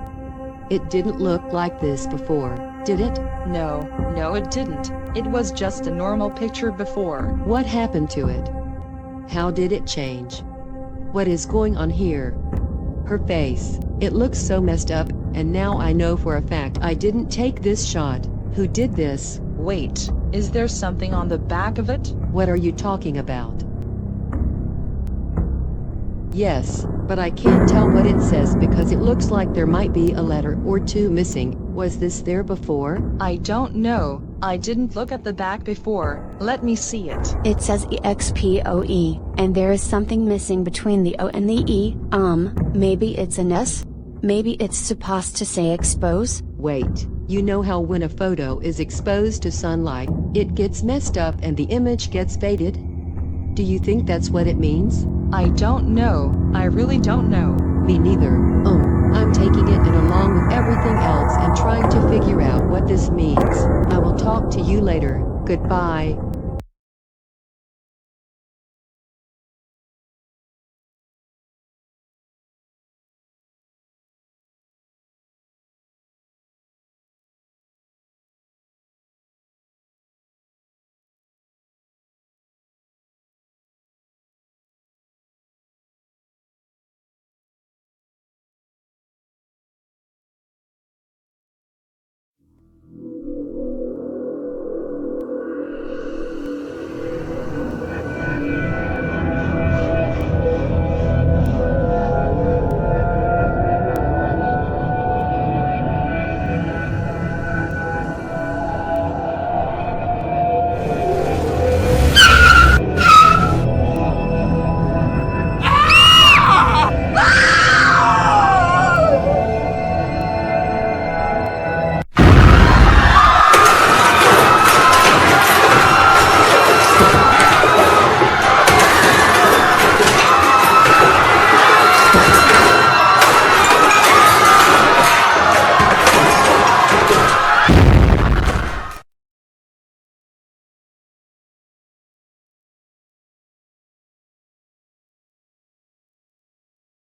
G: It didn't look like this before, did it?
A: No, it didn't. It was just a normal picture before.
G: What happened to it? How did it change? What is going on here? Her face. It looks so messed up, and now I know for a fact I didn't take this shot. Who did this?
A: Wait, is there something on the back of it?
G: What are you talking about? Yes, but I can't tell what it says because it looks like there might be a letter or two missing. Was this there before?
A: I don't know. I didn't look at the back before. Let me see it.
F: It says EXPOE, and there is something missing between the O and the E. Maybe it's an S? Maybe it's supposed to say expose?
G: Wait, you know how when a photo is exposed to sunlight, it gets messed up and the image gets faded? Do you think that's what it means?
A: I don't know. I really don't know.
G: Me neither. I'm taking it and along with everything else and trying to figure out what this means. I will talk to you later. Goodbye.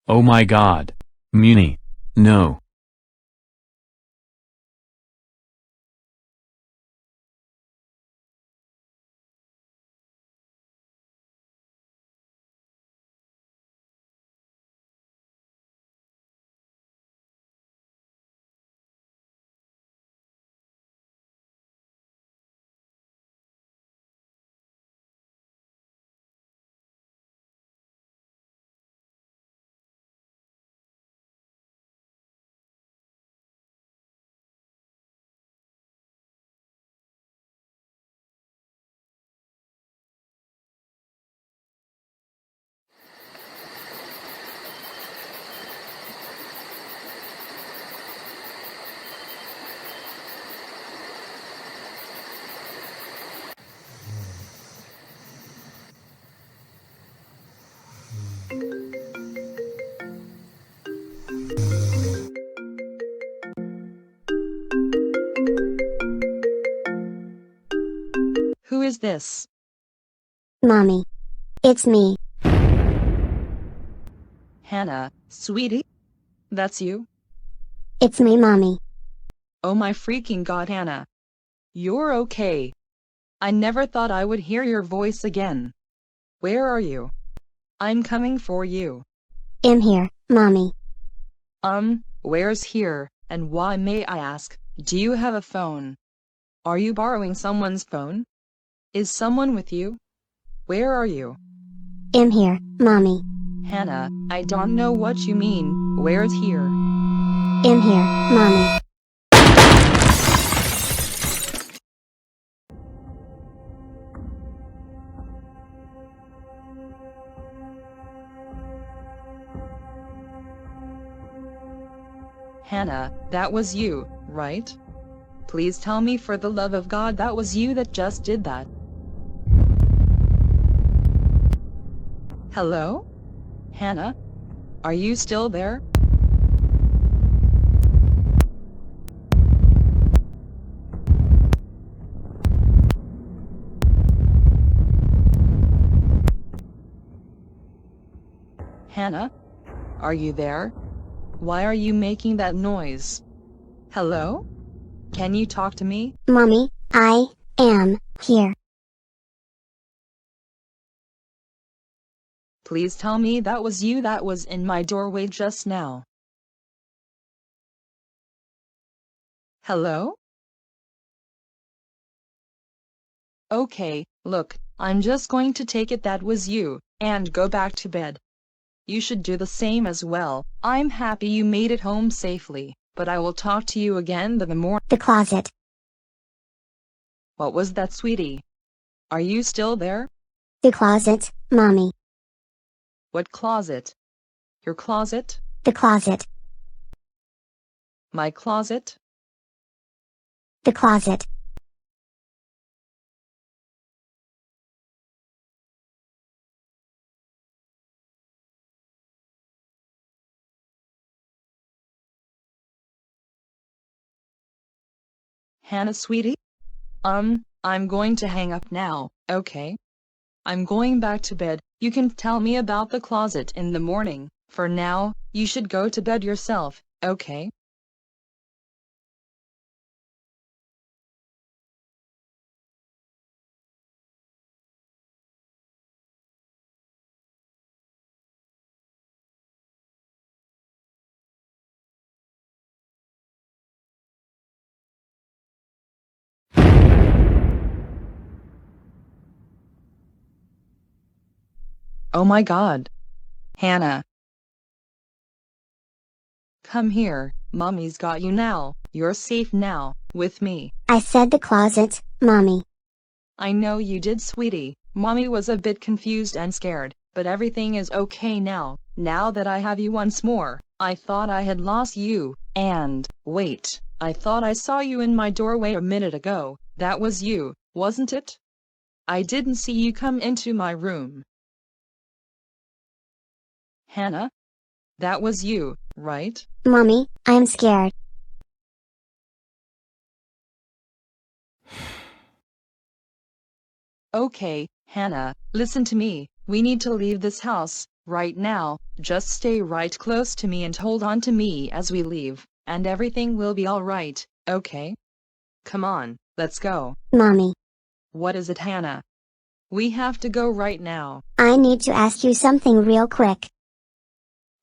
C: Oh my god. Muni. No.
A: is this?
B: Mommy. It's me.
A: Hannah, sweetie? That's you?
B: It's me, Mommy.
A: Oh my freaking God, Hannah. You're okay. I never thought I would hear your voice again. Where are you? I'm coming for you.
B: I'm here, Mommy.
A: Where's here, and why, may I ask? Do you have a phone? Are you borrowing someone's phone? Is someone with you? Where are you?
B: I'm here, Mommy.
A: Hannah, I don't know what you mean. Where's here?
B: I'm here, Mommy.
A: Hannah, that was you, right? Please tell me, for the love of God, that was you that just did that. Hello? Hannah? Are you still there? Hannah? Are you there? Why are you making that noise? Hello? Can you talk to me?
B: Mommy, I am here.
A: Please tell me that was you that was in my doorway just now. Hello? Okay, look, I'm just going to take it that was you, and go back to bed. You should do the same as well. I'm happy you made it home safely, but I will talk to you again the morning.
B: The closet.
A: What was that, sweetie? Are you still there?
B: The closet, Mommy.
A: What closet? Your closet?
B: The closet.
A: My closet?
B: The closet.
A: Hannah, sweetie? I'm going to hang up now, okay? I'm going back to bed. You can tell me about the closet in the morning. For now, you should go to bed yourself, okay? Oh my God. Hannah. Come here, Mommy's got you now. You're safe now, with me.
B: I said the closet, Mommy.
A: I know you did, sweetie. Mommy was a bit confused and scared, but everything is okay now. Now that I have you once more. I thought I had lost you, and, wait, I thought I saw you in my doorway a minute ago. That was you, wasn't it? I didn't see you come into my room. Hannah? That was you, right?
B: Mommy, I'm scared.
A: Okay, Hannah, listen to me. We need to leave this house, right now. Just stay right close to me and hold on to me as we leave, and everything will be alright, okay? Come on, let's go.
B: Mommy.
A: What is it, Hannah? We have to go right now.
B: I need to ask you something real quick.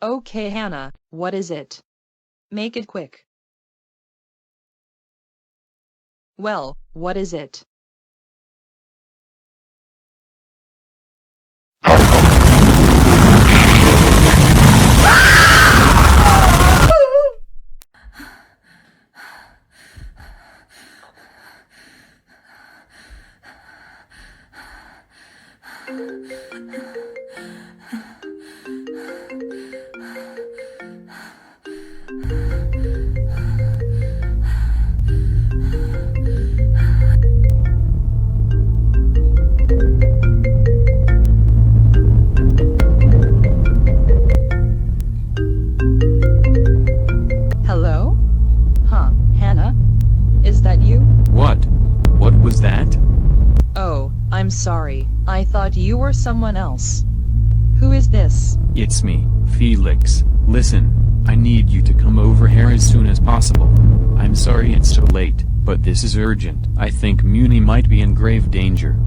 A: Okay, Hannah, what is it? Make it quick. Well, what is it? Hello? Huh, Hannah? Is that you?
C: What? What was that?
A: Oh, I thought you were someone else. Who is this?
C: It's me, Felix. Listen, I need you to come over here as soon as possible. I'm sorry it's so late, but this is urgent. I think Muni might be in grave danger.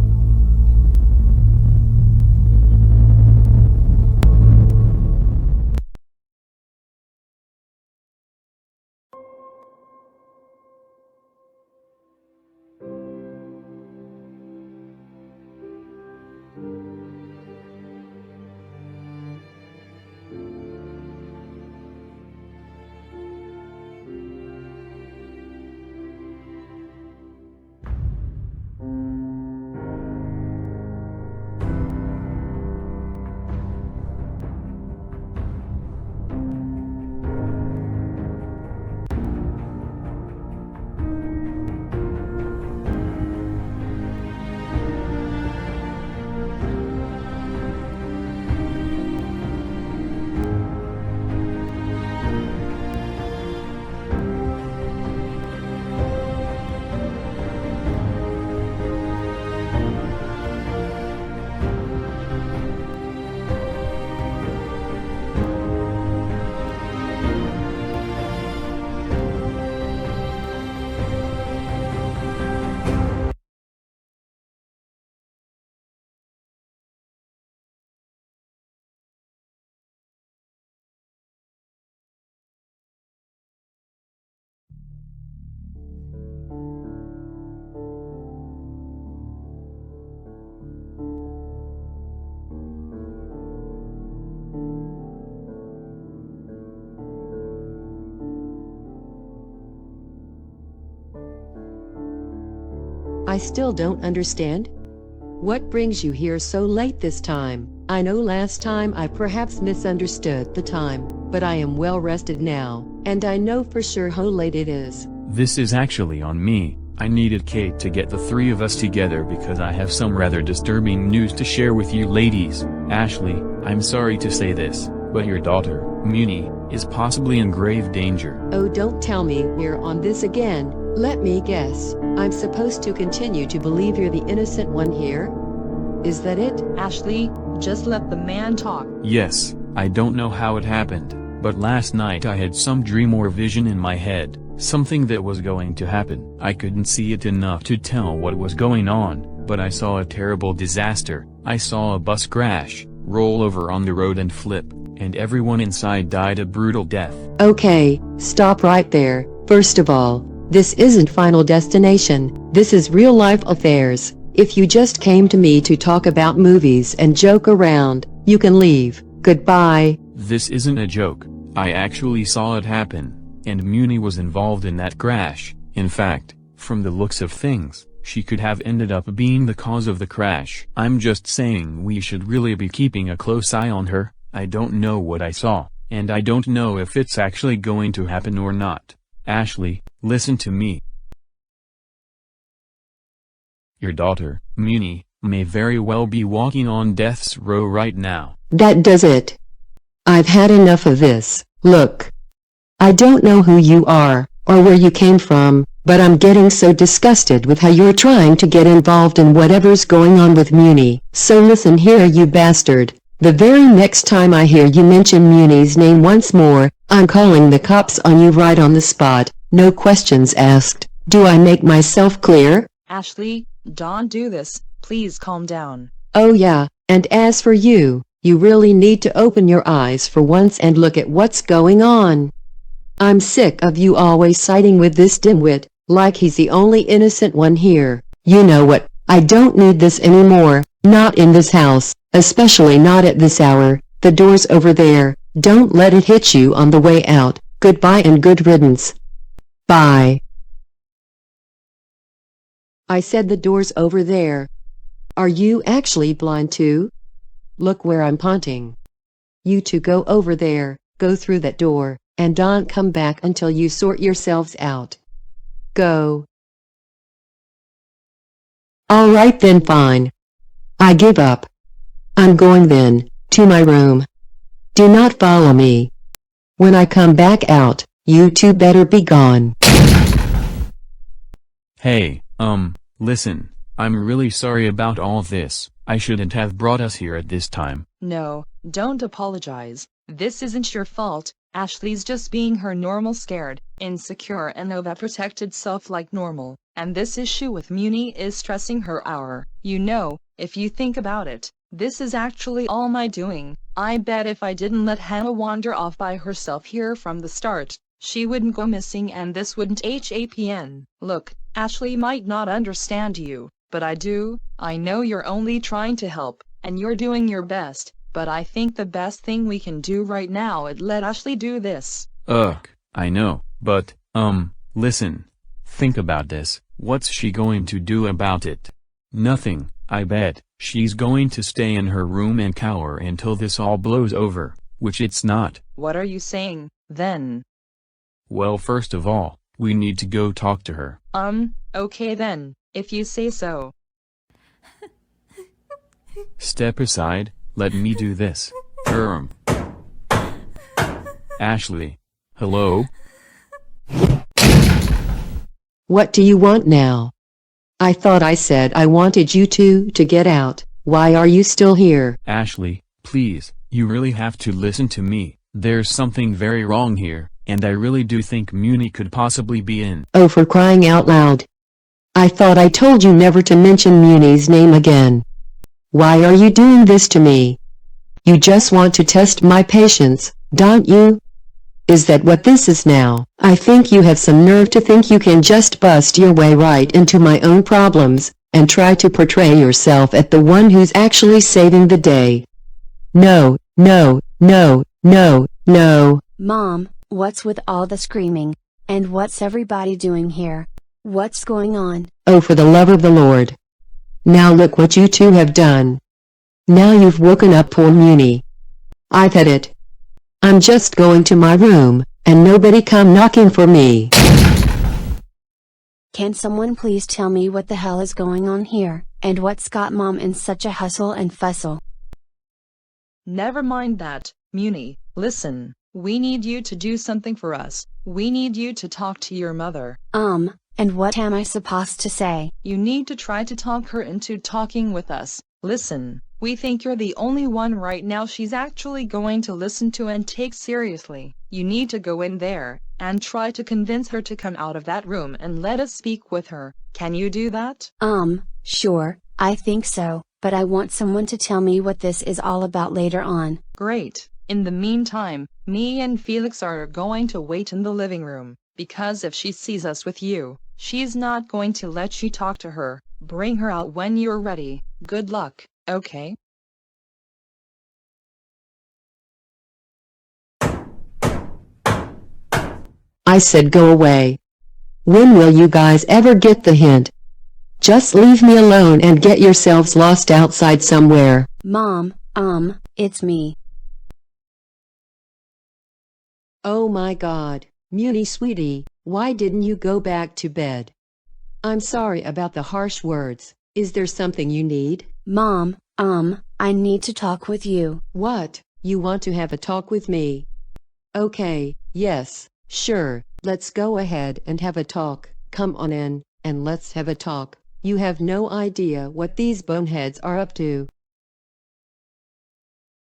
G: I still don't understand. What brings you here so late this time? I know last time I perhaps misunderstood the time, but I am well rested now, and I know for sure how late it is.
C: This is actually on me. I needed Kate to get the three of us together because I have some rather disturbing news to share with you ladies. Ashley, I'm sorry to say this, but your daughter, Muni, is possibly in grave danger.
G: Oh, don't tell me we're on this again. Let me guess. I'm supposed to continue to believe you're the innocent one here? Is that it?
A: Ashley, just let the man talk.
C: Yes, I don't know how it happened, but last night I had some dream or vision in my head, something that was going to happen. I couldn't see it enough to tell what was going on, but I saw a terrible disaster. I saw a bus crash, roll over on the road and flip, and everyone inside died a brutal death.
G: Okay, stop right there. First of all, this isn't Final Destination, this is real-life affairs. If you just came to me to talk about movies and joke around, you can leave. Goodbye.
C: This isn't a joke. I actually saw it happen, and Muni was involved in that crash. In fact, from the looks of things, she could have ended up being the cause of the crash. I'm just saying we should really be keeping a close eye on her. I don't know what I saw, and I don't know if it's actually going to happen or not. Ashley, listen to me. Your daughter, Muni, may very well be walking on death's row right now.
G: That does it. I've had enough of this. Look. I don't know who you are, or where you came from, but I'm getting so disgusted with how you're trying to get involved in whatever's going on with Muni. So listen here, you bastard. The very next time I hear you mention Muni's name once more, I'm calling the cops on you right on the spot. No questions asked. Do I make myself clear?
A: Ashley, don't do this. Please calm down.
G: Oh yeah, and as for you, you really need to open your eyes for once and look at what's going on. I'm sick of you always siding with this dimwit, like he's the only innocent one here. You know what? I don't need this anymore, not in this house, especially not at this hour. The door's over there. Don't let it hit you on the way out. Goodbye and good riddance. Bye. I said the door's over there. Are you actually blind too? Look where I'm pointing. You two go over there, go through that door, and don't come back until you sort yourselves out. Go. All right then, fine. I give up. I'm going then, to my room. Do not follow me. When I come back out, you two better be gone.
C: Hey, listen, I'm really sorry about all this. I shouldn't have brought us here at this time.
A: No, don't apologize. This isn't your fault. Ashley's just being her normal scared, insecure and overprotected self like normal. And this issue with Muni is stressing her out. You know, if you think about it, this is actually all my doing. I bet if I didn't let Hannah wander off by herself here from the start, she wouldn't go missing and this wouldn't happen. Look, Ashley might not understand you, but I do. I know you're only trying to help, and you're doing your best, but I think the best thing we can do right now is let Ashley do this.
C: Ugh, I know, but, listen. Think about this. What's she going to do about it? Nothing, I bet. She's going to stay in her room and cower until this all blows over, which it's not.
A: What are you saying, then?
C: Well, first of all, we need to go talk to her.
A: Okay then, if you say so.
C: Step aside, let me do this. Ashley. Hello?
G: What do you want now? I thought I said I wanted you two to get out. Why are you still here?
C: Ashley, please, you really have to listen to me. There's something very wrong here, and I really do think Muni could possibly be in.
G: Oh, for crying out loud. I thought I told you never to mention Muni's name again. Why are you doing this to me? You just want to test my patience, don't you? Is that what this is now? I think you have some nerve to think you can just bust your way right into my own problems, and try to portray yourself as the one who's actually saving the day. No, no, no, no, no.
F: Mom, what's with all the screaming? And what's everybody doing here? What's going on?
G: Oh, for the love of the Lord. Now look what you two have done. Now you've woken up poor Muni. I've had it. I'm just going to my room, and nobody come knocking for me.
F: Can someone please tell me what the hell is going on here, and what's got Mom in such a hustle and fussle?
A: Never mind that, Muni. Listen, we need you to do something for us. We need you to talk to your mother.
F: And what am I supposed to say?
A: You need to try to talk her into talking with us. Listen, we think you're the only one right now she's actually going to listen to and take seriously. You need to go in there, and try to convince her to come out of that room and let us speak with her. Can you do that?
F: Sure, I think so, but I want someone to tell me what this is all about later on.
A: Great. In the meantime, me and Felix are going to wait in the living room, because if she sees us with you, she's not going to let you talk to her. Bring her out when you're ready. Good luck, okay?
G: I said go away. When will you guys ever get the hint? Just leave me alone and get yourselves lost outside somewhere.
F: Mom, it's me.
G: Oh my God, Muni sweetie, why didn't you go back to bed? I'm sorry about the harsh words. Is there something you need?
F: Mom, I need to talk with you.
G: What? You want to have a talk with me? Okay, yes, sure, let's go ahead and have a talk. Come on in, and let's have a talk. You have no idea what these boneheads are up to.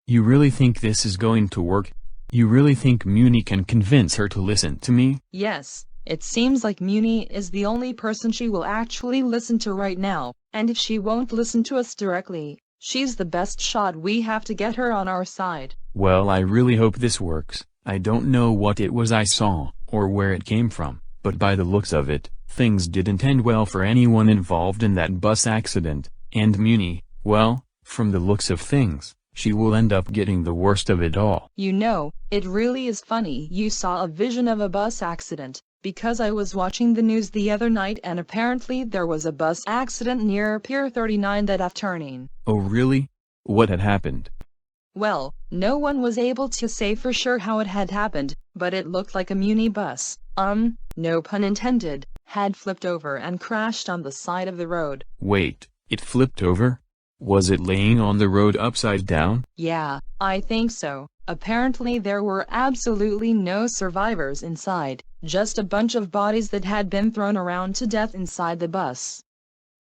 C: You really think this is going to work? You really think Muni can convince her to listen to me?
A: Yes, it seems like Muni is the only person she will actually listen to right now, and if she won't listen to us directly, she's the best shot we have to get her on our side.
C: Well, I really hope this works. I don't know what it was I saw, or where it came from, but by the looks of it, things didn't end well for anyone involved in that bus accident, and Muni, well, from the looks of things, she will end up getting the worst of it all.
A: You know, it really is funny you saw a vision of a bus accident, because I was watching the news the other night and apparently there was a bus accident near Pier 39 that afternoon.
C: Oh really? What had happened?
A: Well, no one was able to say for sure how it had happened, but it looked like a Muni bus, no pun intended, had flipped over and crashed on the side of the road.
C: Wait, it flipped over? Was it laying on the road upside down?
A: Yeah, I think so. Apparently there were absolutely no survivors inside, just a bunch of bodies that had been thrown around to death inside the bus.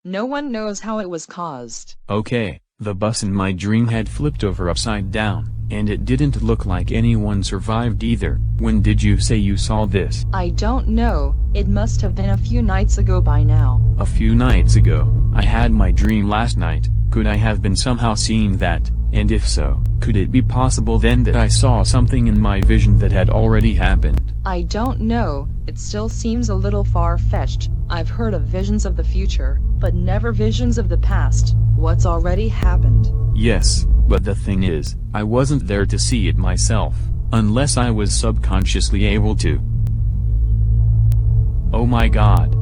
A: No one knows how it was caused.
C: Okay, The bus in my dream had flipped over upside down, and it didn't look like anyone survived either. When did you say you saw this?
A: I don't know, it must have been a few nights ago by now.
C: A few nights ago. I had my dream last night. Could I have been somehow seeing that? And if so, could it be possible then that I saw something in my vision that had already happened?
A: I don't know, it still seems a little far-fetched. I've heard of visions of the future, but never visions of the past, what's already happened.
C: Yes, but the thing is, I wasn't there to see it myself, unless I was subconsciously able to. Oh my god.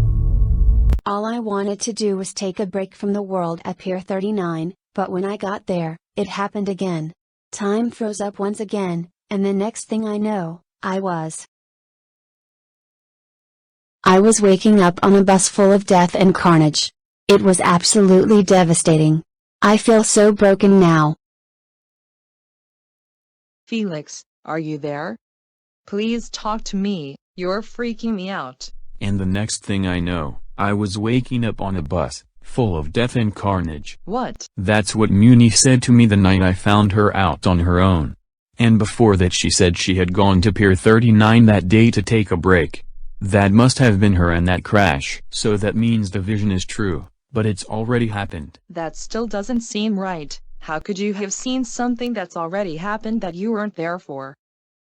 F: All I wanted to do was take a break from the world at Pier 39, but when I got there, it happened again. Time froze up once again, and the next thing I know, I was waking up on a bus full of death and carnage. It was absolutely devastating. I feel so broken now.
A: Felix, are you there? Please talk to me, you're freaking me out.
C: And the next thing I know, I was waking up on a bus, full of death and carnage.
A: What?
C: That's what Muni said to me the night I found her out on her own. And before that she said she had gone to Pier 39 that day to take a break. That must have been her and that crash. So that means the vision is true, but it's already happened.
A: That still doesn't seem right. How could you have seen something that's already happened that you weren't there for?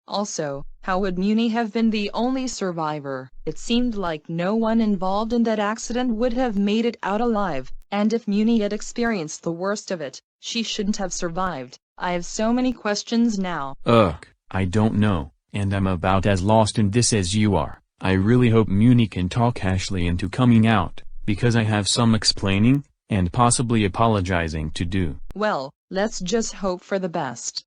A: Also, how would Muni have been the only survivor? It seemed like no one involved in that accident would have made it out alive, and if Muni had experienced the worst of it, she shouldn't have survived. I have so many questions now.
C: Ugh, I don't know, and I'm about as lost in this as you are. I really hope Muni can talk Ashley into coming out, because I have some explaining, and possibly apologizing to do.
A: Well, let's just hope for the best.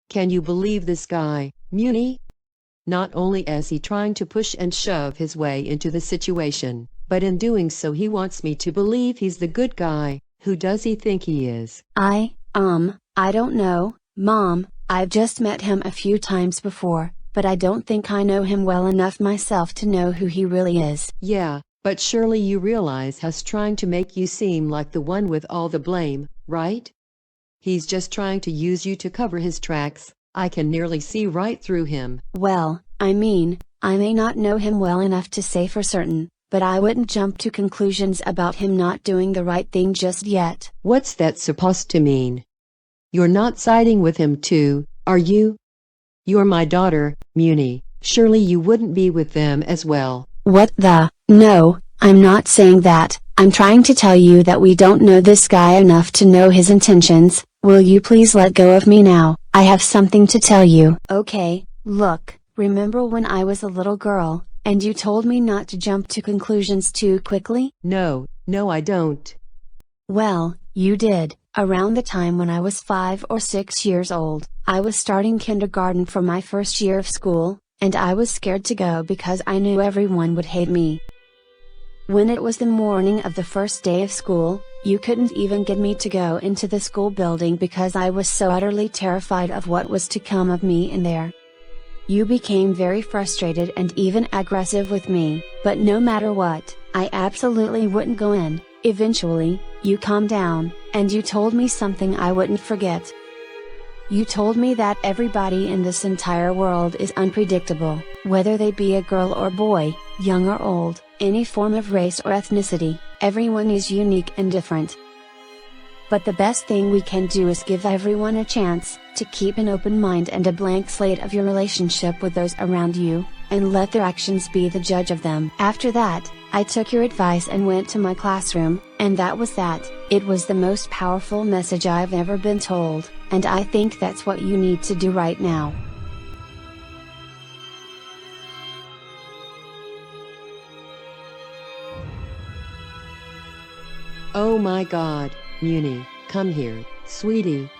G: Can you believe this guy, Muni? Not only is he trying to push and shove his way into the situation, but in doing so he wants me to believe he's the good guy. Who does he think he is?
F: I don't know, Mom. I've just met him a few times before, but I don't think I know him well enough myself to know who he really is.
G: Yeah, but surely you realize he's trying to make you seem like the one with all the blame, right? He's just trying to use you to cover his tracks. I can nearly see right through him.
F: Well, I mean, I may not know him well enough to say for certain, but I wouldn't jump to conclusions about him not doing the right thing just yet.
G: What's that supposed to mean? You're not siding with him too, are you? You're my daughter, Muni. Surely you wouldn't be with them as well.
F: What the? No, I'm not saying that. I'm trying to tell you that we don't know this guy enough to know his intentions. Will you please let go of me now? I have something to tell you. Okay, look, remember when I was a little girl, and you told me not to jump to conclusions too quickly?
G: No, I don't.
F: Well, you did. Around the time when I was 5 or 6 years old, I was starting kindergarten for my first year of school, and I was scared to go because I knew everyone would hate me. When it was the morning of the first day of school, you couldn't even get me to go into the school building because I was so utterly terrified of what was to come of me in there. You became very frustrated and even aggressive with me, but no matter what, I absolutely wouldn't go in. Eventually, you calmed down, and you told me something I wouldn't forget. You told me that everybody in this entire world is unpredictable, whether they be a girl or boy, young or old, any form of race or ethnicity, everyone is unique and different. But the best thing we can do is give everyone a chance to keep an open mind and a blank slate of your relationship with those around you, and let their actions be the judge of them. After that, I took your advice and went to my classroom, and that was that. It was the most powerful message I've ever been told, and I think that's what you need to do right now.
G: Oh my God, Muni, come here, sweetie.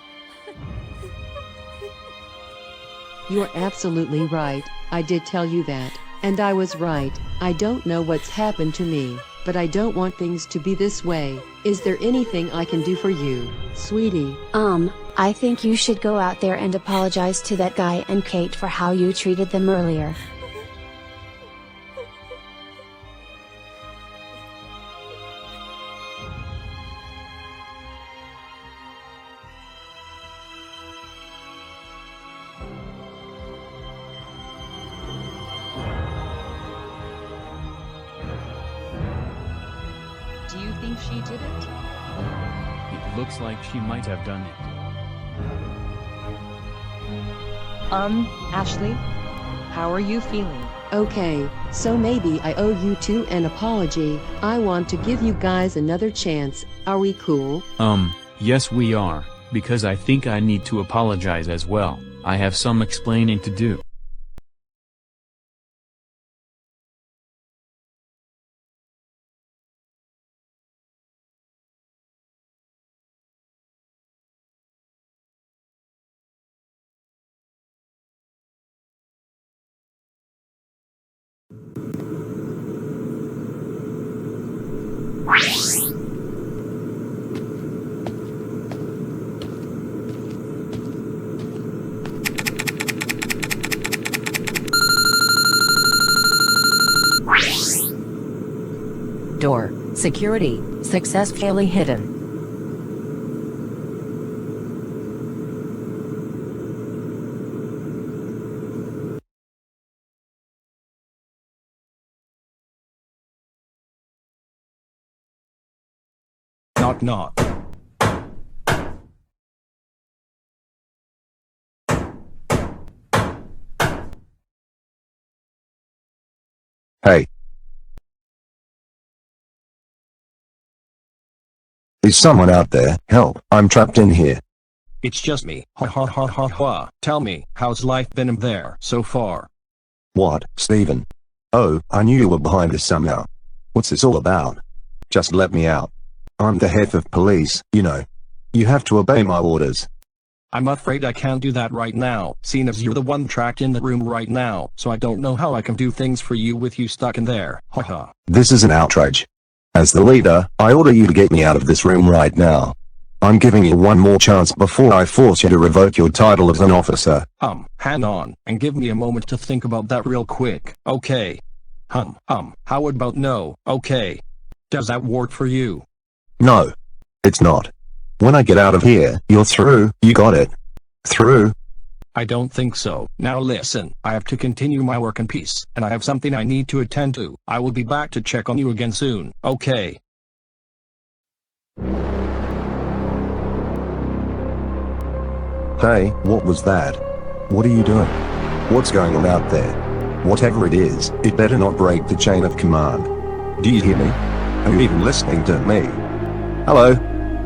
G: You're absolutely right, I did tell you that, and I was right. I don't know what's happened to me, but I don't want things to be this way. Is there anything I can do for you, sweetie?
F: I think you should go out there and apologize to that guy and Kate for how you treated them earlier.
A: Do you think she did it?
C: It looks like she might have done it.
A: Ashley? How are you feeling?
G: Okay, so maybe I owe you two an apology. I want to give you guys another chance. Are we cool?
C: Yes we are, because I think I need to apologize as well. I have some explaining to do.
P: Door security successfully hidden.
E: Knock knock.
N: Hey. Is someone out there? Help, I'm trapped in here.
E: It's just me. Ha ha ha ha ha. Tell me, how's life been in there so far?
N: What, Stephen? Oh, I knew you were behind this somehow. What's this all about? Just let me out. I'm the head of police, you know. You have to obey my orders.
E: I'm afraid I can't do that right now, seeing as you're the one trapped in the room right now, so I don't know how I can do things for you with you stuck in there. Haha.
N: This is an outrage. As the leader, I order you to get me out of this room right now. I'm giving you one more chance before I force you to revoke your title as an officer.
E: Hang on, and give me a moment to think about that real quick, okay? How about no, okay? Does that work for you?
N: No. It's not. When I get out of here, you're through, you got it. Through.
E: I don't think so. Now listen, I have to continue my work in peace, and I have something I need to attend to. I will be back to check on you again soon, okay?
N: Hey, what was that? What are you doing? What's going on out there? Whatever it is, it better not break the chain of command. Do you hear me? Are you even listening to me? Hello?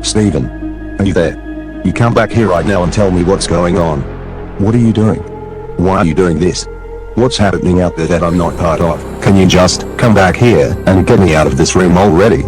N: Stephen? Are you there? You come back here right now and tell me what's going on. What are you doing? Why are you doing this? What's happening out there that I'm not part of? Can you just come back here and get me out of this room already?